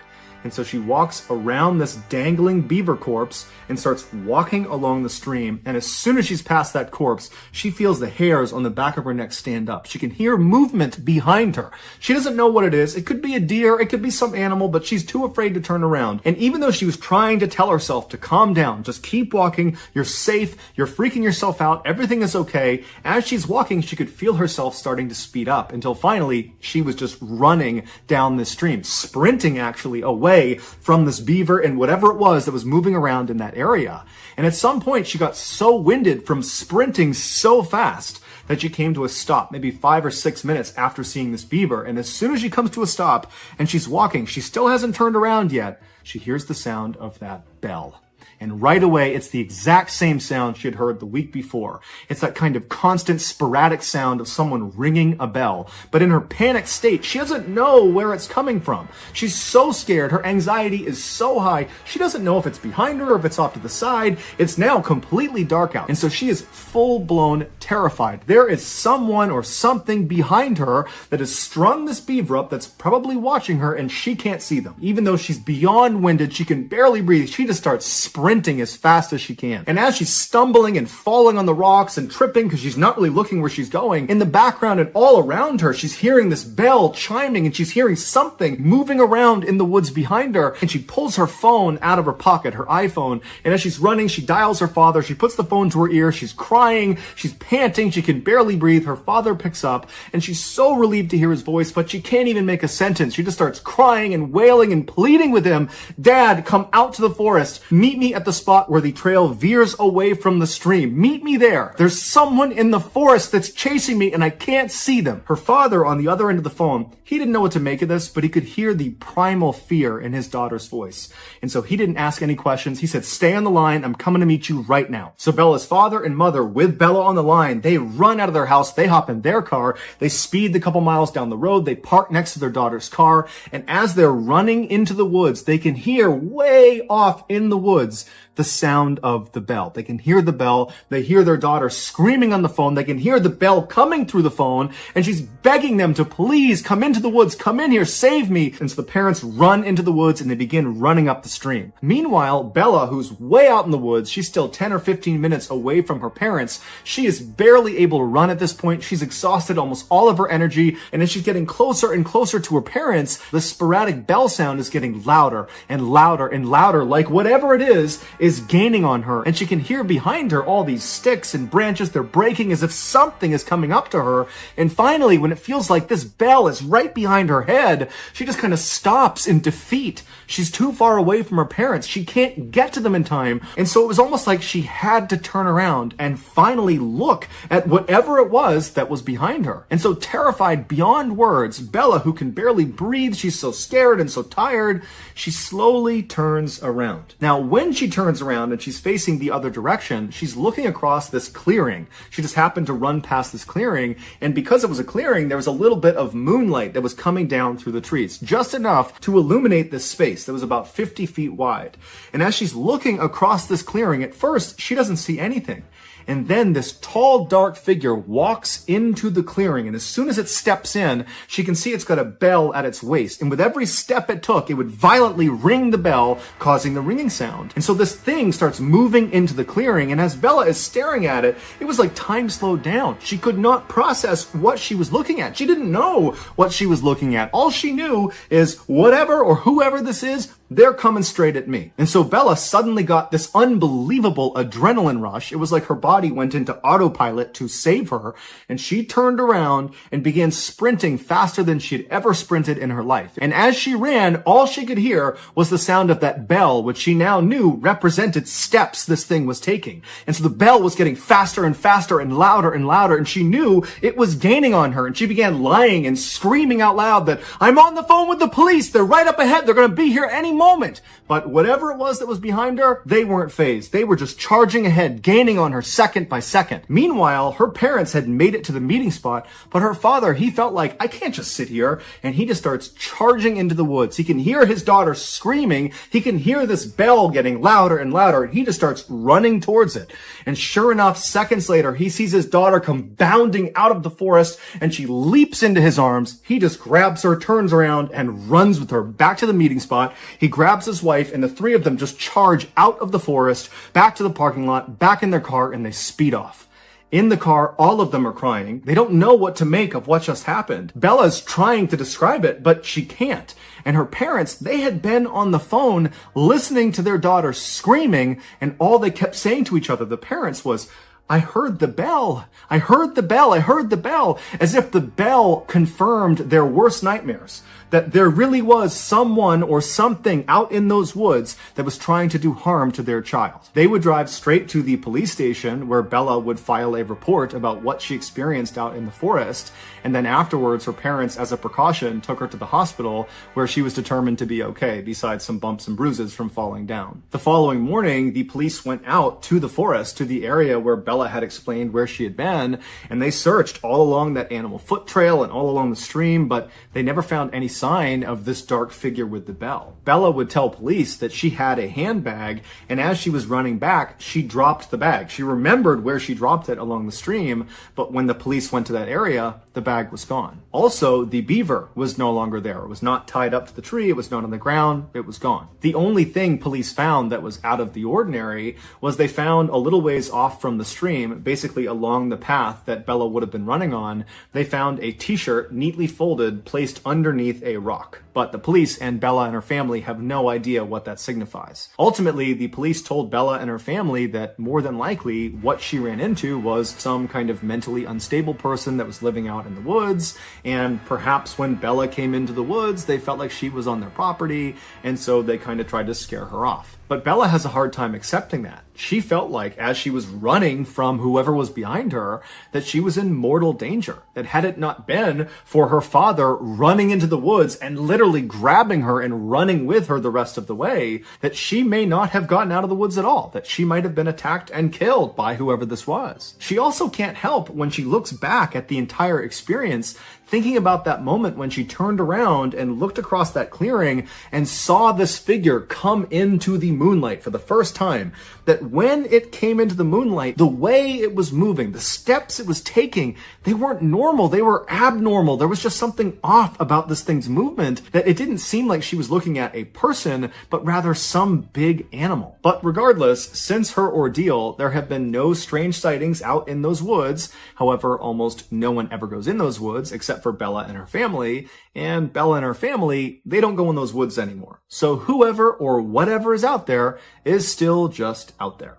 And so she walks around this dangling beaver corpse and starts walking along the stream. And as soon as she's past that corpse, she feels the hairs on the back of her neck stand up. She can hear movement behind her. She doesn't know what it is. It could be a deer. It could be some animal, but she's too afraid to turn around. And even though she was trying to tell herself to calm down, just keep walking, you're safe, you're freaking yourself out, everything is okay, as she's walking, she could feel herself starting to speed up until finally she was just running down the stream, sprinting actually away away from this beaver and whatever it was that was moving around in that area. And at some point, she got so winded from sprinting so fast that she came to a stop, maybe 5 or 6 minutes after seeing this beaver. And as soon as she comes to a stop and she's walking, she still hasn't turned around yet, she hears the sound of that bell. And right away, it's the exact same sound she had heard the week before. It's that kind of constant, sporadic sound of someone ringing a bell. But in her panic state, she doesn't know where it's coming from. She's so scared. Her anxiety is so high. She doesn't know if it's behind her or if it's off to the side. It's now completely dark out. And so she is full-blown terrified. There is someone or something behind her that has strung this beaver up that's probably watching her, and she can't see them. Even though she's beyond winded, she can barely breathe. She just starts sprinting as fast as she can. And as she's stumbling and falling on the rocks and tripping because she's not really looking where she's going, in the background and all around her, she's hearing this bell chiming and she's hearing something moving around in the woods behind her. And she pulls her phone out of her pocket, her iPhone. And as she's running, she dials her father. She puts the phone to her ear. She's crying. She's panting. She can barely breathe. Her father picks up and she's so relieved to hear his voice, but she can't even make a sentence. She just starts crying and wailing and pleading with him. Dad, come out to the forest. Meet me at the spot where the trail veers away from the stream. Meet me there. There's someone in the forest that's chasing me and I can't see them. Her father on the other end of the phone, he didn't know what to make of this, but he could hear the primal fear in his daughter's voice. And so he didn't ask any questions. He said, stay on the line. I'm coming to meet you right now. So Bella's father and mother, with Bella on the line, they run out of their house. They hop in their car. They speed the couple miles down the road. They park next to their daughter's car. And as they're running into the woods, they can hear way off in the woods the sound of the bell. They can hear the bell. They hear their daughter screaming on the phone. They can hear the bell coming through the phone, and she's begging them to please come into the woods, come in here, save me. And so the parents run into the woods and they begin running up the stream. Meanwhile, Bella, who's way out in the woods, she's still 10 or 15 minutes away from her parents. She is barely able to run at this point. She's exhausted almost all of her energy. And as she's getting closer and closer to her parents, the sporadic bell sound is getting louder and louder and louder, like whatever it is gaining on her. And she can hear behind her all these sticks and branches. They're breaking as if something is coming up to her. And finally, when it feels like this bell is right behind her head, she just kind of stops in defeat. She's too far away from her parents. She can't get to them in time. And so it was almost like she had to turn around and finally look at whatever it was that was behind her. And so terrified beyond words, Bella, who can barely breathe, she's so scared and so tired, she slowly turns around. Now, when she turns around and she's facing the other direction, she's looking across this clearing. She just happened to run past this clearing, and because it was a clearing, there was a little bit of moonlight that was coming down through the trees, just enough to illuminate this space that was about 50 feet wide. And as she's looking across this clearing, at first, she doesn't see anything. And then this tall, dark figure walks into the clearing. And as soon as it steps in, she can see it's got a bell at its waist. And with every step it took, it would violently ring the bell, causing the ringing sound. And so this thing starts moving into the clearing. And as Bella is staring at it, it was like time slowed down. She could not process what she was looking at. She didn't know what she was looking at. All she knew is whatever or whoever this is, they're coming straight at me. And so Bella suddenly got this unbelievable adrenaline rush. It was like her body went into autopilot to save her, and she turned around and began sprinting faster than she had ever sprinted in her life. And as she ran, all she could hear was the sound of that bell, which she now knew represented steps this thing was taking. And so the bell was getting faster and faster and louder, and she knew it was gaining on her. And she began lying and screaming out loud that, I'm on the phone with the police. They're right up ahead. They're going to be here any moment. But whatever it was that was behind her, they weren't fazed. They were just charging ahead, gaining on her second by second. Meanwhile, her parents had made it to the meeting spot, but her father, he felt like, I can't just sit here. And he just starts charging into the woods. He can hear his daughter screaming. He can hear this bell getting louder and louder, and he just starts running towards it. And sure enough, seconds later, he sees his daughter come bounding out of the forest, and she leaps into his arms. He just grabs her, turns around, and runs with her back to the meeting spot. He grabs his wife, and the three of them just charge out of the forest, back to the parking lot, back in their car, and they speed off. In the car, all of them are crying. They don't know what to make of what just happened. Bella's trying to describe it, but she can't. And her parents, they had been on the phone listening to their daughter screaming, and all they kept saying to each other, the parents, was, I heard the bell. I heard the bell. I heard the bell. As if the bell confirmed their worst nightmares. that there really was someone or something out in those woods that was trying to do harm to their child. They would drive straight to the police station where Bella would file a report about what she experienced out in the forest, and then afterwards her parents, as a precaution, took her to the hospital where she was determined to be okay, besides some bumps and bruises from falling down. The following morning, the police went out to the forest, to the area where Bella had explained where she had been, and they searched all along that animal foot trail and all along the stream, but they never found any sign of this dark figure with the bell. Bella would tell police that she had a handbag, and as she was running back, she dropped the bag. She remembered where she dropped it along the stream, but when the police went to that area, the bag was gone. Also, the beaver was no longer there. It was not tied up to the tree. It was not on the ground. It was gone. The only thing police found that was out of the ordinary was they found a little ways off from the stream, basically along the path that Bella would have been running on, they found a t-shirt neatly folded, placed underneath a rock. But the police and Bella and her family have no idea what that signifies. Ultimately, the police told Bella and her family that more than likely what she ran into was some kind of mentally unstable person that was living out in the woods, and perhaps when Bella came into the woods, they felt like she was on their property, and so they kind of tried to scare her off. But Bella has a hard time accepting that. She felt like, as she was running from whoever was behind her, that she was in mortal danger. That had it not been for her father running into the woods and literally grabbing her and running with her the rest of the way, that she may not have gotten out of the woods at all. That she might have been attacked and killed by whoever this was. She also can't help, when she looks back at the entire experience, thinking about that moment when she turned around and looked across that clearing and saw this figure come into the moonlight for the first time. That when it came into the moonlight, the way it was moving, the steps it was taking, they weren't normal, they were abnormal. There was just something off about this thing's movement, that it didn't seem like she was looking at a person, but rather some big animal. But regardless, since her ordeal, there have been no strange sightings out in those woods. However, almost no one ever goes in those woods except for Bella and her family, and Bella and her family, they don't go in those woods anymore. So whoever or whatever is out there is still just out there.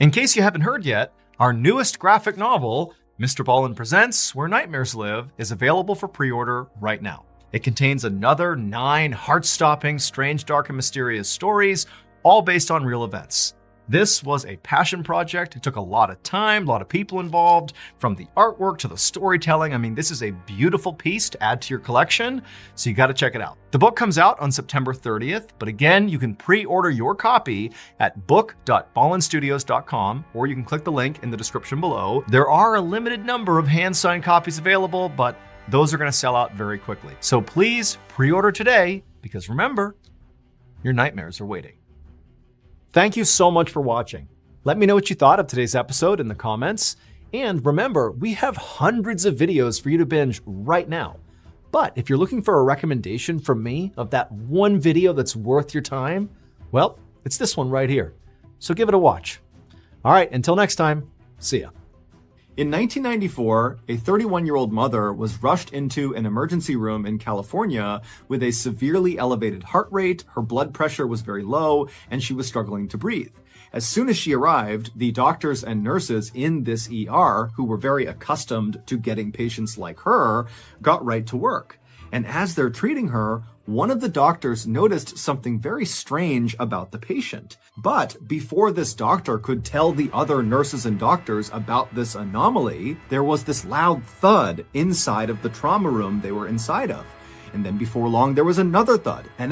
In case you haven't heard yet, our newest graphic novel, MrBallen Presents Where Nightmares Live, is available for pre-order right now. It contains another 9 heart-stopping, strange, dark, and mysterious stories, all based on real events. This was a passion project. It took a lot of time, a lot of people involved, from the artwork to the storytelling. I mean, this is a beautiful piece to add to your collection, so you got to check it out. The book comes out on September 30th, but again, you can pre-order your copy at book.ballenstudios.com, or you can click the link in the description below. There are a limited number of hand-signed copies available, but those are going to sell out very quickly. So please pre-order today, because remember, your nightmares are waiting. Thank you so much for watching. Let me know what you thought of today's episode in the comments. And remember, we have hundreds of videos for you to binge right now. But if you're looking for a recommendation from me of that one video that's worth your time, well, it's this one right here. So give it a watch. All right, until next time, see ya. In 1994, a 31-year-old mother was rushed into an emergency room in California with a severely elevated heart rate, her blood pressure was very low, and she was struggling to breathe. As soon as she arrived, the doctors and nurses in this ER, who were very accustomed to getting patients like her, got right to work. And as they're treating her, one of the doctors noticed something very strange about the patient. But before this doctor could tell the other nurses and doctors about this anomaly, there was this loud thud inside of the trauma room they were inside of. And then before long, there was another thud, and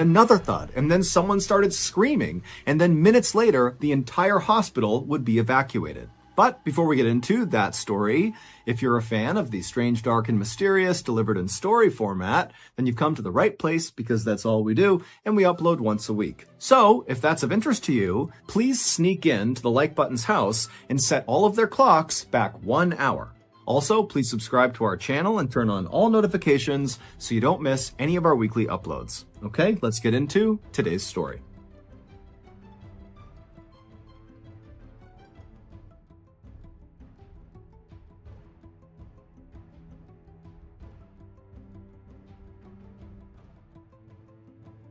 then someone started screaming, and then minutes later, the entire hospital would be evacuated. But before we get into that story, if you're a fan of the strange, dark, and mysterious delivered in story format, then you've come to the right place, because that's all we do, and we upload once a week. So, if that's of interest to you, please sneak in to the like button's house and set all of their clocks back 1 hour. Also, please subscribe to our channel and turn on all notifications so you don't miss any of our weekly uploads. Okay, let's get into today's story.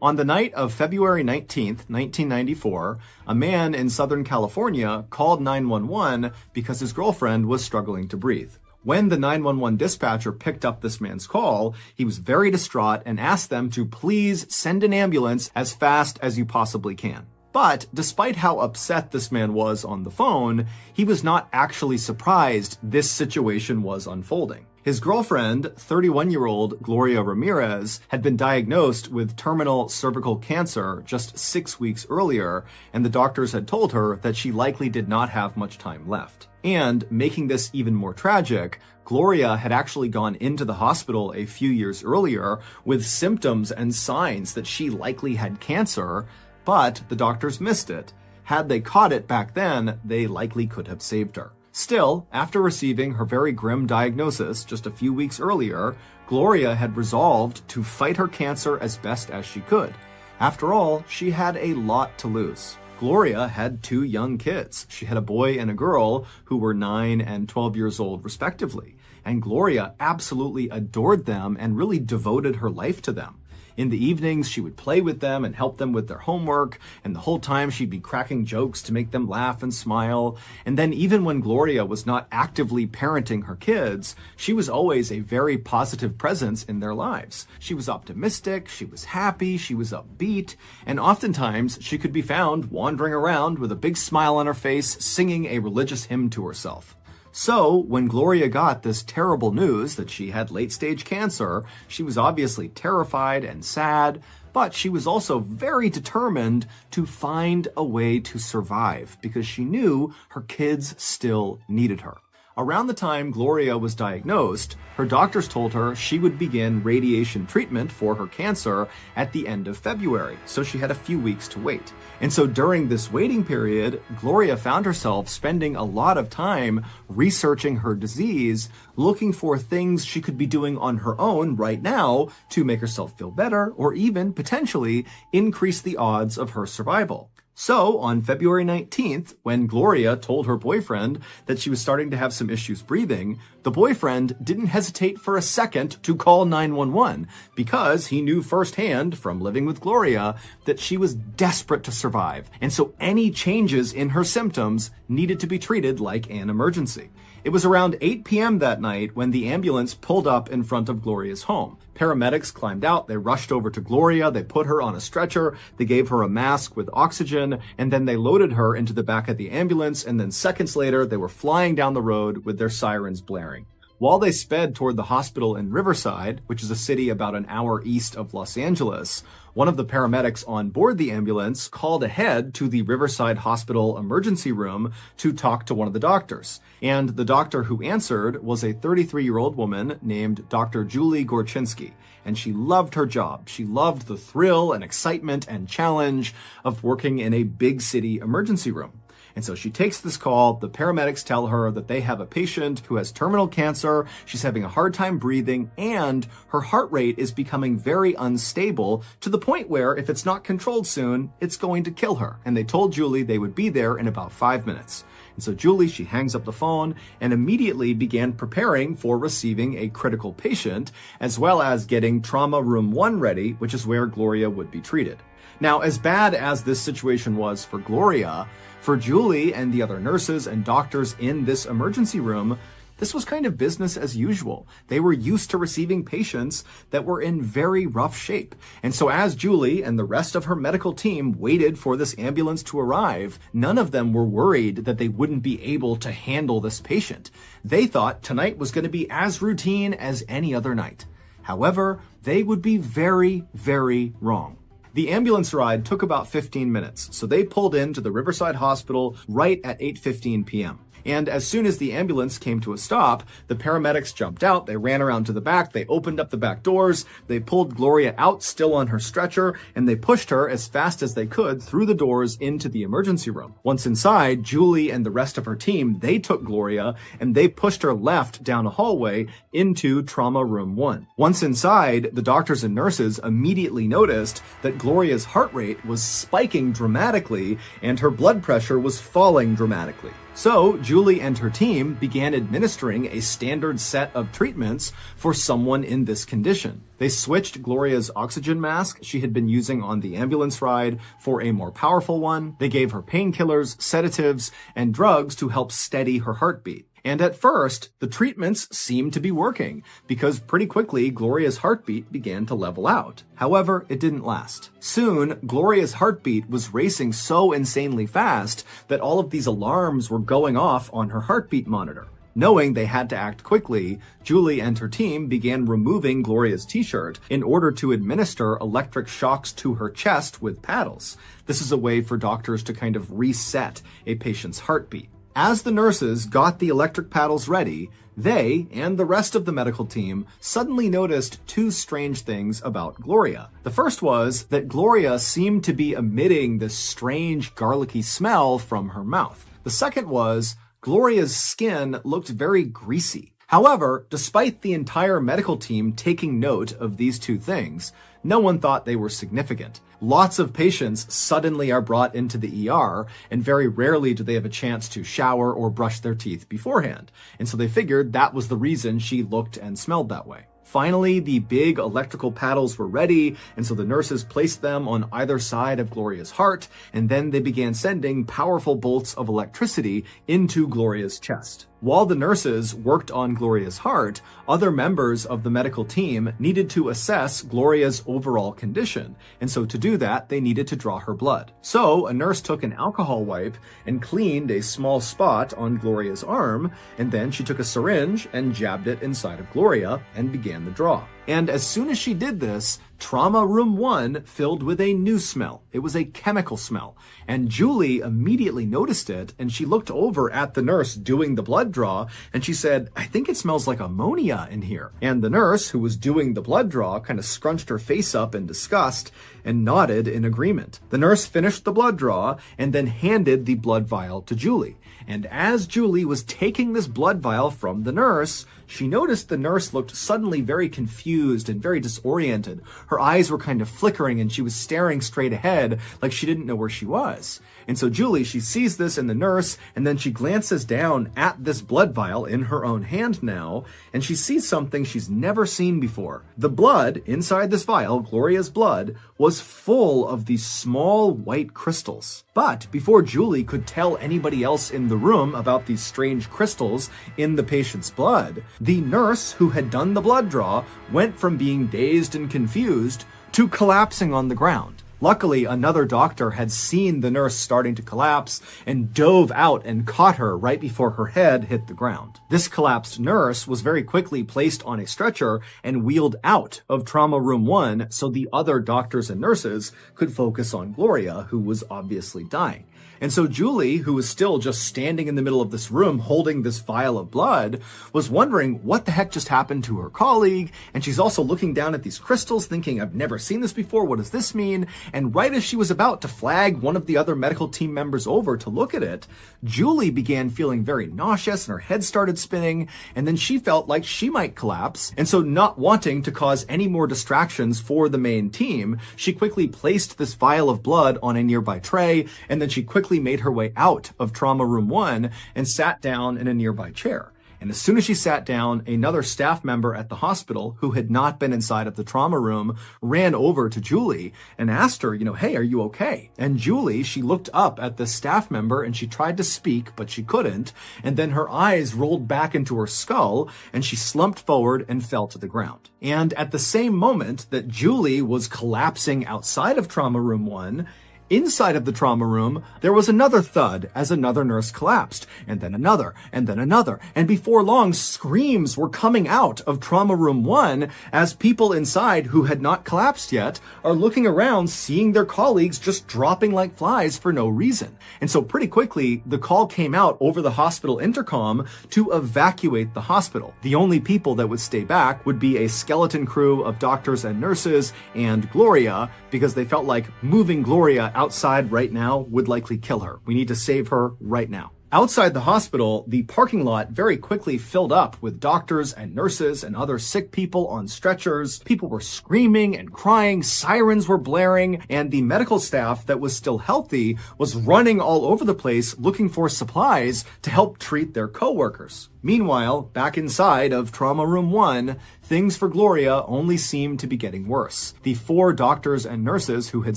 On the night of February 19th, 1994, a man in Southern California called 911 because his girlfriend was struggling to breathe. When the 911 dispatcher picked up this man's call, he was very distraught and asked them to please send an ambulance as fast as you possibly can. But despite how upset this man was on the phone, he was not actually surprised this situation was unfolding. His girlfriend, 31-year-old Gloria Ramirez, had been diagnosed with terminal cervical cancer just 6 weeks earlier, and the doctors had told her that she likely did not have much time left. And, making this even more tragic, Gloria had actually gone into the hospital a few years earlier with symptoms and signs that she likely had cancer, but the doctors missed it. Had they caught it back then, they likely could have saved her. Still, after receiving her very grim diagnosis just a few weeks earlier, Gloria had resolved to fight her cancer as best as she could. After all, she had a lot to lose. Gloria had 2 young kids. She had a boy and a girl who were 9 and 12 years old respectively. And Gloria absolutely adored them and really devoted her life to them. In the evenings, she would play with them and help them with their homework, and the whole time she'd be cracking jokes to make them laugh and smile. And then even when Gloria was not actively parenting her kids, she was always a very positive presence in their lives. She was optimistic, she was happy, she was upbeat, and oftentimes she could be found wandering around with a big smile on her face, singing a religious hymn to herself. So, when Gloria got this terrible news that she had late-stage cancer, she was obviously terrified and sad, but she was also very determined to find a way to survive because she knew her kids still needed her. Around the time Gloria was diagnosed, her doctors told her she would begin radiation treatment for her cancer at the end of February, so she had a few weeks to wait. And so during this waiting period, Gloria found herself spending a lot of time researching her disease, looking for things she could be doing on her own right now to make herself feel better or even potentially increase the odds of her survival. So, on February 19th, when Gloria told her boyfriend that she was starting to have some issues breathing, the boyfriend didn't hesitate for a second to call 911 because he knew firsthand from living with Gloria that she was desperate to survive, and so any changes in her symptoms needed to be treated like an emergency. It was around 8 p.m. that night when the ambulance pulled up in front of Gloria's home. Paramedics climbed out, they rushed over to Gloria, they put her on a stretcher, they gave her a mask with oxygen, and then they loaded her into the back of the ambulance, and then seconds later, they were flying down the road with their sirens blaring. While they sped toward the hospital in Riverside, which is a city about an hour east of Los Angeles, one of the paramedics on board the ambulance called ahead to the Riverside Hospital emergency room to talk to one of the doctors. And the doctor who answered was a 33-year-old woman named Dr. Julie Gorczynski. And she loved her job. She loved the thrill and excitement and challenge of working in a big city emergency room. And so she takes this call. The paramedics tell her that they have a patient who has terminal cancer. She's having a hard time breathing, and her heart rate is becoming very unstable to the point where if it's not controlled soon, it's going to kill her. And they told Julie they would be there in about 5 minutes. And so Julie, she hangs up the phone and immediately began preparing for receiving a critical patient, as well as getting trauma room 1 ready, which is where Gloria would be treated. Now, as bad as this situation was for Gloria, for Julie and the other nurses and doctors in this emergency room, this was kind of business as usual. They were used to receiving patients that were in very rough shape. And so as Julie and the rest of her medical team waited for this ambulance to arrive, none of them were worried that they wouldn't be able to handle this patient. They thought tonight was going to be as routine as any other night. However, they would be very, very wrong. The ambulance ride took about 15 minutes, so they pulled into the Riverside Hospital right at 8:15 p.m. And as soon as the ambulance came to a stop, the paramedics jumped out, they ran around to the back, they opened up the back doors, they pulled Gloria out still on her stretcher, and they pushed her as fast as they could through the doors into the emergency room. Once inside, Julie and the rest of her team, they took Gloria and they pushed her left down a hallway into trauma room 1. Once inside, the doctors and nurses immediately noticed that Gloria's heart rate was spiking dramatically and her blood pressure was falling dramatically. So Julie and her team began administering a standard set of treatments for someone in this condition. They switched Gloria's oxygen mask she had been using on the ambulance ride for a more powerful one. They gave her painkillers, sedatives, and drugs to help steady her heartbeat. And at first, the treatments seemed to be working, because pretty quickly, Gloria's heartbeat began to level out. However, it didn't last. Soon, Gloria's heartbeat was racing so insanely fast that all of these alarms were going off on her heartbeat monitor. Knowing they had to act quickly, Julie and her team began removing Gloria's t-shirt in order to administer electric shocks to her chest with paddles. This is a way for doctors to kind of reset a patient's heartbeat. As the nurses got the electric paddles ready, they and the rest of the medical team suddenly noticed two strange things about Gloria. The first was that Gloria seemed to be emitting this strange garlicky smell from her mouth. The second was Gloria's skin looked very greasy. However, despite the entire medical team taking note of these two things, no one thought they were significant. Lots of patients suddenly are brought into the ER, and very rarely do they have a chance to shower or brush their teeth beforehand. And so they figured that was the reason she looked and smelled that way. Finally, the big electrical paddles were ready, and so the nurses placed them on either side of Gloria's heart, and then they began sending powerful bolts of electricity into Gloria's chest. While the nurses worked on Gloria's heart, other members of the medical team needed to assess Gloria's overall condition, and so to do that, they needed to draw her blood. So a nurse took an alcohol wipe and cleaned a small spot on Gloria's arm, and then she took a syringe and jabbed it inside of Gloria and began the draw. And as soon as she did this, Trauma Room 1 filled with a new smell. It was a chemical smell. And Julie immediately noticed it, and she looked over at the nurse doing the blood draw, and she said, "I think it smells like ammonia in here." And the nurse, who was doing the blood draw, kind of scrunched her face up in disgust and nodded in agreement. The nurse finished the blood draw and then handed the blood vial to Julie. And as Julie was taking this blood vial from the nurse, she noticed the nurse looked suddenly very confused and very disoriented. Her eyes were kind of flickering and she was staring straight ahead like she didn't know where she was. And so Julie, she sees this in the nurse, and then she glances down at this blood vial in her own hand now, and she sees something she's never seen before. The blood inside this vial, Gloria's blood, was full of these small white crystals. But before Julie could tell anybody else in the room about these strange crystals in the patient's blood, the nurse who had done the blood draw went from being dazed and confused to collapsing on the ground. Luckily, another doctor had seen the nurse starting to collapse and dove out and caught her right before her head hit the ground. This collapsed nurse was very quickly placed on a stretcher and wheeled out of Trauma Room 1 so the other doctors and nurses could focus on Gloria, who was obviously dying. And so Julie, who was still just standing in the middle of this room holding this vial of blood, was wondering what the heck just happened to her colleague. And she's also looking down at these crystals thinking, I've never seen this before. What does this mean? And right as she was about to flag one of the other medical team members over to look at it, Julie began feeling very nauseous and her head started spinning. And then she felt like she might collapse. And so not wanting to cause any more distractions for the main team, she quickly placed this vial of blood on a nearby tray. And then she quickly made her way out of Trauma Room 1 and sat down in a nearby chair. And as soon as she sat down, another staff member at the hospital who had not been inside of the trauma room ran over to Julie and asked her, hey, are you okay? And Julie, she looked up at the staff member and she tried to speak, but she couldn't. And then her eyes rolled back into her skull and she slumped forward and fell to the ground. And at the same moment that Julie was collapsing outside of Trauma Room 1, inside of the trauma room, there was another thud as another nurse collapsed, and then another, and then another. And before long, screams were coming out of Trauma Room 1 as people inside who had not collapsed yet are looking around, seeing their colleagues just dropping like flies for no reason. And so pretty quickly, the call came out over the hospital intercom to evacuate the hospital. The only people that would stay back would be a skeleton crew of doctors and nurses and Gloria, because they felt like moving Gloria outside right now would likely kill her. We need to save her right now. Outside the hospital, the parking lot very quickly filled up with doctors and nurses and other sick people on stretchers. People were screaming and crying, sirens were blaring, and the medical staff that was still healthy was running all over the place looking for supplies to help treat their coworkers. Meanwhile, back inside of Trauma Room 1, things for Gloria only seemed to be getting worse. The 4 doctors and nurses who had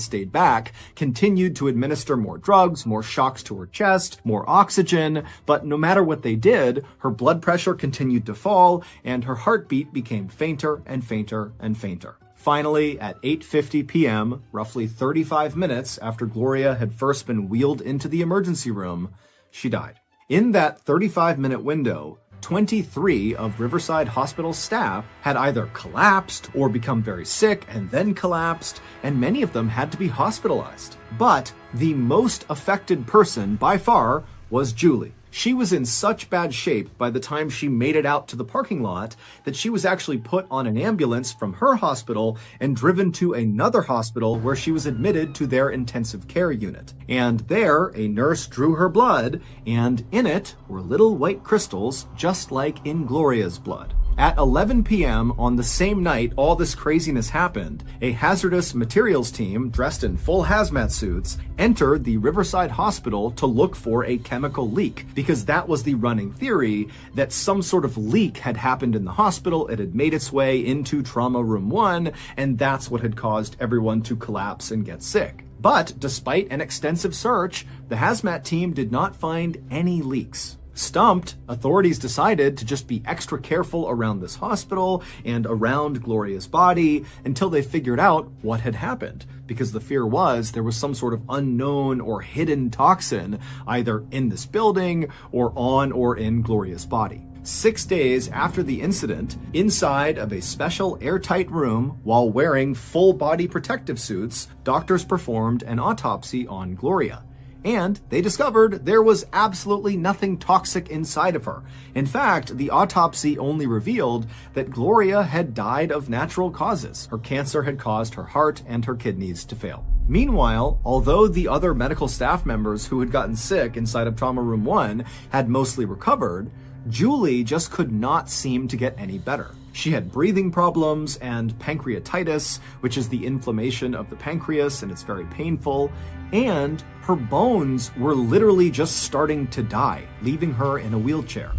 stayed back continued to administer more drugs, more shocks to her chest, more oxygen, but no matter what they did, her blood pressure continued to fall and her heartbeat became fainter and fainter and fainter. Finally, at 8:50 p.m., roughly 35 minutes after Gloria had first been wheeled into the emergency room, she died. In that 35-minute window, 23 of Riverside Hospital's staff had either collapsed or become very sick and then collapsed, and many of them had to be hospitalized. But the most affected person by far was Julie. She was in such bad shape by the time she made it out to the parking lot that she was actually put on an ambulance from her hospital and driven to another hospital where she was admitted to their intensive care unit. And there, a nurse drew her blood, and in it were little white crystals, just like in Gloria's blood. At 11 p.m. on the same night all this craziness happened, a hazardous materials team dressed in full hazmat suits entered the Riverside Hospital to look for a chemical leak, because that was the running theory that some sort of leak had happened in the hospital, it had made its way into Trauma Room 1, and that's what had caused everyone to collapse and get sick. But despite an extensive search, the hazmat team did not find any leaks. Stumped, authorities decided to just be extra careful around this hospital and around Gloria's body until they figured out what had happened, because the fear was there was some sort of unknown or hidden toxin either in this building or on or in Gloria's body. 6 days after the incident, inside of a special airtight room while wearing full body protective suits, doctors performed an autopsy on Gloria. And they discovered there was absolutely nothing toxic inside of her. In fact, the autopsy only revealed that Gloria had died of natural causes. Her cancer had caused her heart and her kidneys to fail. Meanwhile, although the other medical staff members who had gotten sick inside of Trauma Room 1 had mostly recovered, Julie just could not seem to get any better. She had breathing problems and pancreatitis, which is the inflammation of the pancreas, and it's very painful, and her bones were literally just starting to die, leaving her in a wheelchair.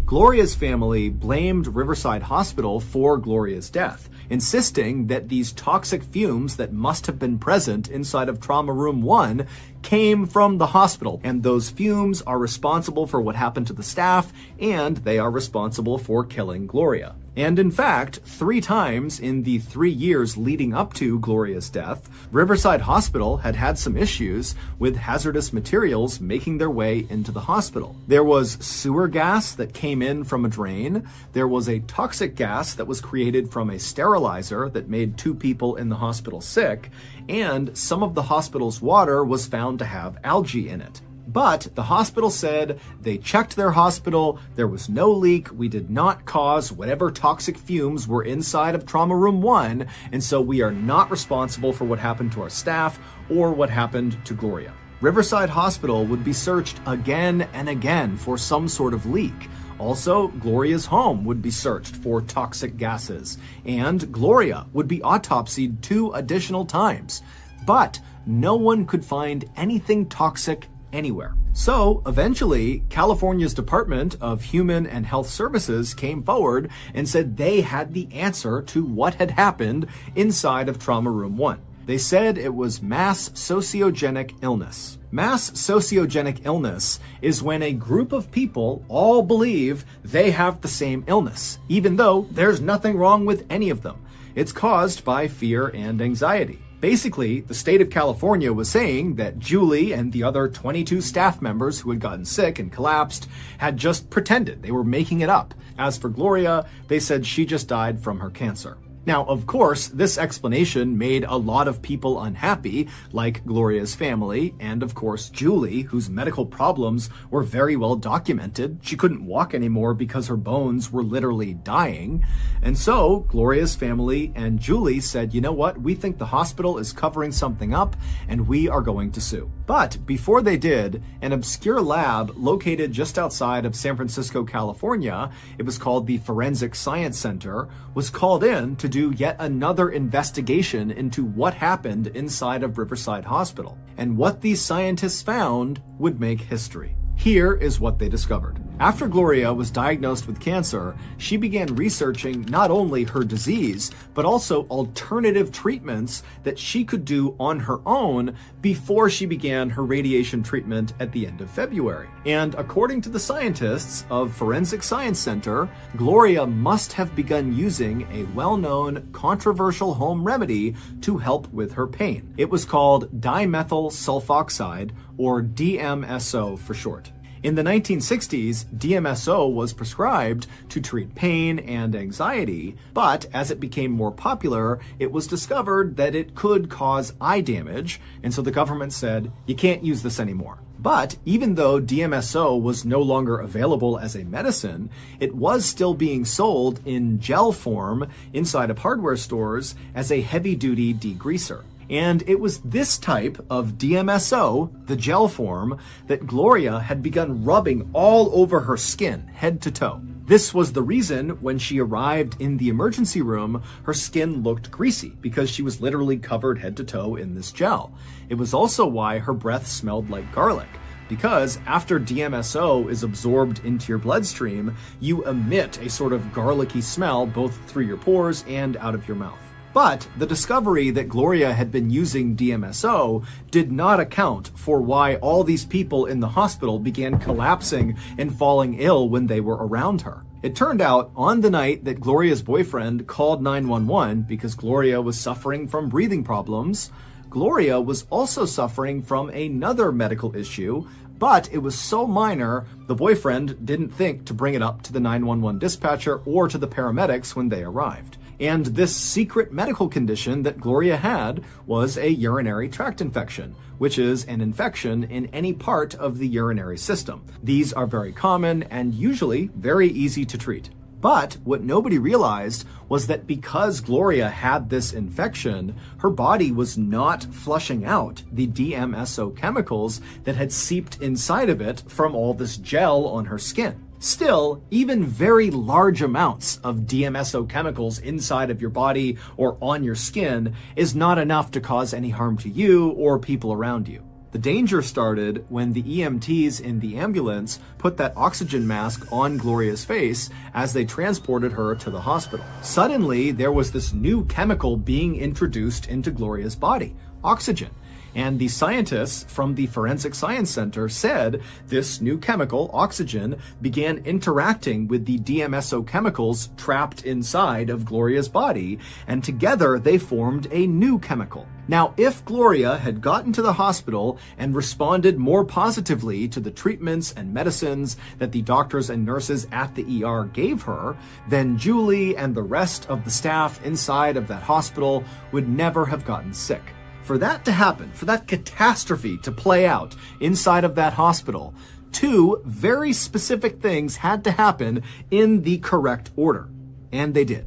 Gloria's family blamed Riverside Hospital for Gloria's death, insisting that these toxic fumes that must have been present inside of Trauma Room 1 came from the hospital, and those fumes are responsible for what happened to the staff, and they are responsible for killing Gloria. And in fact, 3 times in the 3 years leading up to Gloria's death, Riverside Hospital had had some issues with hazardous materials making their way into the hospital. There was sewer gas that came in from a drain. There was a toxic gas that was created from a sterilizer that made 2 people in the hospital sick, and some of the hospital's water was found to have algae in it. But the hospital said they checked their hospital, there was no leak, we did not cause whatever toxic fumes were inside of Trauma Room 1, and so we are not responsible for what happened to our staff or what happened to Gloria. Riverside Hospital would be searched again and again for some sort of leak. Also, Gloria's home would be searched for toxic gases, and Gloria would be autopsied 2 additional times. But no one could find anything toxic anywhere. So eventually, California's Department of Human and Health Services came forward and said they had the answer to what had happened inside of Trauma Room 1. They said it was mass sociogenic illness. Mass sociogenic illness is when a group of people all believe they have the same illness, even though there's nothing wrong with any of them. It's caused by fear and anxiety. Basically, the state of California was saying that Julie and the other 22 staff members who had gotten sick and collapsed had just pretended. They were making it up. As for Gloria, they said she just died from her cancer. Now, of course, this explanation made a lot of people unhappy, like Gloria's family, and of course Julie, whose medical problems were very well documented. She couldn't walk anymore because her bones were literally dying. And so Gloria's family and Julie said, you know what, we think the hospital is covering something up, and we are going to sue. But before they did, an obscure lab located just outside of San Francisco, California, it was called the Forensic Science Center, was called in to do yet another investigation into what happened inside of Riverside Hospital. And what these scientists found would make history. Here is what they discovered. After Gloria was diagnosed with cancer, she began researching not only her disease, but also alternative treatments that she could do on her own before she began her radiation treatment at the end of February. And according to the scientists of Forensic Science Center, Gloria must have begun using a well-known controversial home remedy to help with her pain. It was called dimethyl sulfoxide, or DMSO for short. In the 1960s, DMSO was prescribed to treat pain and anxiety, but as it became more popular, it was discovered that it could cause eye damage, and so the government said, you can't use this anymore. But even though DMSO was no longer available as a medicine, it was still being sold in gel form inside of hardware stores as a heavy-duty degreaser. And it was this type of DMSO, the gel form, that Gloria had begun rubbing all over her skin, head to toe. This was the reason when she arrived in the emergency room, her skin looked greasy because she was literally covered head to toe in this gel. It was also why her breath smelled like garlic, because after DMSO is absorbed into your bloodstream, you emit a sort of garlicky smell both through your pores and out of your mouth. But the discovery that Gloria had been using DMSO did not account for why all these people in the hospital began collapsing and falling ill when they were around her. It turned out on the night that Gloria's boyfriend called 911 because Gloria was suffering from breathing problems, Gloria was also suffering from another medical issue, but it was so minor, the boyfriend didn't think to bring it up to the 911 dispatcher or to the paramedics when they arrived. And this secret medical condition that Gloria had was a urinary tract infection, which is an infection in any part of the urinary system. These are very common and usually very easy to treat. But what nobody realized was that because Gloria had this infection, her body was not flushing out the DMSO chemicals that had seeped inside of it from all this gel on her skin. Still, even very large amounts of DMSO chemicals inside of your body or on your skin is not enough to cause any harm to you or people around you. The danger started when the EMTs in the ambulance put that oxygen mask on Gloria's face as they transported her to the hospital. Suddenly, there was this new chemical being introduced into Gloria's body, oxygen. And the scientists from the Forensic Science Center said this new chemical, oxygen, began interacting with the DMSO chemicals trapped inside of Gloria's body, and together they formed a new chemical. Now, if Gloria had gotten to the hospital and responded more positively to the treatments and medicines that the doctors and nurses at the ER gave her, then Julie and the rest of the staff inside of that hospital would never have gotten sick. For that to happen, for that catastrophe to play out inside of that hospital, two very specific things had to happen in the correct order. And they did.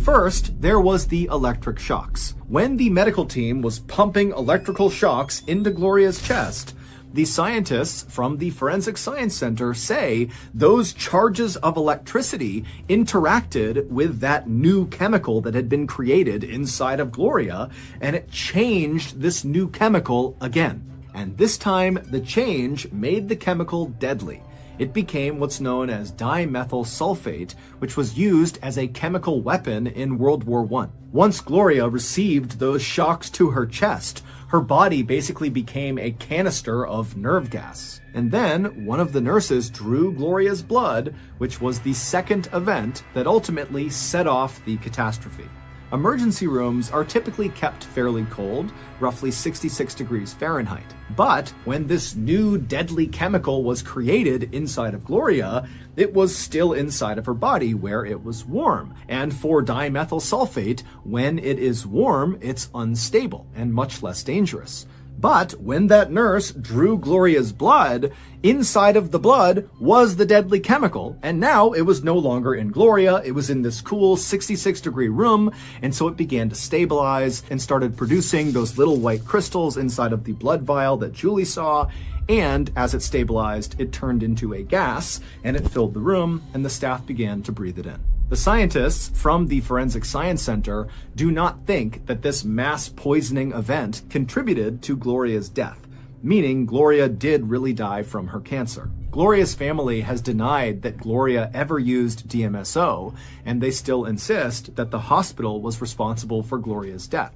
First, there was the electric shocks. When the medical team was pumping electrical shocks into Gloria's chest, the scientists from the Forensic Science Center say those charges of electricity interacted with that new chemical that had been created inside of Gloria, and it changed this new chemical again. And this time, the change made the chemical deadly. It became what's known as dimethyl sulfate, which was used as a chemical weapon in World War I. Once Gloria received those shocks to her chest, her body basically became a canister of nerve gas. And then one of the nurses drew Gloria's blood, which was the second event that ultimately set off the catastrophe. Emergency rooms are typically kept fairly cold, roughly 66 degrees Fahrenheit. But when this new deadly chemical was created inside of Gloria, it was still inside of her body where it was warm. And for dimethyl sulfate, when it is warm, it's unstable and much less dangerous. But when that nurse drew Gloria's blood, inside of the blood was the deadly chemical, and now it was no longer in Gloria, it was in this cool 66-degree room, and so it began to stabilize and started producing those little white crystals inside of the blood vial that Julie saw, and as it stabilized, it turned into a gas, and it filled the room, and the staff began to breathe it in. The scientists from the Forensic Science Center do not think that this mass poisoning event contributed to Gloria's death, meaning Gloria did really die from her cancer. Gloria's family has denied that Gloria ever used DMSO, and they still insist that the hospital was responsible for Gloria's death.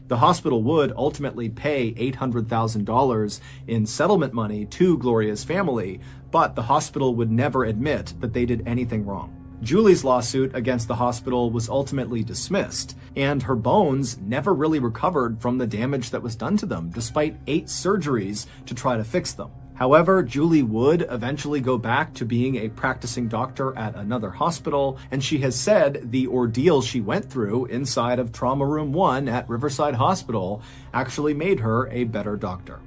The hospital would ultimately pay $800,000 in settlement money to Gloria's family, but the hospital would never admit that they did anything wrong. Julie's lawsuit against the hospital was ultimately dismissed, and her bones never really recovered from the damage that was done to them, despite 8 surgeries to try to fix them. However, Julie would eventually go back to being a practicing doctor at another hospital, and she has said the ordeal she went through inside of Trauma Room 1 at Riverside Hospital actually made her a better doctor.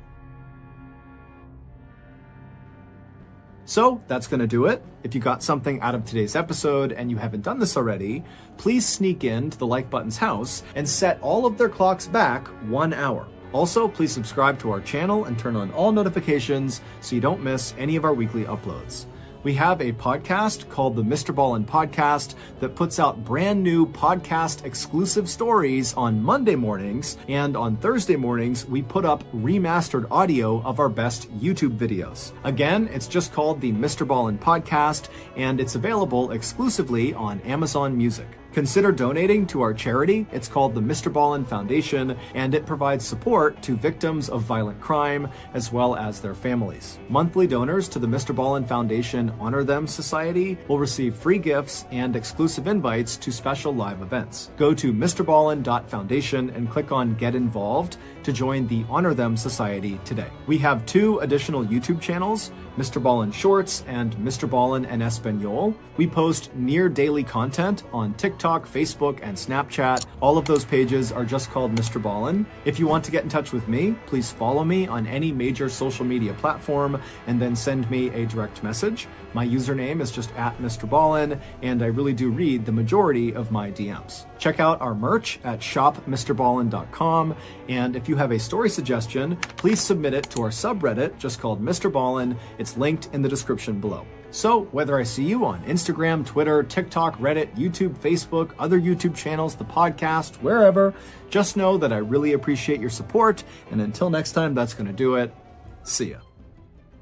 So that's going to do it. If you got something out of today's episode and you haven't done this already, please sneak in to the Like Button's house and set all of their clocks back 1 hour. Also, please subscribe to our channel and turn on all notifications so you don't miss any of our weekly uploads. We have a podcast called the MrBallen Podcast that puts out brand new podcast exclusive stories on Monday mornings, and on Thursday mornings we put up remastered audio of our best YouTube videos. Again, it's just called the MrBallen Podcast, and it's available exclusively on Amazon Music. Consider donating to our charity. It's called the MrBallen Foundation, and it provides support to victims of violent crime as well as their families. Monthly donors to the MrBallen Foundation Honor Them Society will receive free gifts and exclusive invites to special live events. Go to mrballen.foundation and click on Get Involved to join the Honor Them Society today. We have 2 additional YouTube channels, MrBallen Shorts and MrBallen en Espanol. We post near daily content on TikTok, Facebook, and Snapchat. All of those pages are just called MrBallen. If you want to get in touch with me, please follow me on any major social media platform and then send me a direct message. My username is just @MrBallen, and I really do read the majority of my DMs. Check out our merch at shopmrballen.com, and if you have a story suggestion, please submit it to our subreddit just called MrBallen. It's linked in the description below. So whether I see you on Instagram, Twitter, TikTok, Reddit, YouTube, Facebook, other YouTube channels, the podcast, wherever, just know that I really appreciate your support, and until next time, that's going to do it. See ya.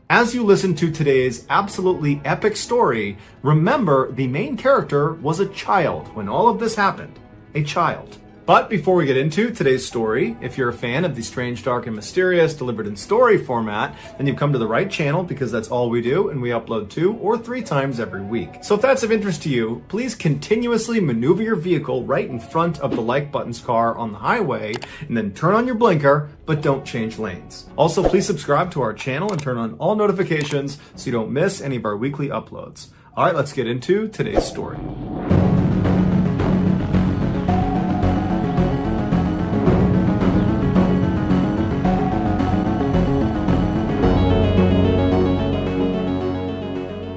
As you listen to today's absolutely epic story, remember the main character was a child when all of this happened. A child. But before we get into today's story, if you're a fan of the strange, dark, and mysterious delivered in story format, then you've come to the right channel, because that's all we do, and we upload 2 or 3 times every week. So if that's of interest to you, please continuously maneuver your vehicle right in front of the Like Button's car on the highway, and then turn on your blinker, but don't change lanes. Also, please subscribe to our channel and turn on all notifications so you don't miss any of our weekly uploads. All right, let's get into today's story.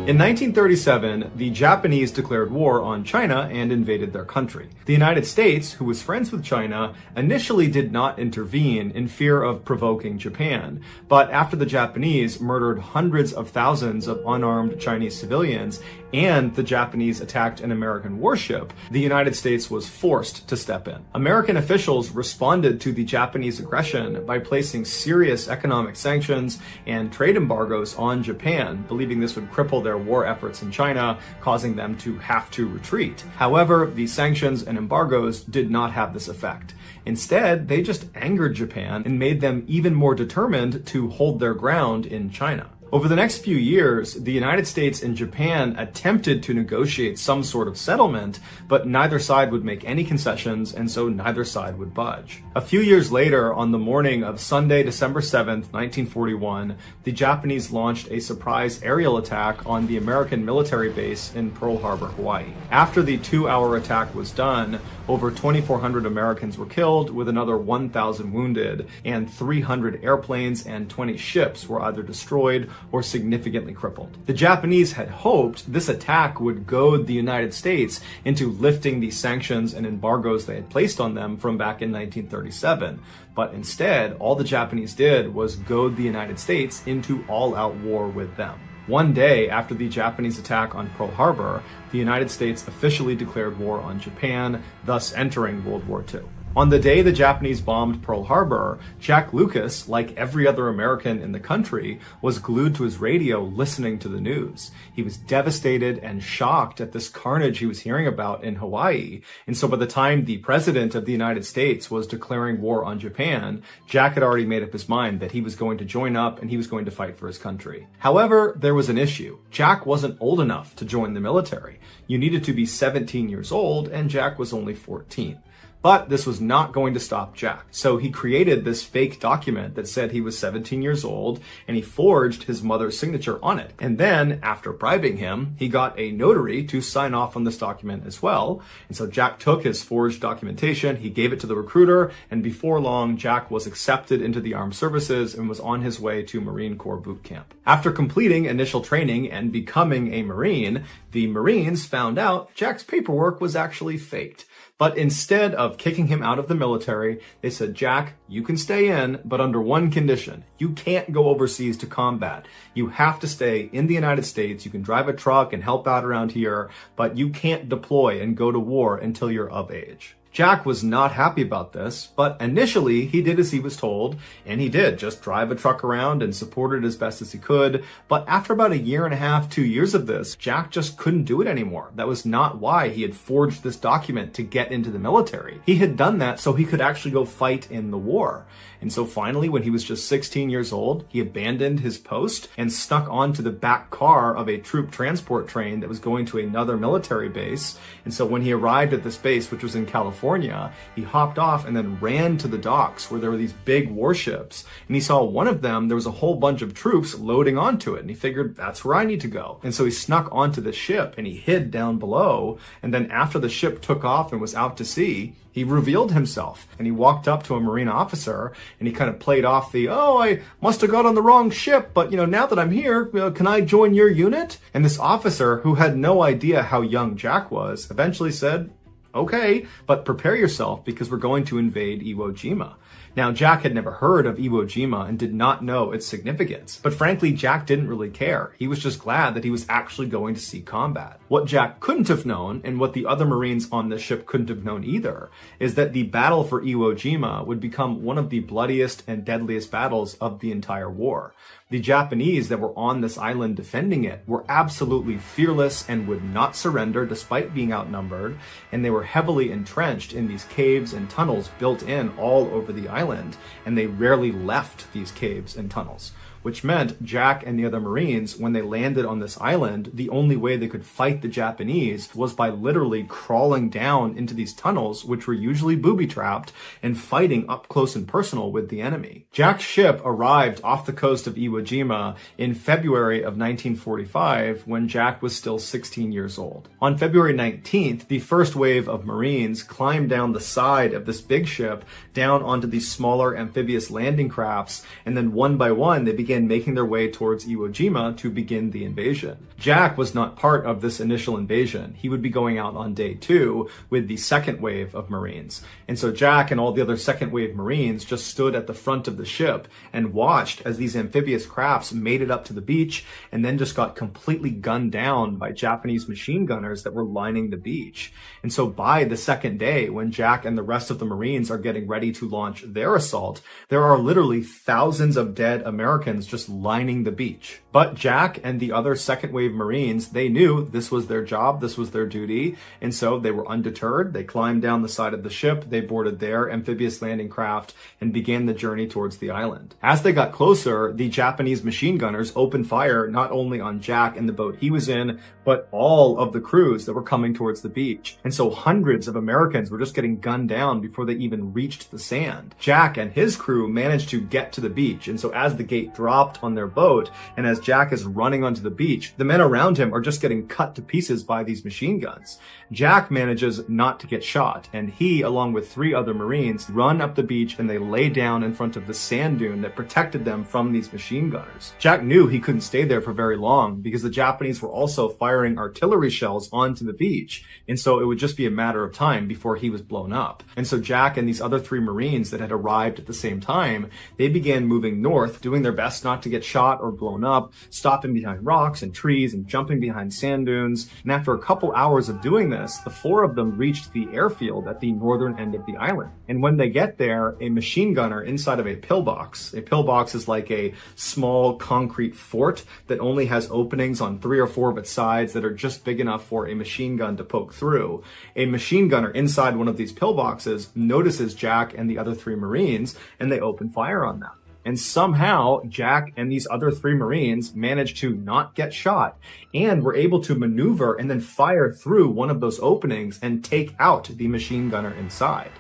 In 1937, the Japanese declared war on China and invaded their country. The United States, who was friends with China, initially did not intervene in fear of provoking Japan. But after the Japanese murdered hundreds of thousands of unarmed Chinese civilians and the Japanese attacked an American warship, the United States was forced to step in. American officials responded to the Japanese aggression by placing serious economic sanctions and trade embargoes on Japan, believing this would cripple their war efforts in China, causing them to have to retreat. However, the sanctions and embargoes did not have this effect. Instead, they just angered Japan and made them even more determined to hold their ground in China. Over the next few years, the United States and Japan attempted to negotiate some sort of settlement, but neither side would make any concessions, and so neither side would budge. A few years later, on the morning of Sunday, December 7th, 1941, the Japanese launched a surprise aerial attack on the American military base in Pearl Harbor, Hawaii. After the 2-hour attack was done, over 2,400 Americans were killed, with another 1,000 wounded, and 300 airplanes and 20 ships were either destroyed or significantly crippled. The Japanese had hoped this attack would goad the United States into lifting the sanctions and embargoes they had placed on them from back in 1937, but instead, all the Japanese did was goad the United States into all-out war with them. One day after the Japanese attack on Pearl Harbor, the United States officially declared war on Japan, thus entering World War II. On the day the Japanese bombed Pearl Harbor, Jack Lucas, like every other American in the country, was glued to his radio listening to the news. He was devastated and shocked at this carnage he was hearing about in Hawaii. And so by the time the President of the United States was declaring war on Japan, Jack had already made up his mind that he was going to join up and he was going to fight for his country. However, there was an issue. Jack wasn't old enough to join the military. You needed to be 17 years old, and Jack was only 14. But this was not going to stop Jack. So he created this fake document that said he was 17 years old, and he forged his mother's signature on it. And then, after bribing him, he got a notary to sign off on this document as well. And so Jack took his forged documentation, he gave it to the recruiter, and before long, Jack was accepted into the armed services and was on his way to Marine Corps boot camp. After completing initial training and becoming a Marine, the Marines found out Jack's paperwork was actually faked. But instead of kicking him out of the military, they said, Jack, you can stay in, but under one condition. You can't go overseas to combat. You have to stay in the United States. You can drive a truck and help out around here, but you can't deploy and go to war until you're of age. Jack was not happy about this, but initially he did as he was told, and he did just drive a truck around and support it as best as he could. But after about 1.5 years, 2 years of this, Jack just couldn't do it anymore. That was not why he had forged this document to get into the military. He had done that so he could actually go fight in the war. And so finally, when he was just 16 years old, he abandoned his post and snuck onto the back car of a troop transport train that was going to another military base. And so when he arrived at this base, which was in California, he hopped off and then ran to the docks where there were these big warships. And he saw one of them, there was a whole bunch of troops loading onto it. And he figured, that's where I need to go. And so he snuck onto the ship and he hid down below. And then after the ship took off and was out to sea, he revealed himself and he walked up to a Marine officer and he kind of played off I must have got on the wrong ship, but now that I'm here, can I join your unit? And this officer, who had no idea how young Jack was, eventually said, okay, but prepare yourself because we're going to invade Iwo Jima. Now, Jack had never heard of Iwo Jima and did not know its significance. But frankly, Jack didn't really care. He was just glad that he was actually going to see combat. What Jack couldn't have known, and what the other Marines on this ship couldn't have known either, is that the battle for Iwo Jima would become one of the bloodiest and deadliest battles of the entire war. The Japanese that were on this island defending it were absolutely fearless and would not surrender despite being outnumbered, and they were heavily entrenched in these caves and tunnels built in all over the island, and they rarely left these caves and tunnels. Which meant Jack and the other Marines, when they landed on this island, the only way they could fight the Japanese was by literally crawling down into these tunnels, which were usually booby-trapped, and fighting up close and personal with the enemy. Jack's ship arrived off the coast of Iwo Jima in February of 1945, when Jack was still 16 years old. On February 19th, the first wave of Marines climbed down the side of this big ship, down onto these smaller amphibious landing crafts, and then one by one they began making their way towards Iwo Jima to begin the invasion. Jack was not part of this initial invasion. He would be going out on day 2 with the second wave of Marines. And so Jack and all the other second wave Marines just stood at the front of the ship and watched as these amphibious crafts made it up to the beach and then just got completely gunned down by Japanese machine gunners that were lining the beach. And so by the second day, when Jack and the rest of the Marines are getting ready to launch their assault, there are literally thousands of dead Americans Americans just lining the beach. But Jack and the other second wave Marines, they knew this was their job, this was their duty, and so they were undeterred. They climbed down the side of the ship, they boarded their amphibious landing craft, and began the journey towards the island. As they got closer, the Japanese machine gunners opened fire not only on Jack and the boat he was in, but all of the crews that were coming towards the beach. And so hundreds of Americans were just getting gunned down before they even reached the sand. Jack and his crew managed to get to the beach, and so as the gate dropped on their boat, and as Jack is running onto the beach, the men around him are just getting cut to pieces by these machine guns. Jack manages not to get shot, and he, along with 3 other Marines, run up the beach and they lay down in front of the sand dune that protected them from these machine gunners. Jack knew he couldn't stay there for very long because the Japanese were also firing artillery shells onto the beach, and so it would just be a matter of time before he was blown up. And so Jack and these other 3 Marines that had arrived at the same time, they began moving north, doing their best not to get shot or blown up, stopping behind rocks and trees and jumping behind sand dunes. And after a couple hours of doing this, the 4 of them reached the airfield at the northern end of the island. And when they get there, a machine gunner inside of a pillbox is like a small concrete fort that only has openings on 3 or 4 of its sides that are just big enough for a machine gun to poke through. A machine gunner inside one of these pillboxes notices Jack and the other 3 Marines, and they open fire on them. And somehow, Jack and these other 3 Marines managed to not get shot and were able to maneuver and then fire through one of those openings and take out the machine gunner inside.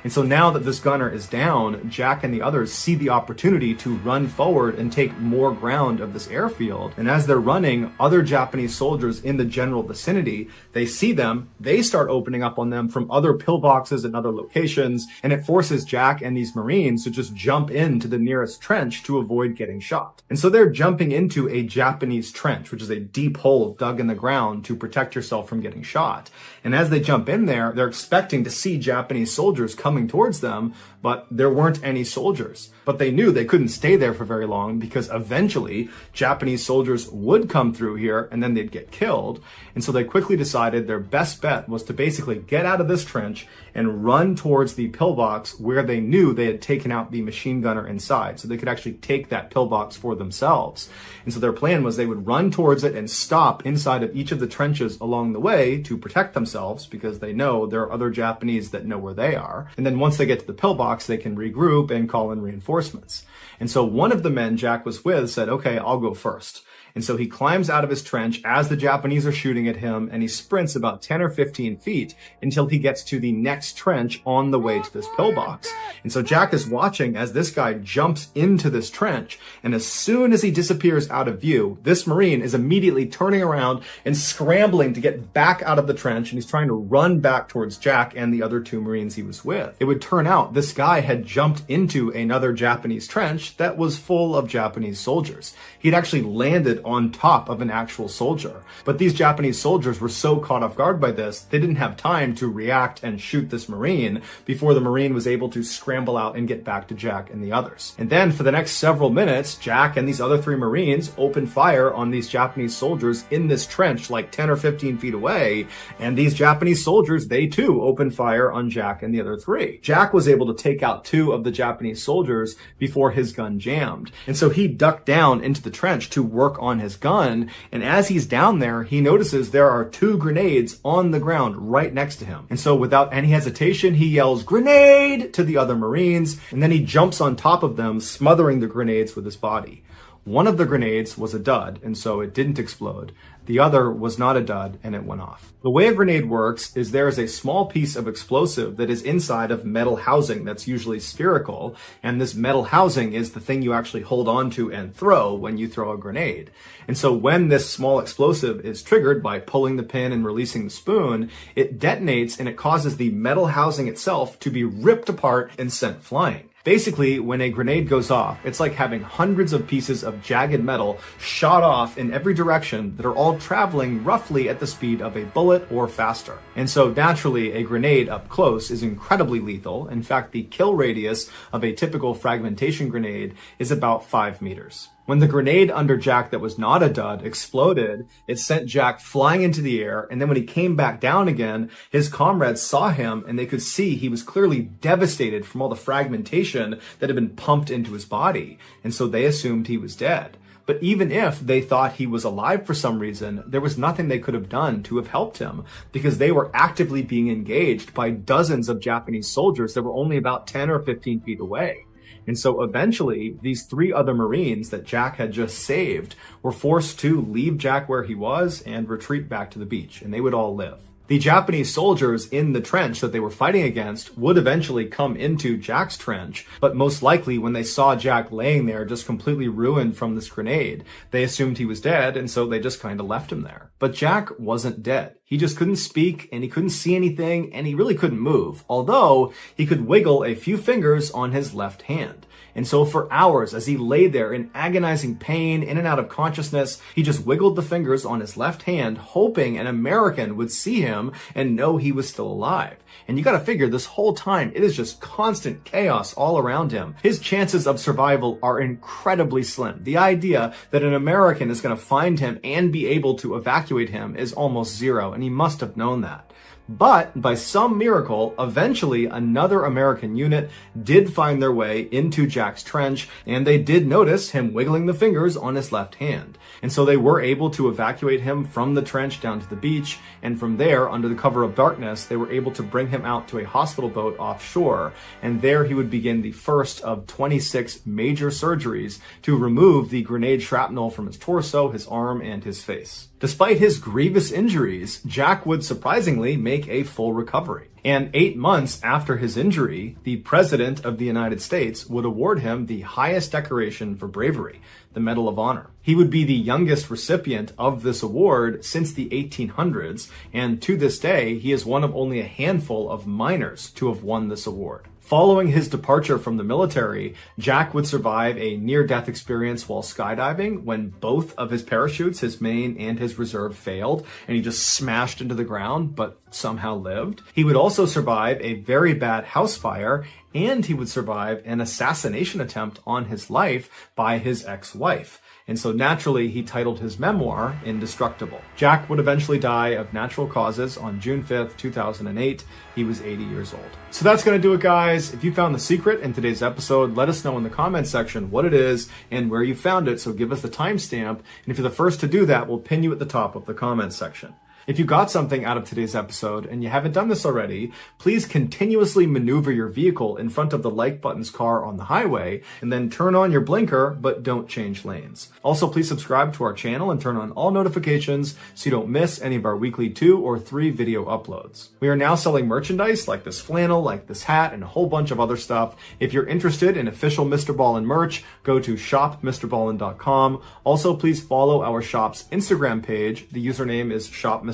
And so now that this gunner is down, Jack and the others see the opportunity to run forward and take more ground of this airfield. And as they're running, other Japanese soldiers in the general vicinity, they see them, they start opening up on them from other pillboxes and other locations, and it forces Jack and these Marines to just jump into the nearest trench to avoid getting shot. And so they're jumping into a Japanese trench, which is a deep hole dug in the ground to protect yourself from getting shot. And as they jump in there, they're expecting to see Japanese soldiers coming towards them, but there weren't any soldiers. But they knew they couldn't stay there for very long because eventually Japanese soldiers would come through here and then they'd get killed. And so they quickly decided their best bet was to basically get out of this trench and run towards the pillbox where they knew they had taken out the machine gunner inside, so they could actually take that pillbox for themselves. And so their plan was they would run towards it and stop inside of each of the trenches along the way to protect themselves because they know there are other Japanese that know where they are. And then once they get to the pillbox, they can regroup and call in reinforcements. And so one of the men Jack was with said, okay, I'll go first. And so he climbs out of his trench as the Japanese are shooting at him, and he sprints about 10 or 15 feet until he gets to the next trench on the way to this pillbox. And so Jack is watching as this guy jumps into this trench, and as soon as he disappears out of view, this Marine is immediately turning around and scrambling to get back out of the trench, and he's trying to run back towards Jack and the other 2 Marines he was with. It would turn out this guy had jumped into another Japanese trench that was full of Japanese soldiers. He'd actually landed on top of an actual soldier. But these Japanese soldiers were so caught off guard by this, they didn't have time to react and shoot this Marine before the Marine was able to scramble out and get back to Jack and the others. And then for the next several minutes, Jack and these other 3 Marines opened fire on these Japanese soldiers in this trench like 10 or 15 feet away, and these Japanese soldiers, they too opened fire on Jack and the other 3. Jack was able to take out 2 of the Japanese soldiers before his gun jammed, and so he ducked down into the trench to work on his gun, and as he's down there, he notices there are 2 grenades on the ground right next to him. And so without any hesitation, he yells, "Grenade!" to the other Marines, and then he jumps on top of them, smothering the grenades with his body. One of the grenades was a dud, and so it didn't explode. The other was not a dud, and it went off. The way a grenade works is there is a small piece of explosive that is inside of metal housing that's usually spherical, and this metal housing is the thing you actually hold on to and throw when you throw a grenade. And so when this small explosive is triggered by pulling the pin and releasing the spoon, it detonates and it causes the metal housing itself to be ripped apart and sent flying. Basically, when a grenade goes off, it's like having hundreds of pieces of jagged metal shot off in every direction that are all traveling roughly at the speed of a bullet or faster. And so naturally, a grenade up close is incredibly lethal. In fact, the kill radius of a typical fragmentation grenade is about 5 meters. When the grenade under Jack that was not a dud exploded, it sent Jack flying into the air, and then when he came back down again, his comrades saw him and they could see he was clearly devastated from all the fragmentation that had been pumped into his body, and so they assumed he was dead. But even if they thought he was alive for some reason, there was nothing they could have done to have helped him, because they were actively being engaged by dozens of Japanese soldiers that were only about 10 or 15 feet away. And so eventually, these 3 other Marines that Jack had just saved were forced to leave Jack where he was and retreat back to the beach, and they would all live. The Japanese soldiers in the trench that they were fighting against would eventually come into Jack's trench, but most likely when they saw Jack laying there just completely ruined from this grenade, they assumed he was dead, and so they just kind of left him there. But Jack wasn't dead. He just couldn't speak, and he couldn't see anything, and he really couldn't move, although he could wiggle a few fingers on his left hand. And so for hours, as he lay there in agonizing pain, in and out of consciousness, he just wiggled the fingers on his left hand, hoping an American would see him and know he was still alive. And you gotta figure, this whole time, it is just constant chaos all around him. His chances of survival are incredibly slim. The idea that an American is gonna find him and be able to evacuate him is almost zero, and he must have known that. But by some miracle, eventually another American unit did find their way into Jack's trench, and they did notice him wiggling the fingers on his left hand. And so they were able to evacuate him from the trench down to the beach, and from there, under the cover of darkness, they were able to bring him out to a hospital boat offshore, and there he would begin the first of 26 major surgeries to remove the grenade shrapnel from his torso, his arm, and his face. Despite his grievous injuries, Jack would surprisingly make a full recovery. And 8 months after his injury, the President of the United States would award him the highest decoration for bravery, the Medal of Honor. He would be the youngest recipient of this award since the 1800s, and to this day, he is one of only a handful of miners to have won this award. Following his departure from the military, Jack would survive a near-death experience while skydiving when both of his parachutes, his main and his reserve, failed, and he just smashed into the ground, but somehow lived. He would also survive a very bad house fire, and he would survive an assassination attempt on his life by his ex-wife. And so naturally, he titled his memoir Indestructible. Jack would eventually die of natural causes on June 5th, 2008. He was 80 years old. So that's going to do it, guys. If you found the secret in today's episode, let us know in the comments section what it is and where you found it. So give us the timestamp. And if you're the first to do that, we'll pin you at the top of the comments section. If you got something out of today's episode and you haven't done this already, please continuously maneuver your vehicle in front of the like button's car on the highway and then turn on your blinker, but don't change lanes. Also, please subscribe to our channel and turn on all notifications so you don't miss any of our weekly 2 or 3 video uploads. We are now selling merchandise like this flannel, like this hat, and a whole bunch of other stuff. If you're interested in official MrBallen merch, go to shopmrballen.com. Also, please follow our shop's Instagram page. The username is shopmrballen.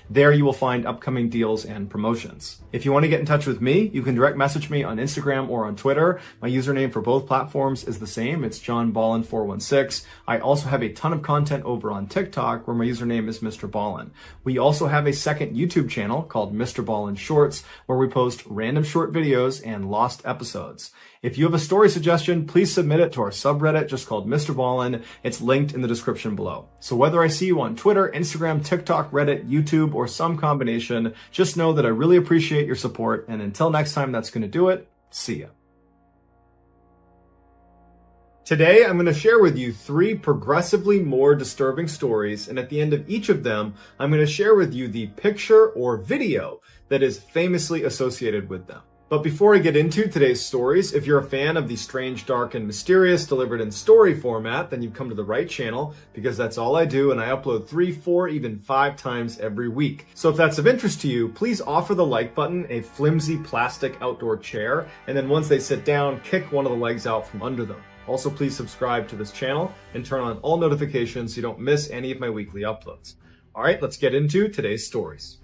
There you will find upcoming deals and promotions. If you want to get in touch with me, you can direct message me on Instagram or on Twitter. My username for both platforms is the same. It's johnballen416. I also have a ton of content over on TikTok where my username is MrBallen. We also have a second YouTube channel called MrBallen Shorts where we post random short videos and lost episodes. If you have a story suggestion, please submit it to our subreddit just called MrBallen. It's linked in the description below. So whether I see you on Twitter, Instagram, TikTok, Reddit, YouTube, or some combination, just know that I really appreciate your support. And until next time, that's going to do it. See ya. Today, I'm going to share with you 3 progressively more disturbing stories, and at the end of each of them, I'm going to share with you the picture or video that is famously associated with them. But before I get into today's stories, if you're a fan of the strange, dark, and mysterious delivered in story format, then you've come to the right channel, because that's all I do, and I upload 3, 4, even 5 times every week. So if that's of interest to you, please offer the like button a flimsy plastic outdoor chair, and then once they sit down, kick one of the legs out from under them. Also, please subscribe to this channel and turn on all notifications so you don't miss any of my weekly uploads. All right, let's get into today's stories.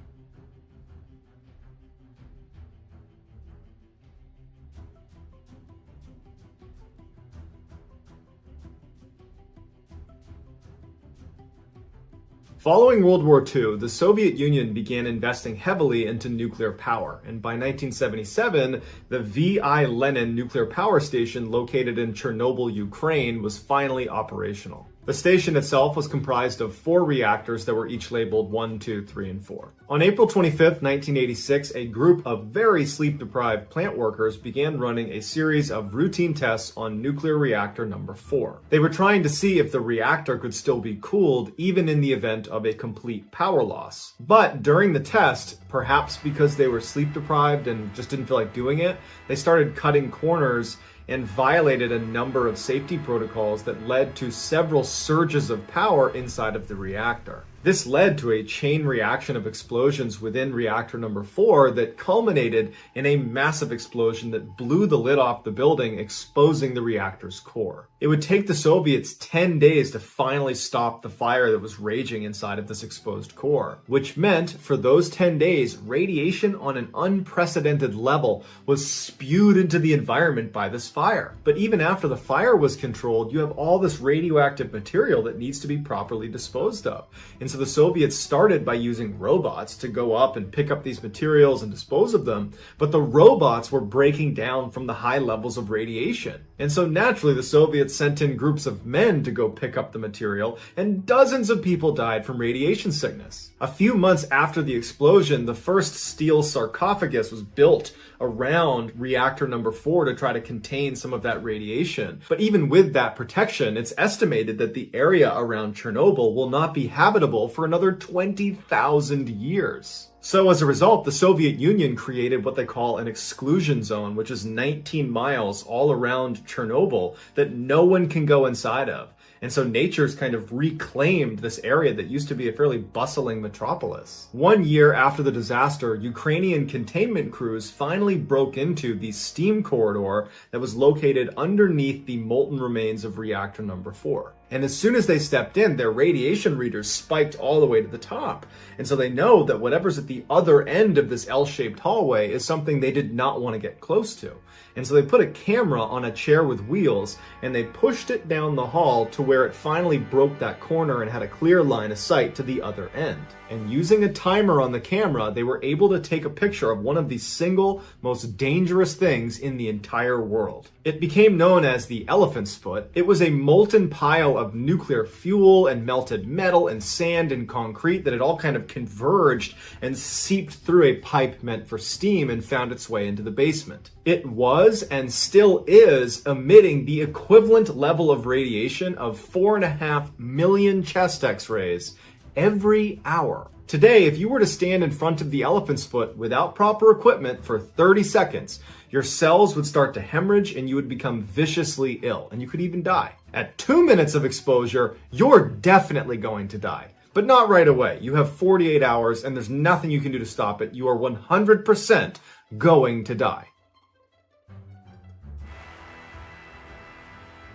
Following World War II, the Soviet Union began investing heavily into nuclear power, and by 1977, the V.I. Lenin nuclear power station located in Chernobyl, Ukraine, was finally operational. The station itself was comprised of 4 reactors that were each labeled 1, 2, 3, and 4. On April 25, 1986, a group of very sleep-deprived plant workers began running a series of routine tests on nuclear reactor number 4. They were trying to see if the reactor could still be cooled even in the event of a complete power loss. But during the test, perhaps because they were sleep-deprived and just didn't feel like doing it, they started cutting corners and violated a number of safety protocols that led to several surges of power inside of the reactor. This led to a chain reaction of explosions within reactor number 4 that culminated in a massive explosion that blew the lid off the building, exposing the reactor's core. It would take the Soviets 10 days to finally stop the fire that was raging inside of this exposed core, which meant for those 10 days, radiation on an unprecedented level was spewed into the environment by this fire. But even after the fire was controlled, you have all this radioactive material that needs to be properly disposed of. And so the Soviets started by using robots to go up and pick up these materials and dispose of them, but the robots were breaking down from the high levels of radiation. And so naturally the Soviets sent in groups of men to go pick up the material, and dozens of people died from radiation sickness. A few months after the explosion, the first steel sarcophagus was built around reactor number 4 to try to contain some of that radiation. But even with that protection, it's estimated that the area around Chernobyl will not be habitable for another 20,000 years. So as a result, the Soviet Union created what they call an exclusion zone, which is 19 miles all around Chernobyl that no one can go inside of. And so nature's kind of reclaimed this area that used to be a fairly bustling metropolis. 1 year after the disaster, Ukrainian containment crews finally broke into the steam corridor that was located underneath the molten remains of reactor number 4. And as soon as they stepped in, their radiation readers spiked all the way to the top. And so they know that whatever's at the other end of this L-shaped hallway is something they did not want to get close to. And so they put a camera on a chair with wheels, and they pushed it down the hall to where it finally broke that corner and had a clear line of sight to the other end. And using a timer on the camera, they were able to take a picture of one of the single most dangerous things in the entire world. It became known as the elephant's foot. It was a molten pile of nuclear fuel and melted metal and sand and concrete that had all kind of converged and seeped through a pipe meant for steam and found its way into the basement. It was and still is emitting the equivalent level of radiation of 4.5 million chest x-rays every hour. Today, if you were to stand in front of the elephant's foot without proper equipment for 30 seconds, your cells would start to hemorrhage and you would become viciously ill, and you could even die. At 2 minutes of exposure, you're definitely going to die. But not right away. You have 48 hours and there's nothing you can do to stop it. You are 100% going to die.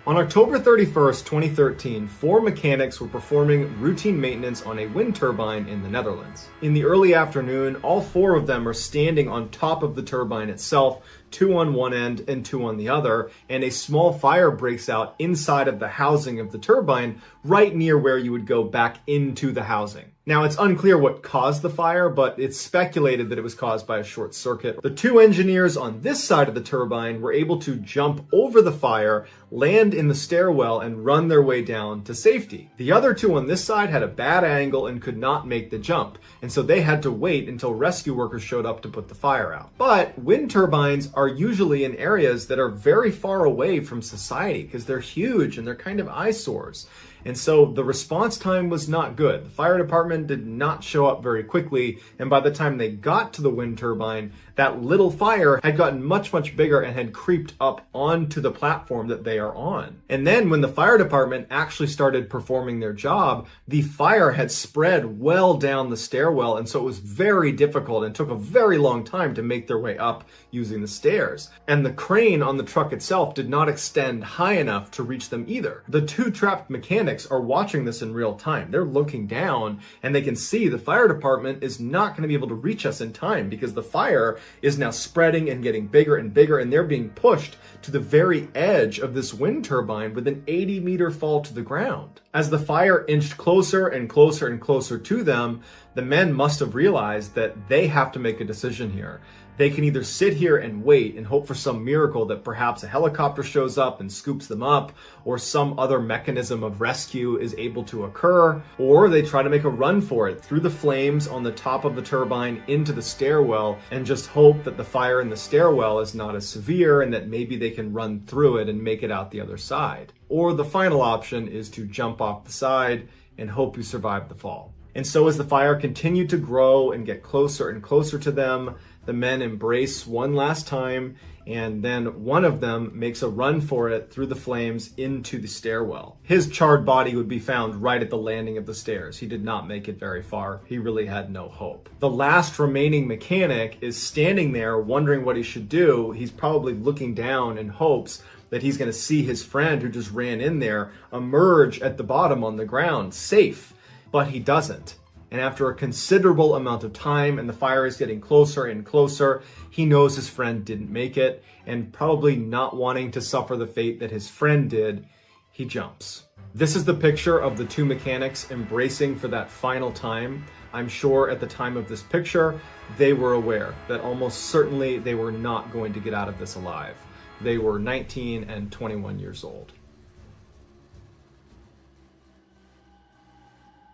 On October 31st, 2013, 4 mechanics were performing routine maintenance on a wind turbine in the Netherlands. In the early afternoon, all 4 of them are standing on top of the turbine itself, 2 on one end and 2 on the other, and a small fire breaks out inside of the housing of the turbine, right near where you would go back into the housing. Now, it's unclear what caused the fire, but it's speculated that it was caused by a short circuit. The 2 engineers on this side of the turbine were able to jump over the fire, land in the stairwell, and run their way down to safety. The other 2 on this side had a bad angle and could not make the jump, and so they had to wait until rescue workers showed up to put the fire out. But wind turbines are usually in areas that are very far away from society because they're huge and they're kind of eyesores. And so the response time was not good. The fire department did not show up very quickly, and by the time they got to the wind turbine, that little fire had gotten much, much bigger and had creeped up onto the platform that they are on. And then when the fire department actually started performing their job, the fire had spread well down the stairwell, and so it was very difficult and took a very long time to make their way up using the stairs. And the crane on the truck itself did not extend high enough to reach them either. The 2 trapped mechanics mechanics are watching this in real time. They're looking down and they can see the fire department is not going to be able to reach us in time because the fire is now spreading and getting bigger and bigger, and they're being pushed to the very edge of this wind turbine with an 80-meter fall to the ground. As the fire inched closer and closer and closer to them, the men must have realized that they have to make a decision here. They can either sit here and wait and hope for some miracle that perhaps a helicopter shows up and scoops them up, or some other mechanism of rescue is able to occur, or they try to make a run for it through the flames on the top of the turbine into the stairwell and just hope that the fire in the stairwell is not as severe and that maybe they can run through it and make it out the other side. Or the final option is to jump off the side and hope you survive the fall. And so as the fire continued to grow and get closer and closer to them, the men embrace one last time, and then one of them makes a run for it through the flames into the stairwell. His charred body would be found right at the landing of the stairs. He did not make it very far. He really had no hope. The last remaining mechanic is standing there wondering what he should do. He's probably looking down in hopes that he's going to see his friend who just ran in there emerge at the bottom on the ground, safe, but he doesn't. And after a considerable amount of time and the fire is getting closer and closer, he knows his friend didn't make it, and probably not wanting to suffer the fate that his friend did, he jumps. This is the picture of the two mechanics embracing for that final time. I'm sure at the time of this picture, they were aware that almost certainly they were not going to get out of this alive. They were 19 and 21 years old.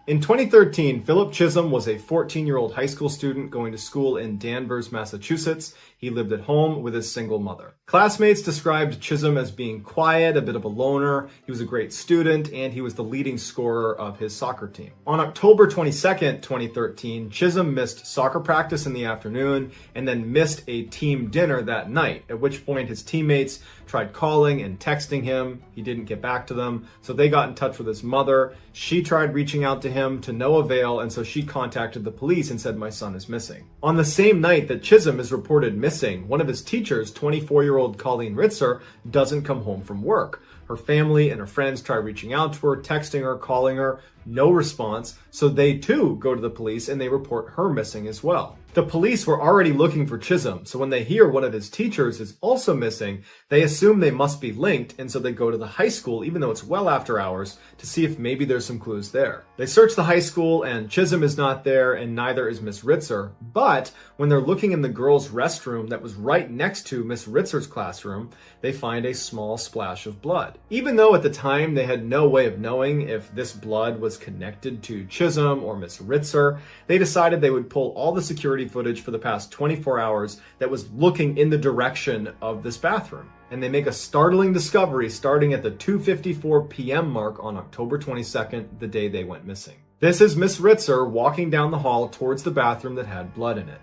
In 2013, Philip Chisholm was a 14-year-old high school student going to school in Danvers, Massachusetts. He lived at home with his single mother. Classmates described Chisholm as being quiet, a bit of a loner. He was a great student, and he was the leading scorer of his soccer team. On October 22nd, 2013, Chisholm missed soccer practice in the afternoon and then missed a team dinner that night, at which point his teammates tried calling and texting him. He didn't get back to them, so they got in touch with his mother. She tried reaching out to him to no avail, and so she contacted the police and said, "My son is missing." On the same night that Chisholm is reported missing, one of his teachers, 24-year-old Colleen Ritzer, doesn't come home from work. Her family and her friends try reaching out to her, texting her, calling her, no response, so they too go to the police and they report her missing as well. The police were already looking for Chisholm, so when they hear one of his teachers is also missing, they assume they must be linked, and so they go to the high school, even though it's well after hours, to see if maybe there's some clues there. They search the high school, and Chisholm is not there, and neither is Miss Ritzer, but when they're looking in the girls' restroom that was right next to Miss Ritzer's classroom, they find a small splash of blood. Even though at the time they had no way of knowing if this blood was connected to Chisholm or Miss Ritzer, they decided they would pull all the security footage for the past 24 hours that was looking in the direction of this bathroom. And they make a startling discovery starting at the 2:54 p.m. mark on October 22nd, the day they went missing. This is Miss Ritzer walking down the hall towards the bathroom that had blood in it.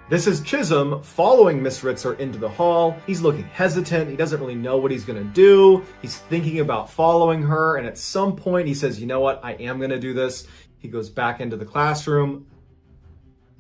This is Chisholm following Miss Ritzer into the hall. He's looking hesitant. He doesn't really know what he's going to do. He's thinking about following her. And at some point he says, "You know what? I am going to do this." He goes back into the classroom,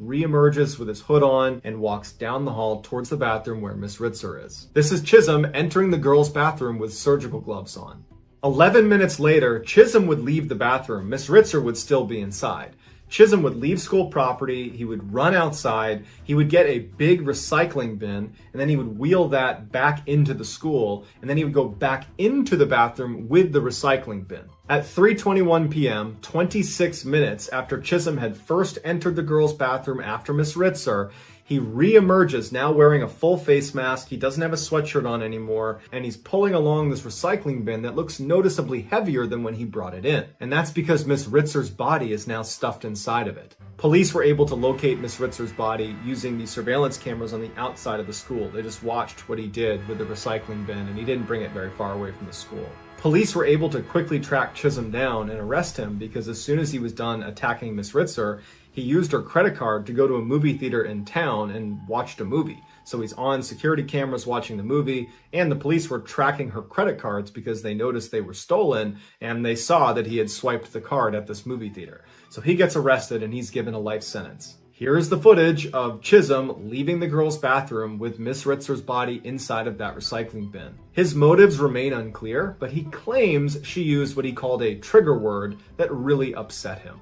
reemerges with his hood on, and walks down the hall towards the bathroom where Miss Ritzer is. This is Chisholm entering the girls' bathroom with surgical gloves on. 11 minutes later, Chisholm would leave the bathroom. Miss Ritzer would still be inside. Chisholm would leave school property, he would run outside, he would get a big recycling bin, and then he would wheel that back into the school, and then he would go back into the bathroom with the recycling bin. At 3:21 p.m., 26 minutes after Chisholm had first entered the girls' bathroom after Miss Ritzer, he re-emerges, now wearing a full face mask. He doesn't have a sweatshirt on anymore, and he's pulling along this recycling bin that looks noticeably heavier than when he brought it in. And that's because Miss Ritzer's body is now stuffed inside of it. Police were able to locate Miss Ritzer's body using the surveillance cameras on the outside of the school. They just watched what he did with the recycling bin, and he didn't bring it very far away from the school. Police were able to quickly track Chisholm down and arrest him because as soon as he was done attacking Miss Ritzer, he used her credit card to go to a movie theater in town and watched a movie. So he's on security cameras watching the movie, and the police were tracking her credit cards because they noticed they were stolen, and they saw that he had swiped the card at this movie theater. So he gets arrested and he's given a life sentence. Here is the footage of Chisholm leaving the girl's bathroom with Miss Ritzer's body inside of that recycling bin. His motives remain unclear, but he claims she used what he called a trigger word that really upset him.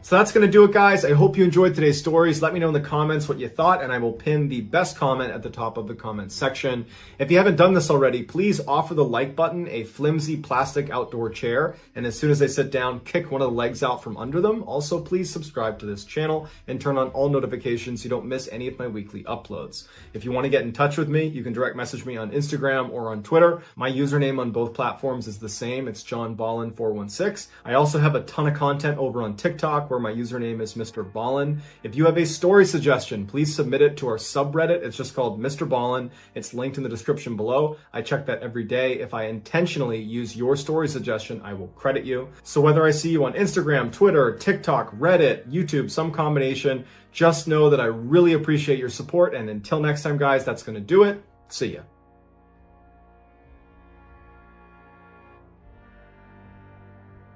So that's going to do it, guys. I hope you enjoyed today's stories. Let me know in the comments what you thought, and I will pin the best comment at the top of the comment section. If you haven't done this already, please offer the like button a flimsy plastic outdoor chair, and as soon as they sit down, kick one of the legs out from under them. Also, please subscribe to this channel and turn on all notifications so you don't miss any of my weekly uploads. If you want to get in touch with me, you can direct message me on Instagram or on Twitter. My username on both platforms is the same. It's JohnBallen416. I also have a ton of content over on TikTok where my username is MrBallen. If you have a story suggestion, please submit it to our subreddit. It's just called MrBallen. It's linked in the description below. I check that every day. If I intentionally use your story suggestion, I will credit you. So whether I see you on Instagram, Twitter, TikTok, Reddit, YouTube, some combination, just know that I really appreciate your support. And until next time, guys, that's going to do it. See ya.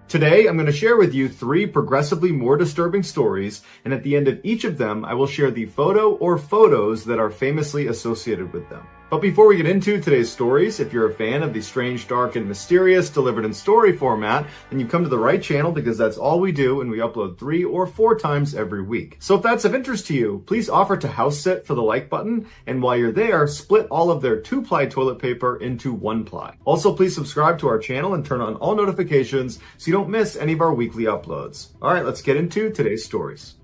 Today, I'm going to share with you 3 progressively more disturbing stories, and at the end of each of them, I will share the photo or photos that are famously associated with them. But before we get into today's stories, if you're a fan of the strange, dark, and mysterious delivered in story format, then you've come to the right channel because that's all we do, and we upload 3 or 4 times every week. So if that's of interest to you, please offer to house sit for the like button, and while you're there, split all of their 2-ply toilet paper into 1-ply. Also, please subscribe to our channel and turn on all notifications so you don't miss any of our weekly uploads. All right, let's get into today's stories.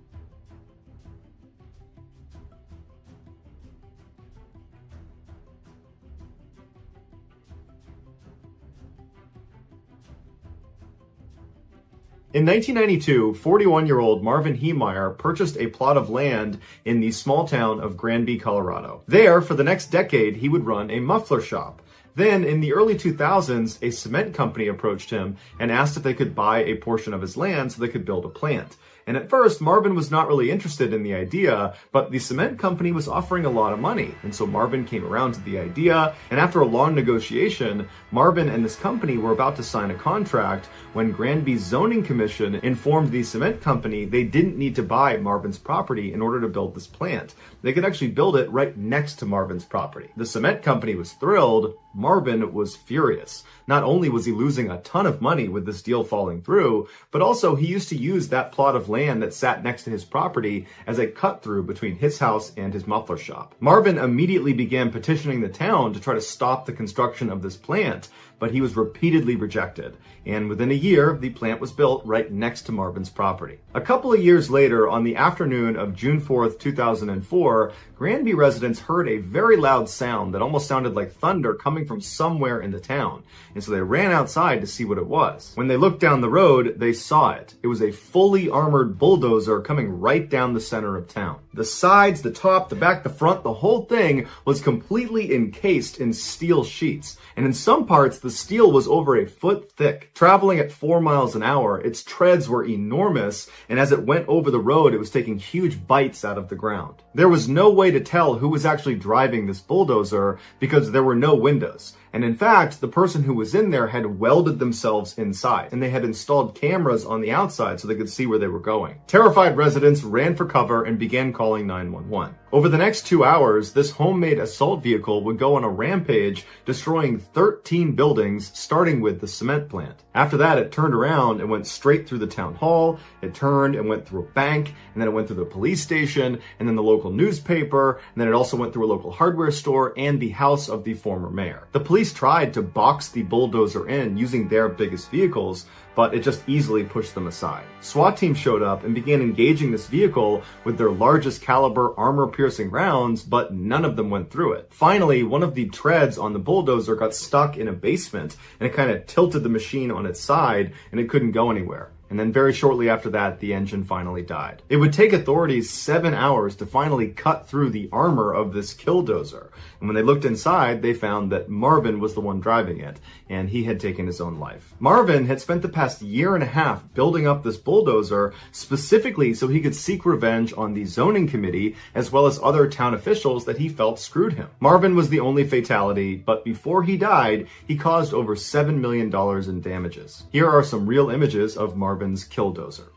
In 1992, 41-year-old Marvin Heemeyer purchased a plot of land in the small town of Granby, Colorado. There, for the next decade, he would run a muffler shop. Then, in the early 2000s, a cement company approached him and asked if they could buy a portion of his land so they could build a plant. And at first, Marvin was not really interested in the idea, but the cement company was offering a lot of money. And so Marvin came around to the idea, and after a long negotiation, Marvin and this company were about to sign a contract when Granby's zoning commission informed the cement company they didn't need to buy Marvin's property in order to build this plant. They could actually build it right next to Marvin's property. The cement company was thrilled. Marvin was furious. Not only was he losing a ton of money with this deal falling through, but also he used to use that plot of land that sat next to his property as a cut through between his house and his muffler shop. Marvin immediately began petitioning the town to try to stop the construction of this plant, but he was repeatedly rejected. And within a year, the plant was built right next to Marvin's property. A couple of years later, on the afternoon of June 4th, 2004, Granby residents heard a very loud sound that almost sounded like thunder coming from somewhere in the town. And so they ran outside to see what it was. When they looked down the road, they saw it. It was a fully armored bulldozer coming right down the center of town. The sides, the top, the back, the front, the whole thing was completely encased in steel sheets. And in some parts, the steel was over a foot thick. Traveling at 4 miles an hour, its treads were enormous, and as it went over the road, it was taking huge bites out of the ground. There was no way to tell who was actually driving this bulldozer because there were no windows. And in fact, the person who was in there had welded themselves inside, and they had installed cameras on the outside so they could see where they were going. Terrified residents ran for cover and began calling 911. Over the next 2 hours, this homemade assault vehicle would go on a rampage, destroying 13 buildings, starting with the cement plant. After that, it turned around and went straight through the town hall. It turned and went through a bank, and then it went through the police station, and then the local newspaper, and then it also went through a local hardware store and the house of the former mayor. The police tried to box the bulldozer in using their biggest vehicles, but it just easily pushed them aside. SWAT team showed up and began engaging this vehicle with their largest caliber armor-piercing rounds, but none of them went through it. Finally, one of the treads on the bulldozer got stuck in a basement, and it kind of tilted the machine on its side, and it couldn't go anywhere. And then very shortly after that, the engine finally died. It would take authorities 7 hours to finally cut through the armor of this killdozer. And when they looked inside, they found that Marvin was the one driving it, and he had taken his own life. Marvin had spent the past year and a half building up this bulldozer specifically so he could seek revenge on the zoning committee as well as other town officials that he felt screwed him. Marvin was the only fatality, but before he died, he caused over $7 million in damages. Here are some real images of Marvin's killdozer.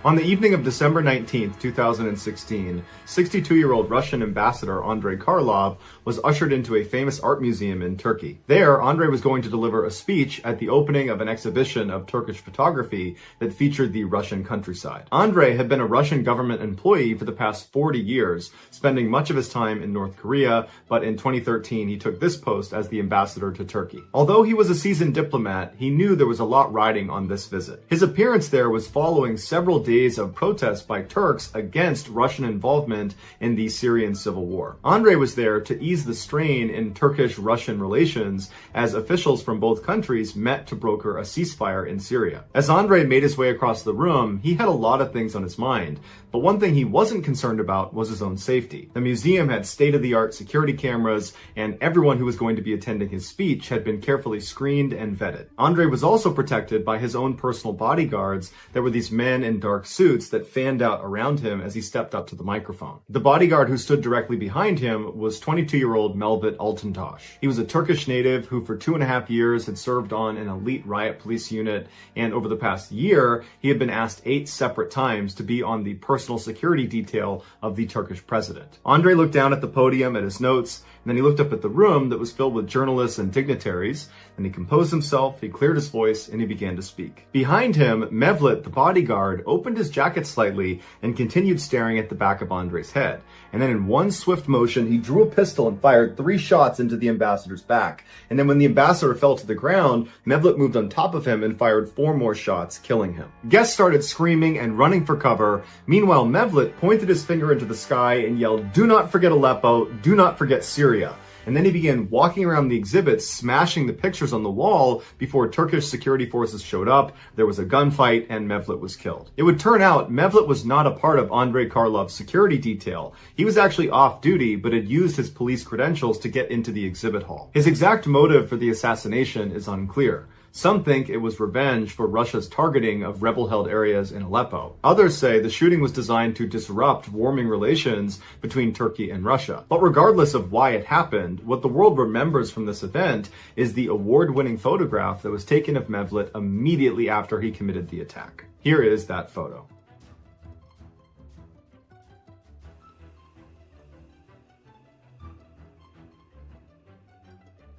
On the evening of December 19th, 2016, 62-year-old Russian ambassador Andrei Karlov was ushered into a famous art museum in Turkey. There, Andrei was going to deliver a speech at the opening of an exhibition of Turkish photography that featured the Russian countryside. Andrei had been a Russian government employee for the past 40 years, spending much of his time in North Korea, but in 2013 he took this post as the ambassador to Turkey. Although he was a seasoned diplomat, he knew there was a lot riding on this visit. His appearance there was following several days of protests by Turks against Russian involvement in the Syrian civil war. Andrei was there to ease the strain in Turkish-Russian relations as officials from both countries met to broker a ceasefire in Syria. As Andrei made his way across the room, he had a lot of things on his mind, but one thing he wasn't concerned about was his own safety. The museum had state-of-the-art security cameras, and everyone who was going to be attending his speech had been carefully screened and vetted. Andrei was also protected by his own personal bodyguards that were these men in dark suits that fanned out around him as he stepped up to the microphone. The bodyguard who stood directly behind him was 22-year-old Melvit Altuntaş. He was a Turkish native who for 2.5 years had served on an elite riot police unit, and over the past year, he had been asked 8 separate times to be on the personal security detail of the Turkish president. Andrei looked down at the podium at his notes, and then he looked up at the room that was filled with journalists and dignitaries, and he composed himself, he cleared his voice, and he began to speak. Behind him, Mevlut, the bodyguard, opened his jacket slightly and continued staring at the back of Andrei's head. And then in one swift motion, he drew a pistol and fired 3 shots into the ambassador's back. And then when the ambassador fell to the ground, Mevlut moved on top of him and fired 4 more shots, killing him. Guests started screaming and running for cover. Meanwhile, Mevlut pointed his finger into the sky and yelled, "Do not forget Aleppo, do not forget Syria." And then he began walking around the exhibit, smashing the pictures on the wall before Turkish security forces showed up. There was a gunfight and Mevlut was killed. It would turn out Mevlut was not a part of Andrei Karlov's security detail. He was actually off duty, but had used his police credentials to get into the exhibit hall. His exact motive for the assassination is unclear. Some think it was revenge for Russia's targeting of rebel-held areas in Aleppo. Others say the shooting was designed to disrupt warming relations between Turkey and Russia. But regardless of why it happened, what the world remembers from this event is the award-winning photograph that was taken of Mevlut immediately after he committed the attack. Here is that photo.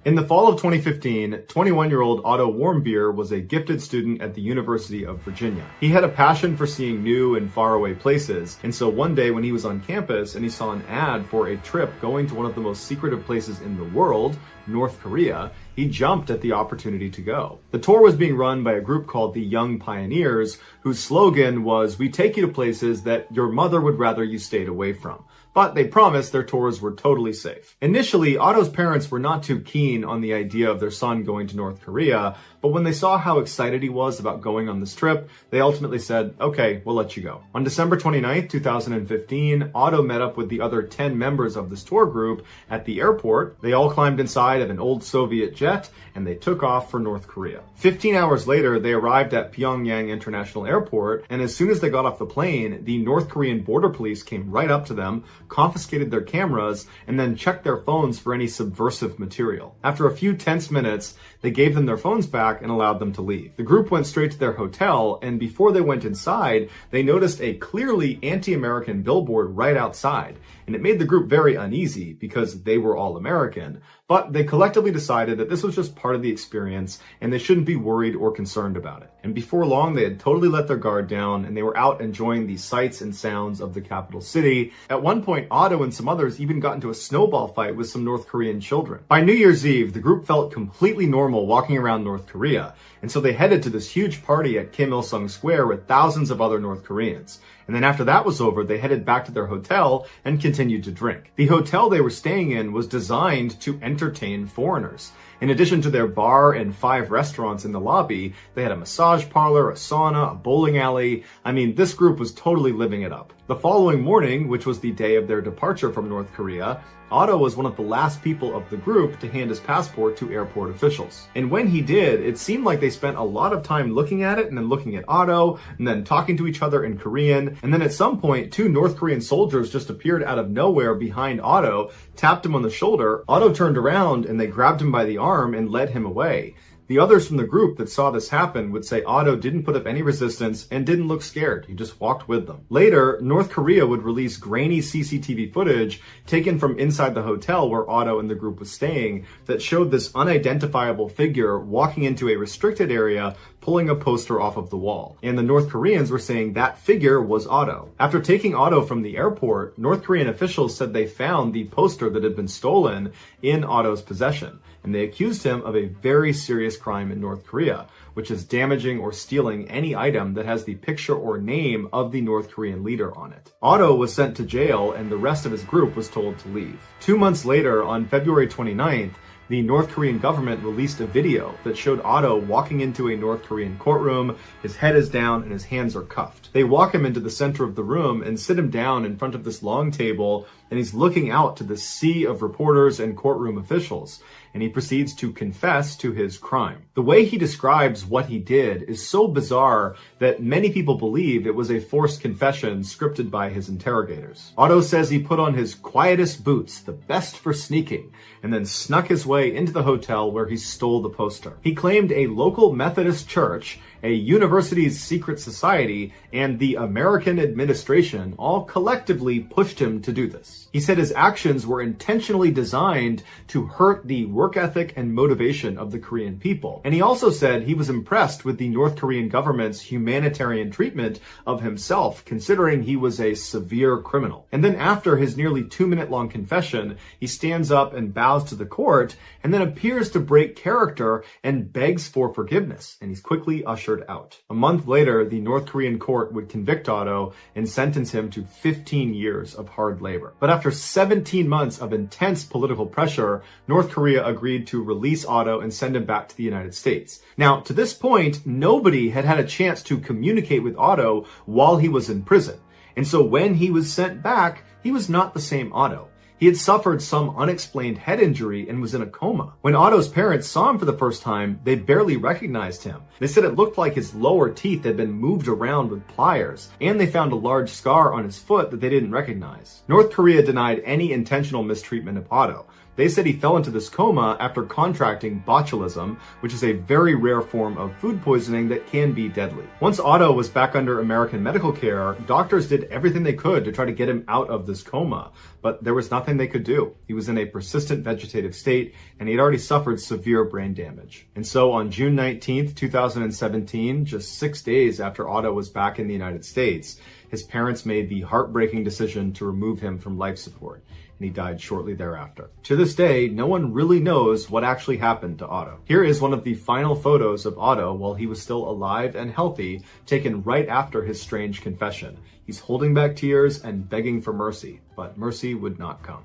In the fall of 2015, 21-year-old Otto Warmbier was a gifted student at the University of Virginia. He had a passion for seeing new and faraway places, and so one day when he was on campus and he saw an ad for a trip going to one of the most secretive places in the world, North Korea, he jumped at the opportunity to go. The tour was being run by a group called the Young Pioneers, whose slogan was, "We take you to places that your mother would rather you stayed away from." But they promised their tours were totally safe. Initially, Otto's parents were not too keen on the idea of their son going to North Korea, but when they saw how excited he was about going on this trip, they ultimately said, "Okay, we'll let you go." On December 29th, 2015, Otto met up with the other 10 members of this tour group at the airport. They all climbed inside of an old Soviet jet, and they took off for North Korea. 15 hours later, they arrived at Pyongyang International Airport, and as soon as they got off the plane, the North Korean border police came right up to them, confiscated their cameras, and then checked their phones for any subversive material. After a few tense minutes, they gave them their phones back and allowed them to leave. The group went straight to their hotel, and before they went inside, they noticed a clearly anti-American billboard right outside, and it made the group very uneasy because they were all American. But they collectively decided that this was just part of the experience and they shouldn't be worried or concerned about it. And before long, they had totally let their guard down and they were out enjoying the sights and sounds of the capital city. At one point, Otto and some others even got into a snowball fight with some North Korean children. By New Year's Eve, the group felt completely normal walking around North Korea, and so they headed to this huge party at Kim Il-sung Square with thousands of other North Koreans. And then after that was over, they headed back to their hotel and continued to drink. The hotel they were staying in was designed to entertain foreigners. In addition to their bar and 5 restaurants in the lobby, they had a massage parlor, a sauna, a bowling alley. I mean, this group was totally living it up. The following morning, which was the day of their departure from North Korea, Otto was one of the last people of the group to hand his passport to airport officials. And when he did, it seemed like they spent a lot of time looking at it and then looking at Otto and then talking to each other in Korean. And then at some point, 2 North Korean soldiers just appeared out of nowhere behind Otto, tapped him on the shoulder. Otto turned around and they grabbed him by the arm and led him away. The others from the group that saw this happen would say Otto didn't put up any resistance and didn't look scared. He just walked with them. Later, North Korea would release grainy CCTV footage taken from inside the hotel where Otto and the group was staying that showed this unidentifiable figure walking into a restricted area, pulling a poster off of the wall. And the North Koreans were saying that figure was Otto. After taking Otto from the airport, North Korean officials said they found the poster that had been stolen in Otto's possession, and they accused him of a very serious crime in North Korea, which is damaging or stealing any item that has the picture or name of the North Korean leader on it. Otto was sent to jail and the rest of his group was told to leave. 2 months later, on February 29th, the North Korean government released a video that showed Otto walking into a North Korean courtroom. His head is down and his hands are cuffed. They walk him into the center of the room and sit him down in front of this long table, and he's looking out to the sea of reporters and courtroom officials, and he proceeds to confess to his crime. The way he describes what he did is so bizarre that many people believe it was a forced confession scripted by his interrogators. Otto says he put on his quietest boots, the best for sneaking, and then snuck his way into the hotel where he stole the poster. He claimed a local Methodist church, a university's secret society, and the American administration all collectively pushed him to do this. He said his actions were intentionally designed to hurt the work ethic and motivation of the Korean people. And he also said he was impressed with the North Korean government's humanitarian treatment of himself, considering he was a severe criminal. And then after his nearly 2-minute long confession, he stands up and bows to the court, and then appears to break character and begs for forgiveness, and he's quickly ushered out. A month later, the North Korean court would convict Otto and sentence him to 15 years of hard labor. But after 17 months of intense political pressure, North Korea agreed to release Otto and send him back to the United States. Now, to this point, nobody had had a chance to communicate with Otto while he was in prison. And so when he was sent back, he was not the same Otto. He had suffered some unexplained head injury and was in a coma. When Otto's parents saw him for the first time, they barely recognized him. They said it looked like his lower teeth had been moved around with pliers, and they found a large scar on his foot that they didn't recognize. North Korea denied any intentional mistreatment of Otto. They said he fell into this coma after contracting botulism, which is a very rare form of food poisoning that can be deadly. Once Otto was back under American medical care, doctors did everything they could to try to get him out of this coma, but there was nothing they could do. He was in a persistent vegetative state, and he had already suffered severe brain damage. And so on June 19th, 2017, just 6 days after Otto was back in the United States, his parents made the heartbreaking decision to remove him from life support, and he died shortly thereafter. To this day, no one really knows what actually happened to Otto. Here is one of the final photos of Otto while he was still alive and healthy, taken right after his strange confession. He's holding back tears and begging for mercy, but mercy would not come.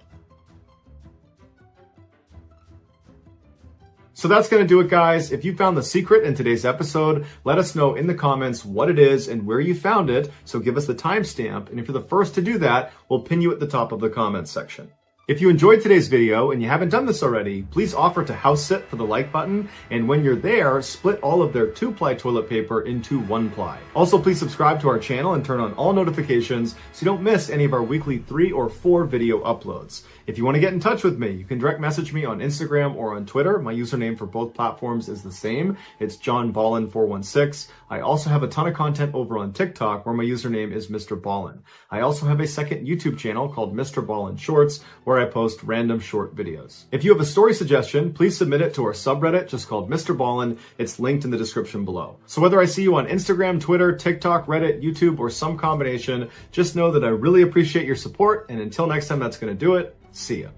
So that's going to do it, guys. If you found the secret in today's episode, let us know in the comments what it is and where you found it. So give us the timestamp. And if you're the first to do that, we'll pin you at the top of the comments section. If you enjoyed today's video and you haven't done this already, please offer to house sit for the like button. And when you're there, split all of their 2-ply toilet paper into 1-ply. Also, please subscribe to our channel and turn on all notifications so you don't miss any of our weekly 3 or 4 video uploads. If you want to get in touch with me, you can direct message me on Instagram or on Twitter. My username for both platforms is the same. It's JohnBallen416. I also have a ton of content over on TikTok where my username is MrBallen. I also have a second YouTube channel called MrBallen Shorts where I post random short videos. If you have a story suggestion, please submit it to our subreddit just called MrBallen. It's linked in the description below. So whether I see you on Instagram, Twitter, TikTok, Reddit, YouTube, or some combination, just know that I really appreciate your support. And until next time, that's going to do it. See ya.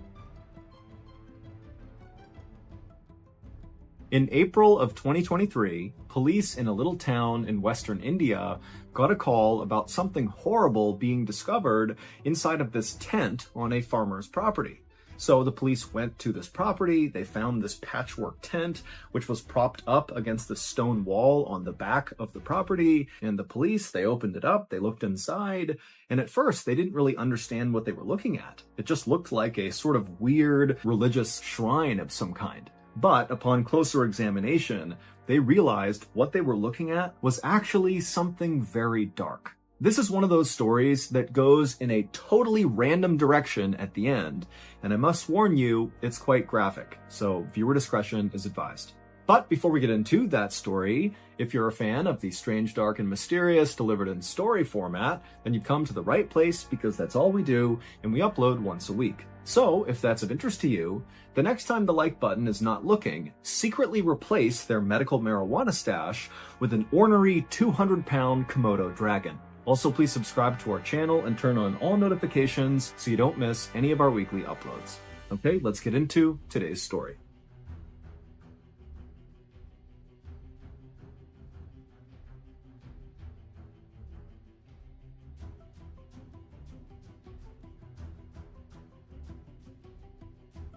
In April of 2023, police in a little town in western India got a call about something horrible being discovered inside of this tent on a farmer's property. So the police went to this property, they found this patchwork tent, which was propped up against the stone wall on the back of the property, and the police, they opened it up, they looked inside, and at first they didn't really understand what they were looking at. It just looked like a sort of weird religious shrine of some kind. But upon closer examination, they realized what they were looking at was actually something very dark. This is one of those stories that goes in a totally random direction at the end, and I must warn you, it's quite graphic, so viewer discretion is advised. But before we get into that story, if you're a fan of the strange, dark, and mysterious delivered in story format, then you've come to the right place because that's all we do, and we upload once a week. So, if that's of interest to you, the next time the like button is not looking, secretly replace their medical marijuana stash with an ornery 200-pound Komodo dragon. Also, please subscribe to our channel and turn on all notifications so you don't miss any of our weekly uploads. Okay, let's get into today's story.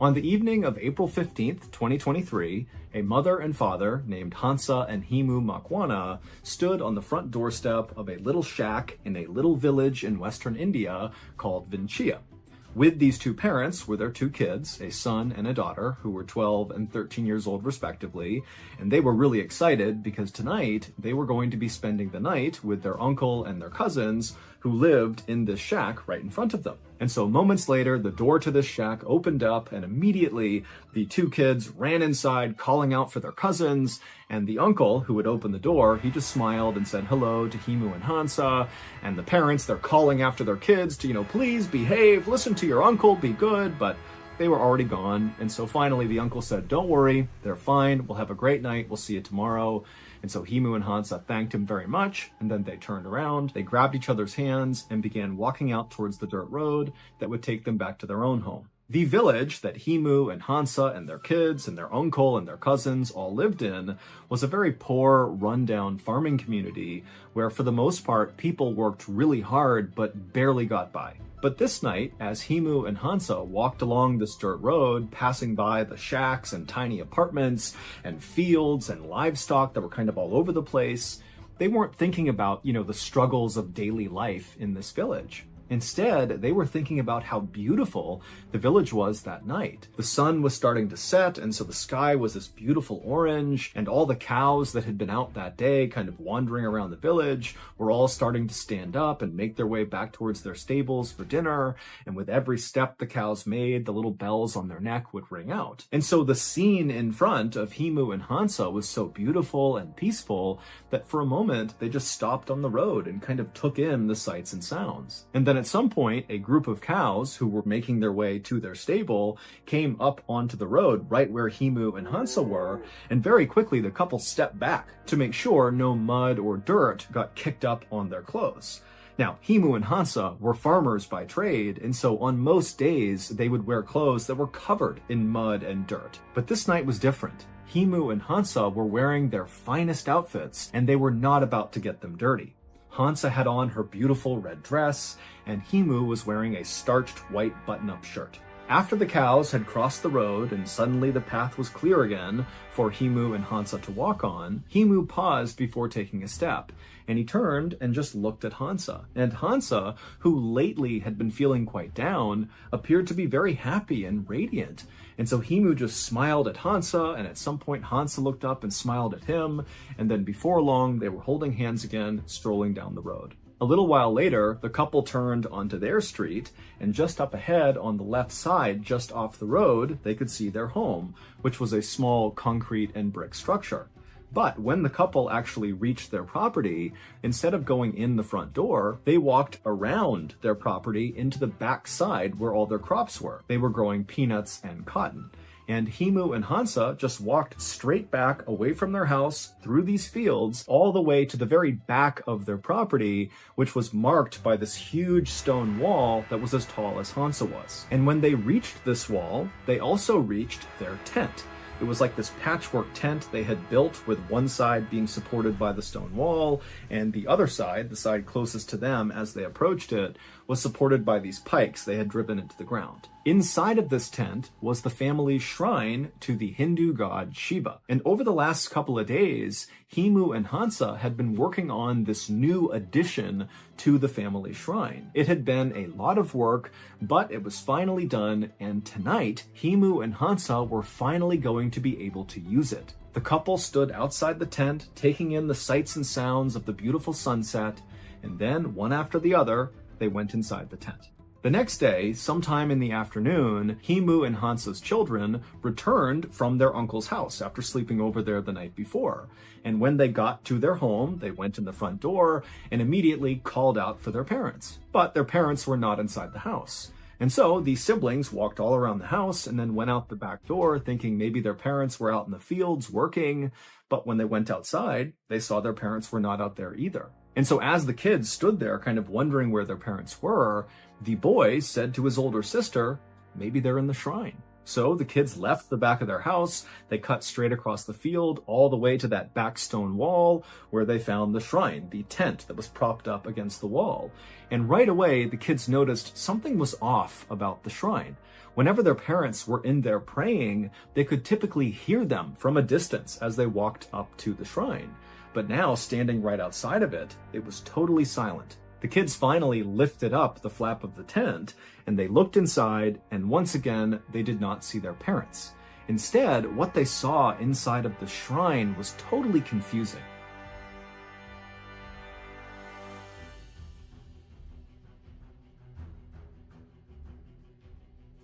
On the evening of April 15th, 2023, a mother and father named Hansa and Himu Makwana stood on the front doorstep of a little shack in a little village in western India called Vinchia. With these two parents were their two kids, a son and a daughter, who were 12 and 13 years old respectively, and they were really excited because tonight they were going to be spending the night with their uncle and their cousins who lived in this shack right in front of them. And so moments later, the door to this shack opened up and immediately the two kids ran inside calling out for their cousins, and the uncle who had opened the door, he just smiled and said hello to Himu and Hansa, and the parents, they're calling after their kids to, please behave, listen to your uncle, be good, but they were already gone. And so finally the uncle said, don't worry, they're fine, we'll have a great night, we'll see you tomorrow. And so Himu and Hansa thanked him very much, and then they turned around, they grabbed each other's hands, and began walking out towards the dirt road that would take them back to their own home. The village that Himu and Hansa and their kids and their uncle and their cousins all lived in was a very poor, rundown farming community where, for the most part, people worked really hard but barely got by. But this night, as Himu and Hansa walked along this dirt road, passing by the shacks and tiny apartments and fields and livestock that were kind of all over the place, they weren't thinking about, the struggles of daily life in this village. Instead, they were thinking about how beautiful the village was that night. The sun was starting to set, and so the sky was this beautiful orange, and all the cows that had been out that day kind of wandering around the village were all starting to stand up and make their way back towards their stables for dinner, and with every step the cows made, the little bells on their neck would ring out. And so the scene in front of Himu and Hansa was so beautiful and peaceful that for a moment they just stopped on the road and kind of took in the sights and sounds. And then at some point, a group of cows who were making their way to their stable came up onto the road right where Himu and Hansa were, and very quickly the couple stepped back to make sure no mud or dirt got kicked up on their clothes. Now, Himu and Hansa were farmers by trade, and so on most days they would wear clothes that were covered in mud and dirt. But this night was different. Himu and Hansa were wearing their finest outfits, and they were not about to get them dirty. Hansa had on her beautiful red dress, and Himu was wearing a starched white button-up shirt. After the cows had crossed the road and suddenly the path was clear again for Himu and Hansa to walk on, Himu paused before taking a step, and he turned and just looked at Hansa. And Hansa, who lately had been feeling quite down, appeared to be very happy and radiant. And so Himu just smiled at Hansa, and at some point Hansa looked up and smiled at him, and then before long they were holding hands again, strolling down the road. A little while later, the couple turned onto their street, and just up ahead on the left side, just off the road, they could see their home, which was a small concrete and brick structure. But when the couple actually reached their property, instead of going in the front door, they walked around their property into the back side where all their crops were. They were growing peanuts and cotton. And Himu and Hansa just walked straight back away from their house through these fields all the way to the very back of their property, which was marked by this huge stone wall that was as tall as Hansa was. And when they reached this wall, they also reached their tent. It was like this patchwork tent they had built, with one side being supported by the stone wall, and the other side, the side closest to them as they approached it, was supported by these pikes they had driven into the ground. Inside of this tent was the family's shrine to the Hindu god Shiva. And over the last couple of days, Himu and Hansa had been working on this new addition to the family shrine. It had been a lot of work, but it was finally done, and tonight, Himu and Hansa were finally going to be able to use it. The couple stood outside the tent, taking in the sights and sounds of the beautiful sunset, and then, one after the other, they went inside the tent. The next day, sometime in the afternoon, Himu and Hansa's children returned from their uncle's house after sleeping over there the night before. And when they got to their home, they went in the front door and immediately called out for their parents. But their parents were not inside the house. And so the siblings walked all around the house and then went out the back door thinking maybe their parents were out in the fields working. But when they went outside, they saw their parents were not out there either. And so as the kids stood there kind of wondering where their parents were, the boy said to his older sister, maybe they're in the shrine. So the kids left the back of their house, they cut straight across the field all the way to that back stone wall where they found the shrine, the tent that was propped up against the wall. And right away, the kids noticed something was off about the shrine. Whenever their parents were in there praying, they could typically hear them from a distance as they walked up to the shrine. But now, standing right outside of it, it was totally silent. The kids finally lifted up the flap of the tent, and they looked inside, and once again, they did not see their parents. Instead, what they saw inside of the shrine was totally confusing.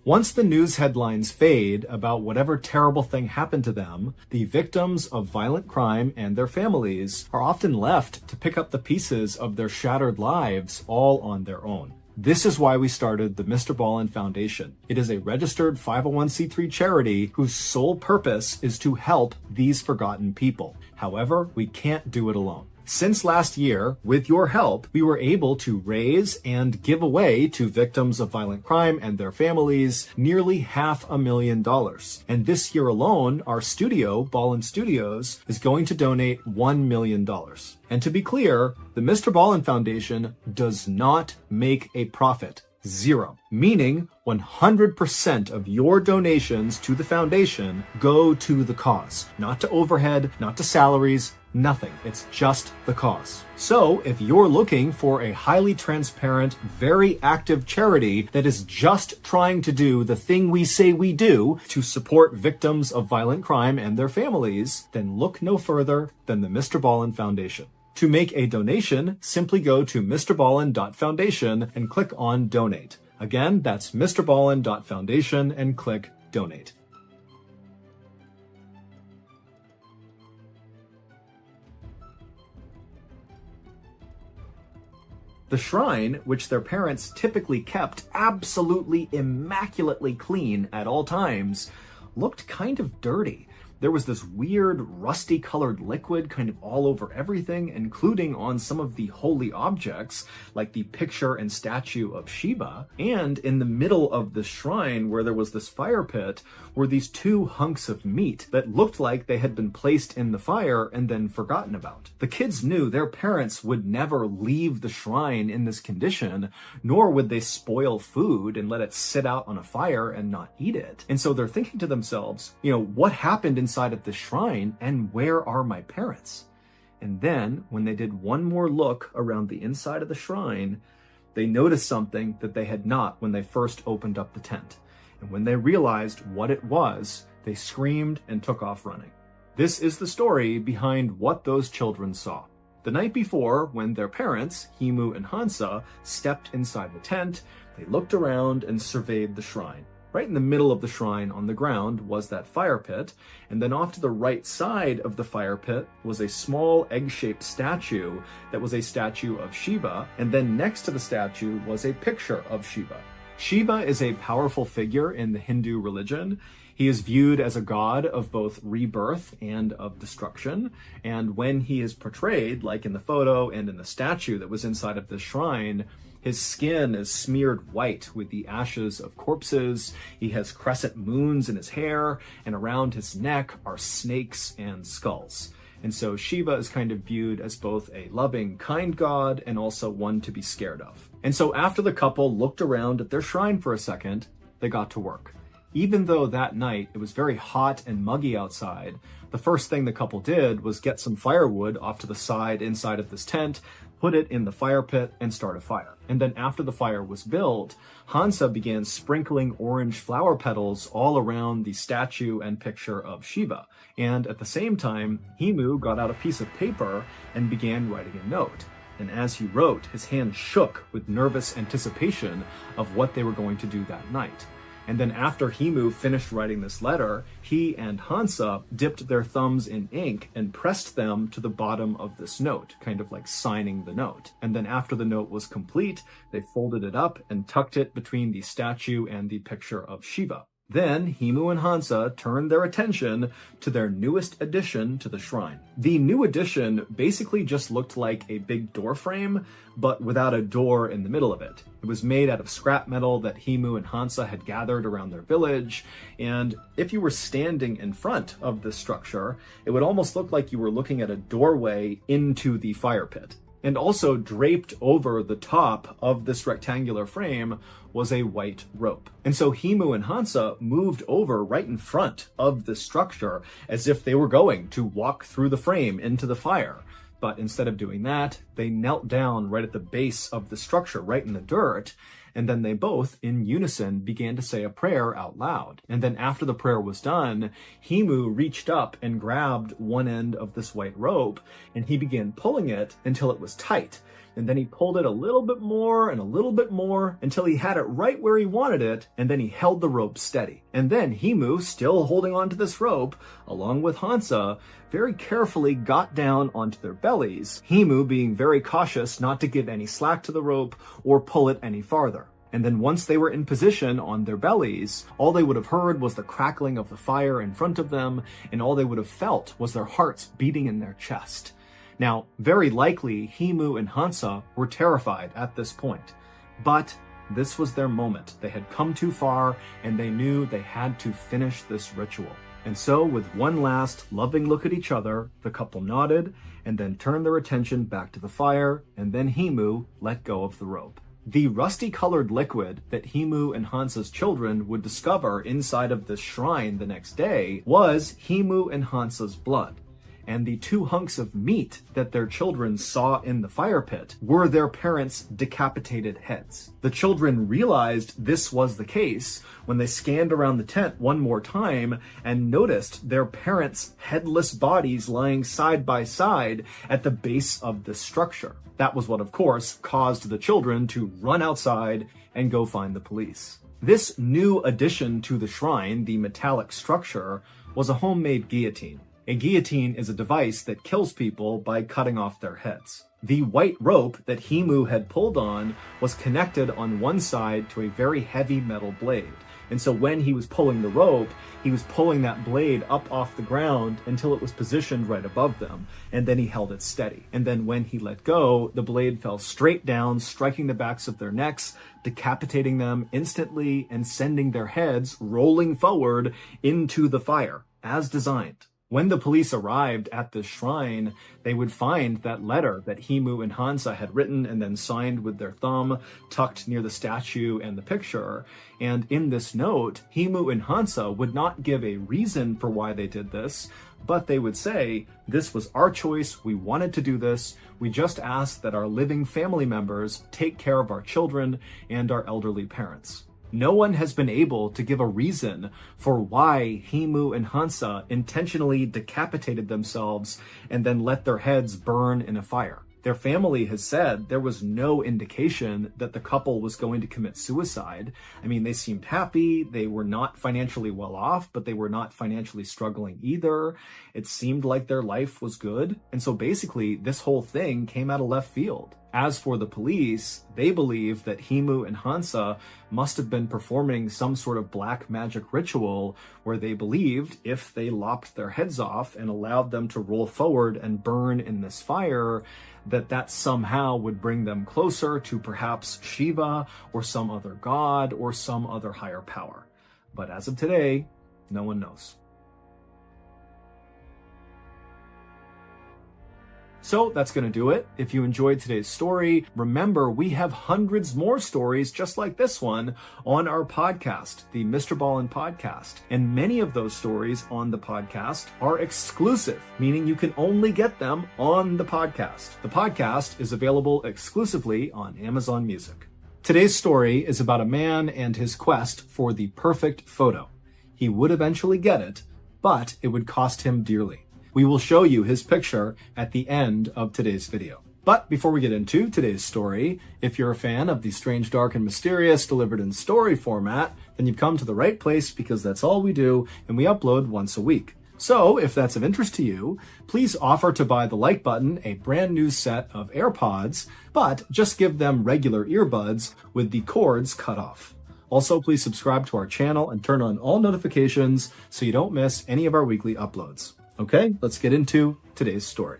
Once the news headlines fade about whatever terrible thing happened to them, the victims of violent crime and their families are often left to pick up the pieces of their shattered lives all on their own. This is why we started the MrBallen Foundation. It is a registered 501c3 charity whose sole purpose is to help these forgotten people. However, we can't do it alone. Since last year, with your help, we were able to raise and give away to victims of violent crime and their families nearly $500,000. And this year alone, our studio, Ballen Studios, is going to donate $1 million. And to be clear, the MrBallen Foundation does not make a profit. Zero. Meaning 100% of your donations to the foundation go to the cause. Not to overhead, not to salaries, nothing. It's just the cause. So if you're looking for a highly transparent, very active charity that is just trying to do the thing we say we do to support victims of violent crime and their families, then look no further than the MrBallen Foundation. To make a donation, simply go to MrBallen.Foundation and click on Donate. Again, that's MrBallen.Foundation and click Donate. The shrine, which their parents typically kept absolutely immaculately clean at all times, looked kind of dirty. There was this weird rusty colored liquid kind of all over everything, including on some of the holy objects, like the picture and statue of Shiva. And in the middle of the shrine, where there was this fire pit, were these two hunks of meat that looked like they had been placed in the fire and then forgotten about. The kids knew their parents would never leave the shrine in this condition, nor would they spoil food and let it sit out on a fire and not eat it. And so they're thinking to themselves, what happened inside of the shrine and where are my parents? And then when they did one more look around the inside of the shrine, they noticed something that they had not when they first opened up the tent. And when they realized what it was, they screamed and took off running. This is the story behind what those children saw. The night before, when their parents, Himu and Hansa, stepped inside the tent, they looked around and surveyed the shrine. Right in the middle of the shrine on the ground was that fire pit, and then off to the right side of the fire pit was a small egg-shaped statue that was a statue of Shiva, and then next to the statue was a picture of Shiva. Shiva is a powerful figure in the Hindu religion. He is viewed as a god of both rebirth and of destruction, and when he is portrayed, like in the photo and in the statue that was inside of this shrine, his skin is smeared white with the ashes of corpses. He has crescent moons in his hair, and around his neck are snakes and skulls. And so Shiva is kind of viewed as both a loving, kind god and also one to be scared of. And so after the couple looked around at their shrine for a second, they got to work. Even though that night it was very hot and muggy outside, the first thing the couple did was get some firewood off to the side inside of this tent, put it in the fire pit, and start a fire. And then after the fire was built, Hansa began sprinkling orange flower petals all around the statue and picture of Shiva. And at the same time, Himu got out a piece of paper and began writing a note. and as he wrote, his hand shook with nervous anticipation of what they were going to do that night. And then after Himu finished writing this letter, he and Hansa dipped their thumbs in ink and pressed them to the bottom of this note, kind of like signing the note. And then after the note was complete, they folded it up and tucked it between the statue and the picture of Shiva. Then Himu and Hansa turned their attention to their newest addition to the shrine. The new addition basically just looked like a big door frame, but without a door in the middle of it. It was made out of scrap metal that Himu and Hansa had gathered around their village, and if you were standing in front of this structure, it would almost look like you were looking at a doorway into the fire pit. And also draped over the top of this rectangular frame was a white rope. And so Himu and Hansa moved over right in front of the structure as if they were going to walk through the frame into the fire. But instead of doing that, they knelt down right at the base of the structure, right in the dirt, and then they both, in unison, began to say a prayer out loud. And then after the prayer was done, Himu reached up and grabbed one end of this white rope, and he began pulling it until it was tight. And then he pulled it a little bit more and a little bit more until he had it right where he wanted it, and then he held the rope steady. And then Himu, still holding onto this rope, along with Hansa, very carefully got down onto their bellies, Himu being very cautious not to give any slack to the rope or pull it any farther. And then once they were in position on their bellies, all they would have heard was the crackling of the fire in front of them, and all they would have felt was their hearts beating in their chest. Now, very likely, Himu and Hansa were terrified at this point, but this was their moment. They had come too far, and they knew they had to finish this ritual. And so, with one last loving look at each other, the couple nodded, and then turned their attention back to the fire, and then Himu let go of the rope. The rusty-colored liquid that Himu and Hansa's children would discover inside of this shrine the next day was Himu and Hansa's blood. And the two hunks of meat that their children saw in the fire pit were their parents' decapitated heads. The children realized this was the case when they scanned around the tent one more time and noticed their parents' headless bodies lying side by side at the base of the structure. That was what, of course, caused the children to run outside and go find the police. This new addition to the shrine, the metallic structure, was a homemade guillotine. A guillotine is a device that kills people by cutting off their heads. The white rope that Himu had pulled on was connected on one side to a very heavy metal blade. And so when he was pulling the rope, he was pulling that blade up off the ground until it was positioned right above them, and then he held it steady. And then when he let go, the blade fell straight down, striking the backs of their necks, decapitating them instantly, and sending their heads rolling forward into the fire, as designed. When the police arrived at the shrine, they would find that letter that Himu and Hansa had written and then signed with their thumb, tucked near the statue and the picture. And in this note, Himu and Hansa would not give a reason for why they did this, but they would say, "This was our choice, we wanted to do this, we just ask that our living family members take care of our children and our elderly parents." No one has been able to give a reason for why Himu and Hansa intentionally decapitated themselves and then let their heads burn in a fire. Their family has said there was no indication that the couple was going to commit suicide. I mean, they seemed happy. They were not financially well off, but they were not financially struggling either. It seemed like their life was good. And so basically, this whole thing came out of left field. As for the police, they believe that Himu and Hansa must have been performing some sort of black magic ritual where they believed if they lopped their heads off and allowed them to roll forward and burn in this fire, that somehow would bring them closer to perhaps Shiva or some other god or some other higher power. But as of today, no one knows. So that's going to do it. If you enjoyed today's story, remember we have hundreds more stories just like this one on our podcast, the MrBallen podcast. And many of those stories on the podcast are exclusive, meaning you can only get them on the podcast. The podcast is available exclusively on Amazon Music. Today's story is about a man and his quest for the perfect photo. He would eventually get it, but it would cost him dearly. We will show you his picture at the end of today's video. But before we get into today's story, if you're a fan of the strange, dark, and mysterious delivered in story format, then you've come to the right place because that's all we do and we upload once a week. So if that's of interest to you, please offer to buy the like button a brand new set of AirPods, but just give them regular earbuds with the cords cut off. Also, please subscribe to our channel and turn on all notifications so you don't miss any of our weekly uploads. Okay, let's get into today's story.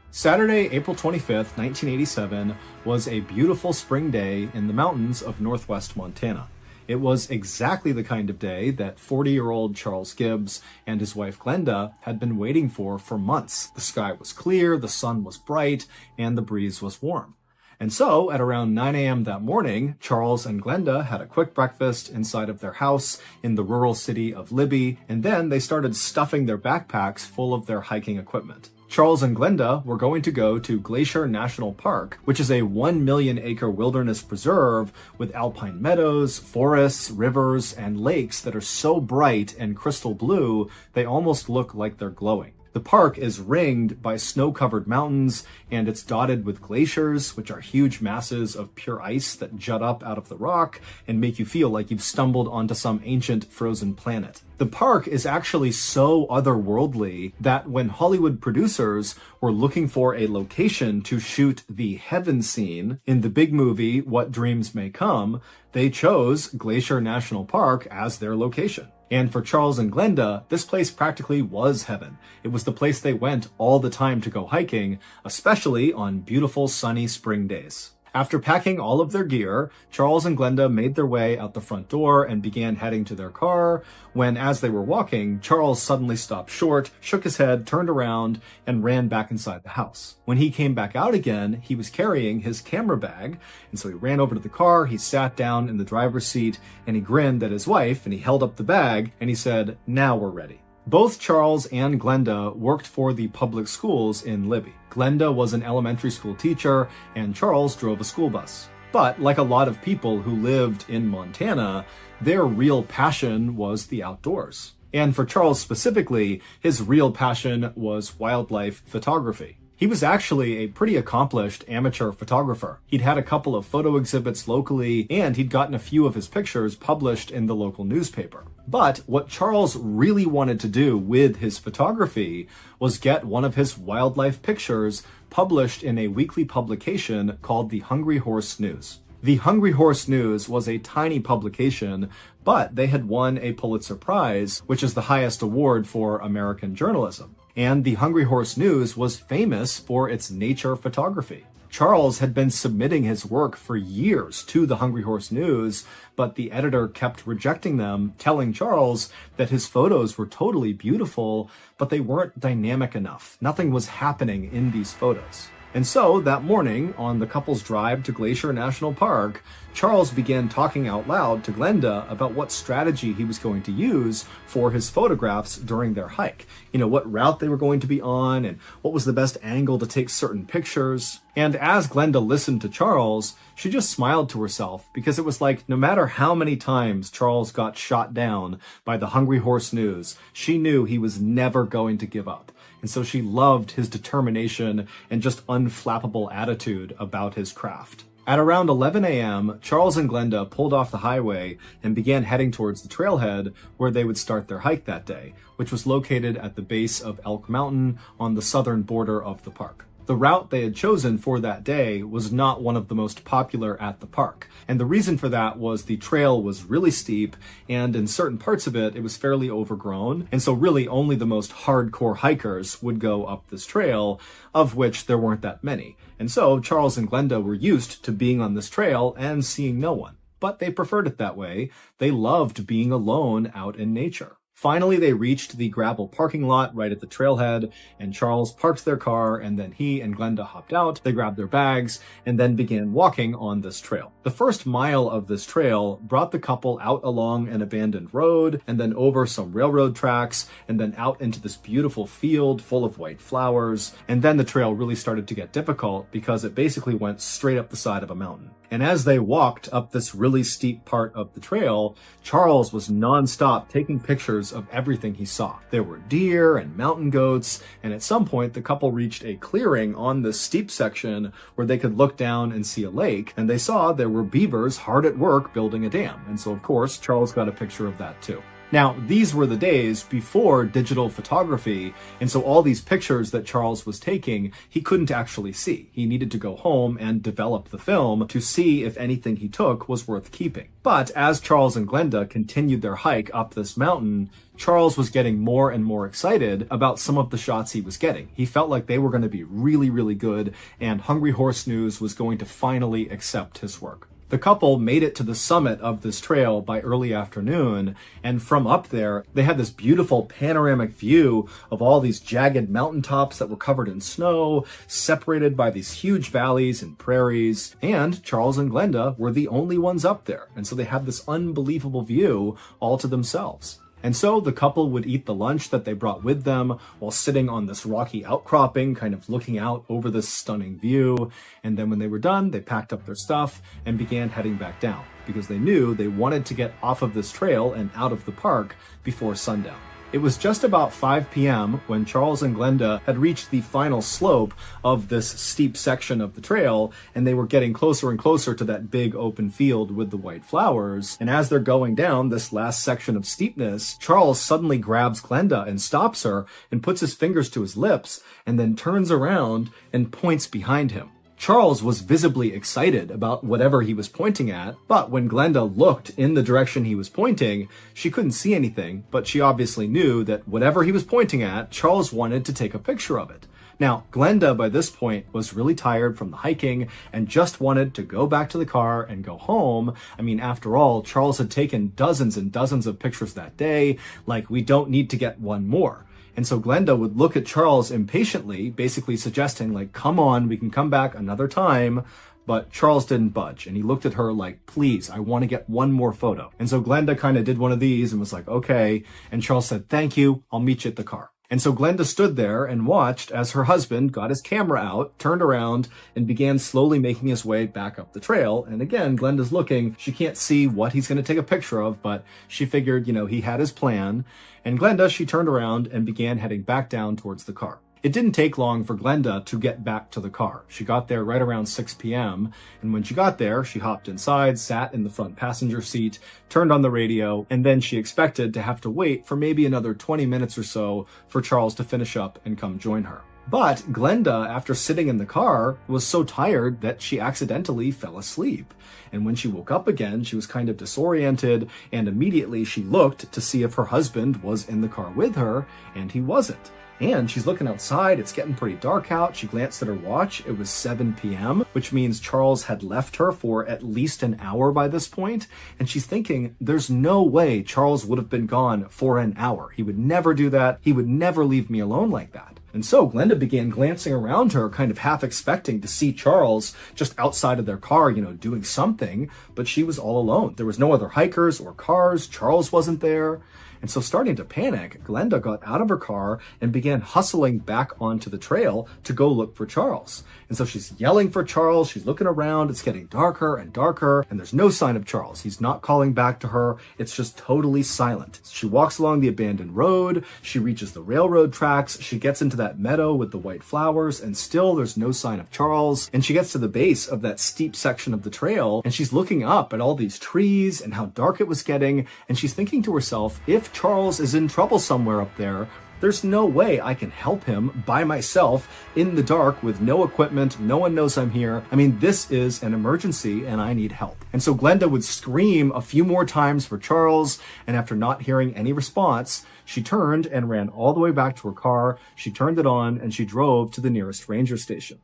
Saturday, April 25th, 1987 was a beautiful spring day in the mountains of northwest Montana. It was exactly the kind of day that 40-year-old Charles Gibbs and his wife Glenda had been waiting for months. The sky was clear, the sun was bright, and the breeze was warm. And so, at around 9 a.m. that morning, Charles and Glenda had a quick breakfast inside of their house in the rural city of Libby, and then they started stuffing their backpacks full of their hiking equipment. Charles and Glenda were going to go to Glacier National Park, which is a 1 million acre wilderness preserve with alpine meadows, forests, rivers, and lakes that are so bright and crystal blue, they almost look like they're glowing. The park is ringed by snow-covered mountains, and it's dotted with glaciers, which are huge masses of pure ice that jut up out of the rock and make you feel like you've stumbled onto some ancient frozen planet. The park is actually so otherworldly that when Hollywood producers were looking for a location to shoot the heaven scene in the big movie What Dreams May Come, they chose Glacier National Park as their location. And for Charles and Glenda, this place practically was heaven. It was the place they went all the time to go hiking, especially on beautiful sunny spring days. After packing all of their gear, Charles and Glenda made their way out the front door and began heading to their car, when as they were walking, Charles suddenly stopped short, shook his head, turned around, and ran back inside the house. When he came back out again, he was carrying his camera bag, and so he ran over to the car, he sat down in the driver's seat, and he grinned at his wife, and he held up the bag, and he said, "Now we're ready." Both Charles and Glenda worked for the public schools in Libby. Glenda was an elementary school teacher, and Charles drove a school bus. But like a lot of people who lived in Montana, their real passion was the outdoors. And for Charles specifically, his real passion was wildlife photography. He was actually a pretty accomplished amateur photographer. He'd had a couple of photo exhibits locally, and he'd gotten a few of his pictures published in the local newspaper. But what Charles really wanted to do with his photography was get one of his wildlife pictures published in a weekly publication called the Hungry Horse News. The Hungry Horse News was a tiny publication, but they had won a Pulitzer Prize, which is the highest award for American journalism. And the Hungry Horse News was famous for its nature photography. Charles had been submitting his work for years to the Hungry Horse News, but the editor kept rejecting them, telling Charles that his photos were totally beautiful, but they weren't dynamic enough. Nothing was happening in these photos. And so, that morning, on the couple's drive to Glacier National Park, Charles began talking out loud to Glenda about what strategy he was going to use for his photographs during their hike. You know, what route they were going to be on, and what was the best angle to take certain pictures. And as Glenda listened to Charles, she just smiled to herself, because it was like no matter how many times Charles got shot down by the Hungry Horse News, she knew he was never going to give up. And so she loved his determination and just unflappable attitude about his craft. At around 11 a.m., Charles and Glenda pulled off the highway and began heading towards the trailhead where they would start their hike that day, which was located at the base of Elk Mountain on the southern border of the park. The route they had chosen for that day was not one of the most popular at the park. And the reason for that was the trail was really steep, and in certain parts of it, it was fairly overgrown. And so really only the most hardcore hikers would go up this trail, of which there weren't that many. And so Charles and Glenda were used to being on this trail and seeing no one. But they preferred it that way. They loved being alone out in nature. Finally, they reached the gravel parking lot right at the trailhead, and Charles parked their car, and then he and Glenda hopped out, they grabbed their bags, and then began walking on this trail. The first mile of this trail brought the couple out along an abandoned road, and then over some railroad tracks, and then out into this beautiful field full of white flowers, and then the trail really started to get difficult because it basically went straight up the side of a mountain. And as they walked up this really steep part of the trail, Charles was nonstop taking pictures of everything he saw. There were deer and mountain goats, and at some point the couple reached a clearing on this steep section where they could look down and see a lake, and they saw there were beavers hard at work building a dam. And so of course, Charles got a picture of that too. Now, these were the days before digital photography, and so all these pictures that Charles was taking, he couldn't actually see. He needed to go home and develop the film to see if anything he took was worth keeping. But as Charles and Glenda continued their hike up this mountain, Charles was getting more and more excited about some of the shots he was getting. He felt like they were going to be really, really good, and Hungry Horse News was going to finally accept his work. The couple made it to the summit of this trail by early afternoon, and from up there, they had this beautiful panoramic view of all these jagged mountaintops that were covered in snow, separated by these huge valleys and prairies, and Charles and Glenda were the only ones up there, and so they had this unbelievable view all to themselves. And so the couple would eat the lunch that they brought with them while sitting on this rocky outcropping, kind of looking out over this stunning view. And then when they were done, they packed up their stuff and began heading back down because they knew they wanted to get off of this trail and out of the park before sundown. It was just about 5 p.m. when Charles and Glenda had reached the final slope of this steep section of the trail, and they were getting closer and closer to that big open field with the white flowers. And as they're going down this last section of steepness, Charles suddenly grabs Glenda and stops her and puts his fingers to his lips and then turns around and points behind him. Charles was visibly excited about whatever he was pointing at, but when Glenda looked in the direction he was pointing, she couldn't see anything, but she obviously knew that whatever he was pointing at, Charles wanted to take a picture of it. Now, Glenda, by this point, was really tired from the hiking and just wanted to go back to the car and go home. I mean, after all, Charles had taken dozens and dozens of pictures that day. Like, we don't need to get one more. And so Glenda would look at Charles impatiently, basically suggesting, like, come on, we can come back another time. But Charles didn't budge, and he looked at her like, please, I want to get one more photo. And so Glenda kind of did one of these and was like, okay. And Charles said, thank you, I'll meet you at the car. And so Glenda stood there and watched as her husband got his camera out, turned around, and began slowly making his way back up the trail. And again, Glenda's looking. She can't see what he's going to take a picture of, but she figured, he had his plan. And Glenda, she turned around and began heading back down towards the car. It didn't take long for Glenda to get back to the car. She got there right around 6 p.m. And when she got there, she hopped inside, sat in the front passenger seat, turned on the radio, and then she expected to have to wait for maybe another 20 minutes or so for Charles to finish up and come join her. But Glenda, after sitting in the car, was so tired that she accidentally fell asleep. And when she woke up again, she was kind of disoriented, and immediately she looked to see if her husband was in the car with her, and he wasn't. And she's looking outside, it's getting pretty dark out. She glanced at her watch, it was 7 p.m., which means Charles had left her for at least an hour by this point. And she's thinking, there's no way Charles would have been gone for an hour. He would never do that. He would never leave me alone like that. And so Glenda began glancing around her, kind of half expecting to see Charles just outside of their car, doing something, but she was all alone. There was no other hikers or cars. Charles wasn't there. And so starting to panic, Glenda got out of her car and began hustling back onto the trail to go look for Charles. And so she's yelling for Charles, she's looking around, it's getting darker and darker, and there's no sign of Charles. He's not calling back to her, it's just totally silent. She walks along the abandoned road, she reaches the railroad tracks, she gets into that meadow with the white flowers, and still there's no sign of Charles. And she gets to the base of that steep section of the trail, and she's looking up at all these trees and how dark it was getting, and she's thinking to herself, if Charles is in trouble somewhere up there, there's no way I can help him by myself in the dark with no equipment. No one knows I'm here. I mean, this is an emergency and I need help. And so Glenda would scream a few more times for Charles. And after not hearing any response, she turned and ran all the way back to her car. She turned it on and she drove to the nearest ranger station.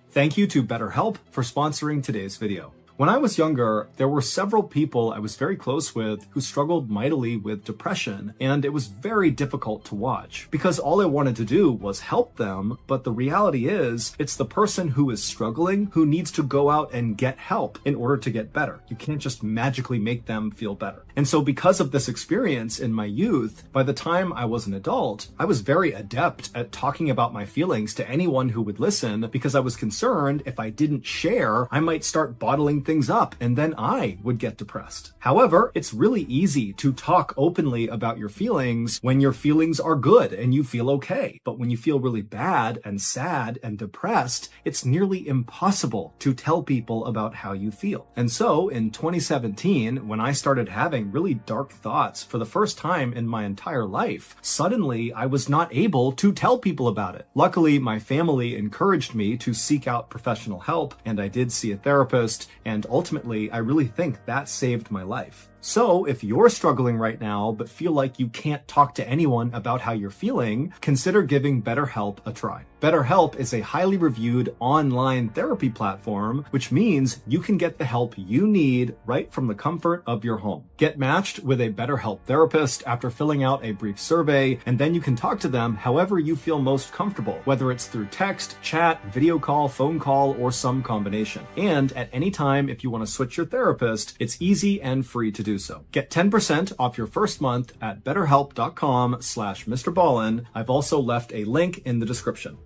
Thank you to BetterHelp for sponsoring today's video. When I was younger, there were several people I was very close with who struggled mightily with depression, and it was very difficult to watch because all I wanted to do was help them, but the reality is it's the person who is struggling who needs to go out and get help in order to get better. You can't just magically make them feel better. And so because of this experience in my youth, by the time I was an adult, I was very adept at talking about my feelings to anyone who would listen because I was concerned if I didn't share, I might start bottling things up and then I would get depressed. However, it's really easy to talk openly about your feelings when your feelings are good and you feel okay. But when you feel really bad and sad and depressed, it's nearly impossible to tell people about how you feel. And so in 2017, when I started having really dark thoughts for the first time in my entire life, suddenly I was not able to tell people about it. Luckily, my family encouraged me to seek out professional help, and I did see a therapist, and ultimately, I really think that saved my life. So if you're struggling right now but feel like you can't talk to anyone about how you're feeling, consider giving BetterHelp a try. BetterHelp is a highly reviewed online therapy platform, which means you can get the help you need right from the comfort of your home. Get matched with a BetterHelp therapist after filling out a brief survey, and then you can talk to them however you feel most comfortable, whether it's through text, chat, video call, phone call, or some combination. And at any time, if you want to switch your therapist, it's easy and free to do so. Get 10% off your first month at betterhelp.com/MrBallen. I've also left a link in the description.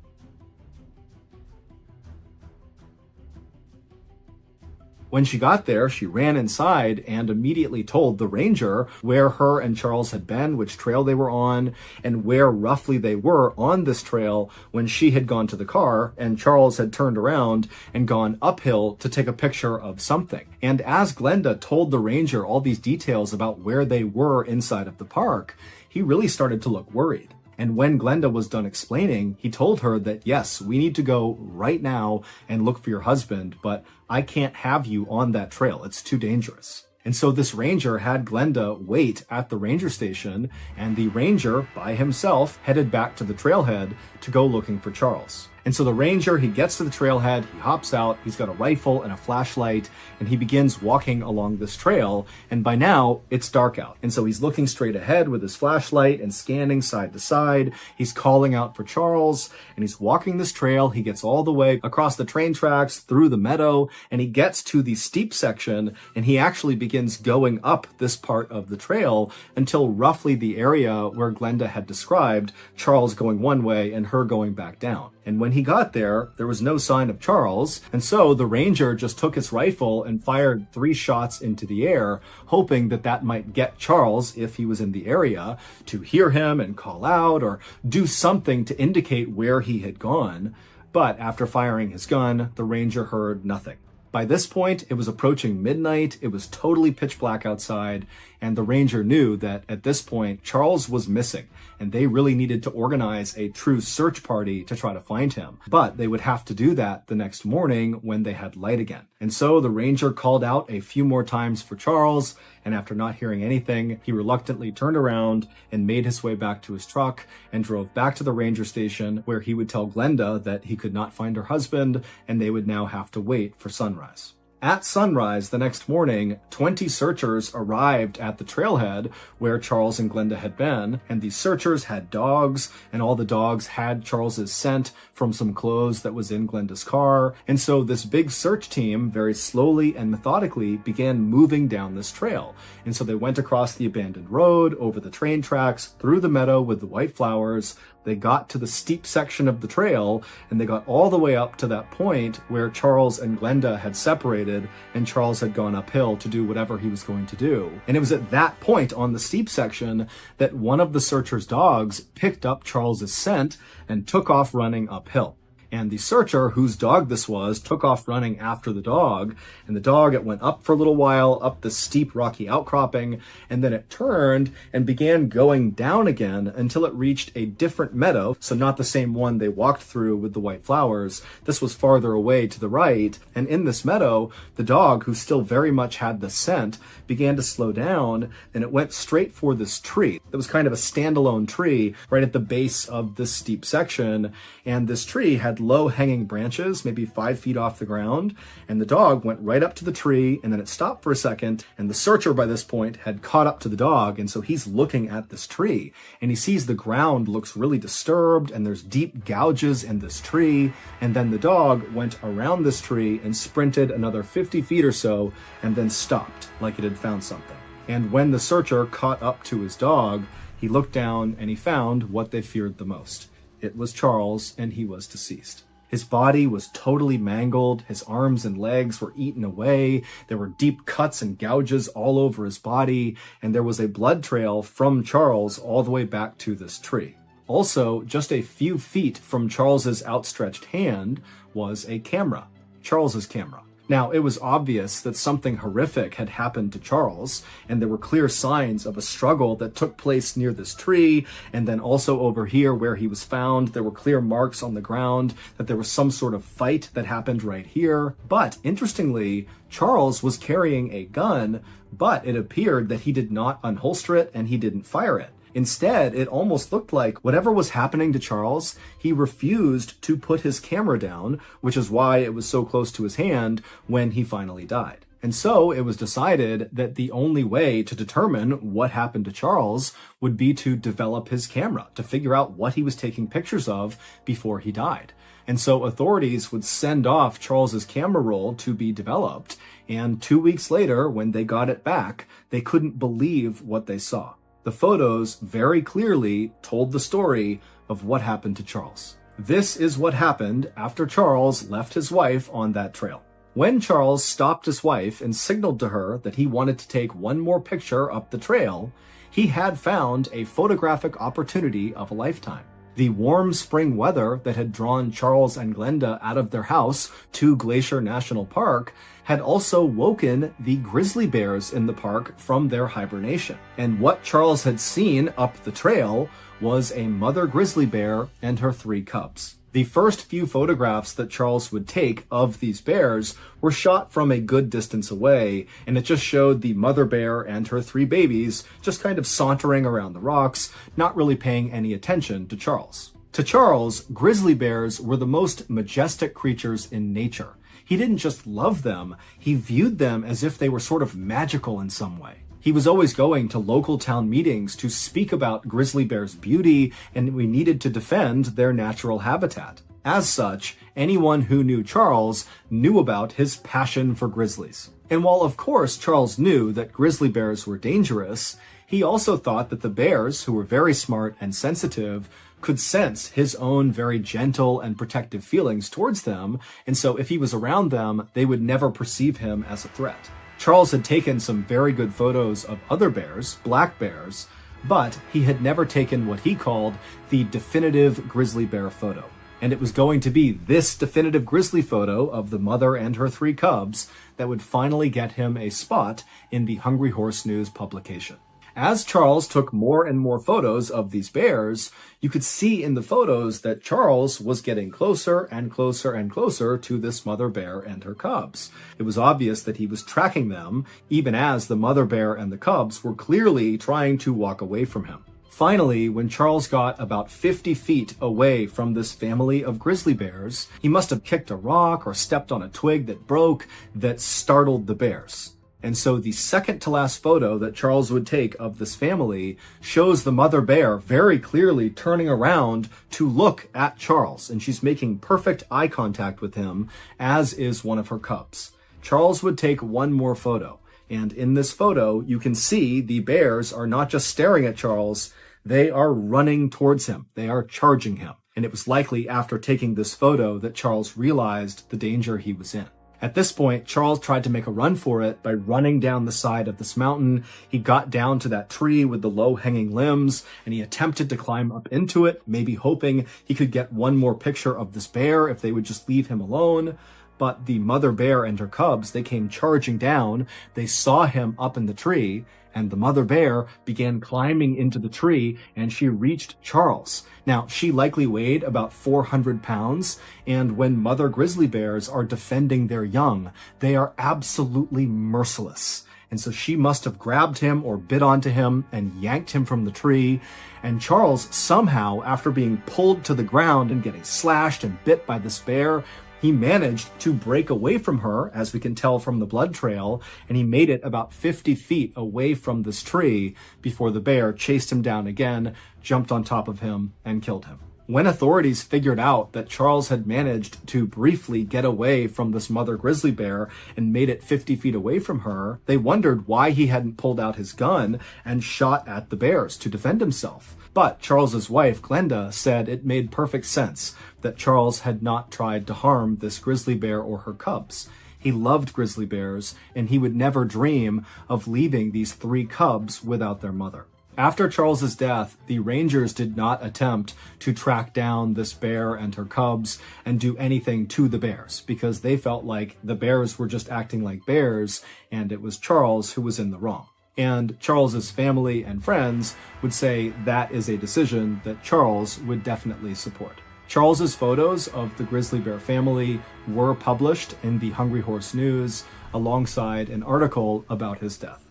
When she got there, she ran inside and immediately told the ranger where her and Charles had been, which trail they were on, and where roughly they were on this trail when she had gone to the car and Charles had turned around and gone uphill to take a picture of something. And as Glenda told the ranger all these details about where they were inside of the park, he really started to look worried. And when Glenda was done explaining, he told her that, yes, we need to go right now and look for your husband, but I can't have you on that trail. It's too dangerous. And so this ranger had Glenda wait at the ranger station, and the ranger, by himself, headed back to the trailhead to go looking for Charles. And so the ranger, he gets to the trailhead, he hops out, he's got a rifle and a flashlight, and he begins walking along this trail, and by now, it's dark out. And so he's looking straight ahead with his flashlight and scanning side to side, he's calling out for Charles, and he's walking this trail, he gets all the way across the train tracks, through the meadow, and he gets to the steep section, and he actually begins going up this part of the trail until roughly the area where Glenda had described Charles going one way and her going back down. And when he got there, there was no sign of Charles, and so the ranger just took his rifle and fired 3 shots into the air, hoping that that might get Charles, if he was in the area, to hear him and call out or do something to indicate where he had gone. But after firing his gun, the ranger heard nothing. By this point, it was approaching midnight, it was totally pitch black outside, and the ranger knew that at this point, Charles was missing, and they really needed to organize a true search party to try to find him. But they would have to do that the next morning when they had light again. And so the ranger called out a few more times for Charles, and after not hearing anything, he reluctantly turned around and made his way back to his truck and drove back to the ranger station, where he would tell Glenda that he could not find her husband and they would now have to wait for sunrise. At sunrise the next morning, 20 searchers arrived at the trailhead where Charles and Glenda had been, and these searchers had dogs, and all the dogs had Charles's scent from some clothes that was in Glenda's car. And so this big search team very slowly and methodically began moving down this trail. And so they went across the abandoned road, over the train tracks, through the meadow with the white flowers. They got to the steep section of the trail, and they got all the way up to that point where Charles and Glenda had separated, and Charles had gone uphill to do whatever he was going to do. And it was at that point on the steep section that one of the searchers' dogs picked up Charles's scent and took off running uphill. And the searcher, whose dog this was, took off running after the dog, and the dog, it went up for a little while, up the steep rocky outcropping, and then it turned and began going down again until it reached a different meadow, so not the same one they walked through with the white flowers. This was farther away to the right, and in this meadow, the dog, who still very much had the scent, began to slow down, and it went straight for this tree. It was kind of a standalone tree right at the base of this steep section, and this tree had had low-hanging branches, maybe 5 feet off the ground, and the dog went right up to the tree, and then it stopped for a second, and the searcher by this point had caught up to the dog, and so he's looking at this tree, and he sees the ground looks really disturbed, and there's deep gouges in this tree, and then the dog went around this tree and sprinted another 50 feet or so, and then stopped, like it had found something. And when the searcher caught up to his dog, he looked down and he found what they feared the most. It was Charles, and he was deceased. His body was totally mangled, his arms and legs were eaten away, there were deep cuts and gouges all over his body, and there was a blood trail from Charles all the way back to this tree. Also, just a few feet from Charles's outstretched hand was a camera, Charles's camera. Now, it was obvious that something horrific had happened to Charles, and there were clear signs of a struggle that took place near this tree, and then also over here where he was found, there were clear marks on the ground that there was some sort of fight that happened right here. But, interestingly, Charles was carrying a gun, but it appeared that he did not unholster it and he didn't fire it. Instead, it almost looked like whatever was happening to Charles, he refused to put his camera down, which is why it was so close to his hand when he finally died. And so it was decided that the only way to determine what happened to Charles would be to develop his camera, to figure out what he was taking pictures of before he died. And so authorities would send off Charles's camera roll to be developed, and 2 weeks later, when they got it back, they couldn't believe what they saw. The photos very clearly told the story of what happened to Charles. This is what happened after Charles left his wife on that trail. When Charles stopped his wife and signaled to her that he wanted to take one more picture up the trail, he had found a photographic opportunity of a lifetime. The warm spring weather that had drawn Charles and Glenda out of their house to Glacier National Park had also woken the grizzly bears in the park from their hibernation. And what Charles had seen up the trail was a mother grizzly bear and her 3 cubs. The first few photographs that Charles would take of these bears were shot from a good distance away, and it just showed the mother bear and her 3 babies just kind of sauntering around the rocks, not really paying any attention to Charles. To Charles, grizzly bears were the most majestic creatures in nature. He didn't just love them, he viewed them as if they were sort of magical in some way. He was always going to local town meetings to speak about grizzly bears' beauty, and we needed to defend their natural habitat. As such, anyone who knew Charles knew about his passion for grizzlies. And while of course Charles knew that grizzly bears were dangerous, he also thought that the bears, who were very smart and sensitive, could sense his own very gentle and protective feelings towards them, and so if he was around them, they would never perceive him as a threat. Charles had taken some very good photos of other bears, black bears, but he had never taken what he called the definitive grizzly bear photo. And it was going to be this definitive grizzly photo of the mother and her 3 cubs that would finally get him a spot in the Hungry Horse News publication. As Charles took more and more photos of these bears, you could see in the photos that Charles was getting closer and closer and closer to this mother bear and her cubs. It was obvious that he was tracking them, even as the mother bear and the cubs were clearly trying to walk away from him. Finally, when Charles got about 50 feet away from this family of grizzly bears, he must have kicked a rock or stepped on a twig that broke that startled the bears. And so the second to last photo that Charles would take of this family shows the mother bear very clearly turning around to look at Charles, and she's making perfect eye contact with him, as is one of her cubs. Charles would take one more photo, and in this photo, you can see the bears are not just staring at Charles, they are running towards him. They are charging him. And it was likely after taking this photo that Charles realized the danger he was in. At this point, Charles tried to make a run for it by running down the side of this mountain. He got down to that tree with the low-hanging limbs, and he attempted to climb up into it, maybe hoping he could get one more picture of this bear if they would just leave him alone. But the mother bear and her cubs, they came charging down. They saw him up in the tree, and the mother bear began climbing into the tree, and she reached Charles. Now, she likely weighed about 400 pounds, and when mother grizzly bears are defending their young, they are absolutely merciless. And so she must have grabbed him or bit onto him and yanked him from the tree. And Charles somehow, after being pulled to the ground and getting slashed and bit by this bear, he managed to break away from her, as we can tell from the blood trail, and he made it about 50 feet away from this tree before the bear chased him down again, jumped on top of him, and killed him. When authorities figured out that Charles had managed to briefly get away from this mother grizzly bear and made it 50 feet away from her, they wondered why he hadn't pulled out his gun and shot at the bears to defend himself. But Charles's wife, Glenda, said it made perfect sense that Charles had not tried to harm this grizzly bear or her cubs. He loved grizzly bears, and he would never dream of leaving these 3 cubs without their mother. After Charles's death, the Rangers did not attempt to track down this bear and her cubs and do anything to the bears because they felt like the bears were just acting like bears and it was Charles who was in the wrong. And Charles's family and friends would say that is a decision that Charles would definitely support. Charles's photos of the grizzly bear family were published in the Hungry Horse News alongside an article about his death.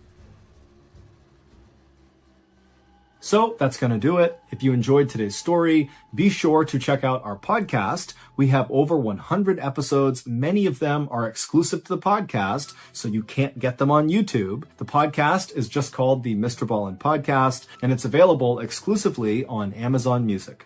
So that's going to do it. If you enjoyed today's story, be sure to check out our podcast. We have over 100 episodes. Many of them are exclusive to the podcast, so you can't get them on YouTube. The podcast is just called the MrBallen Podcast, and it's available exclusively on Amazon Music.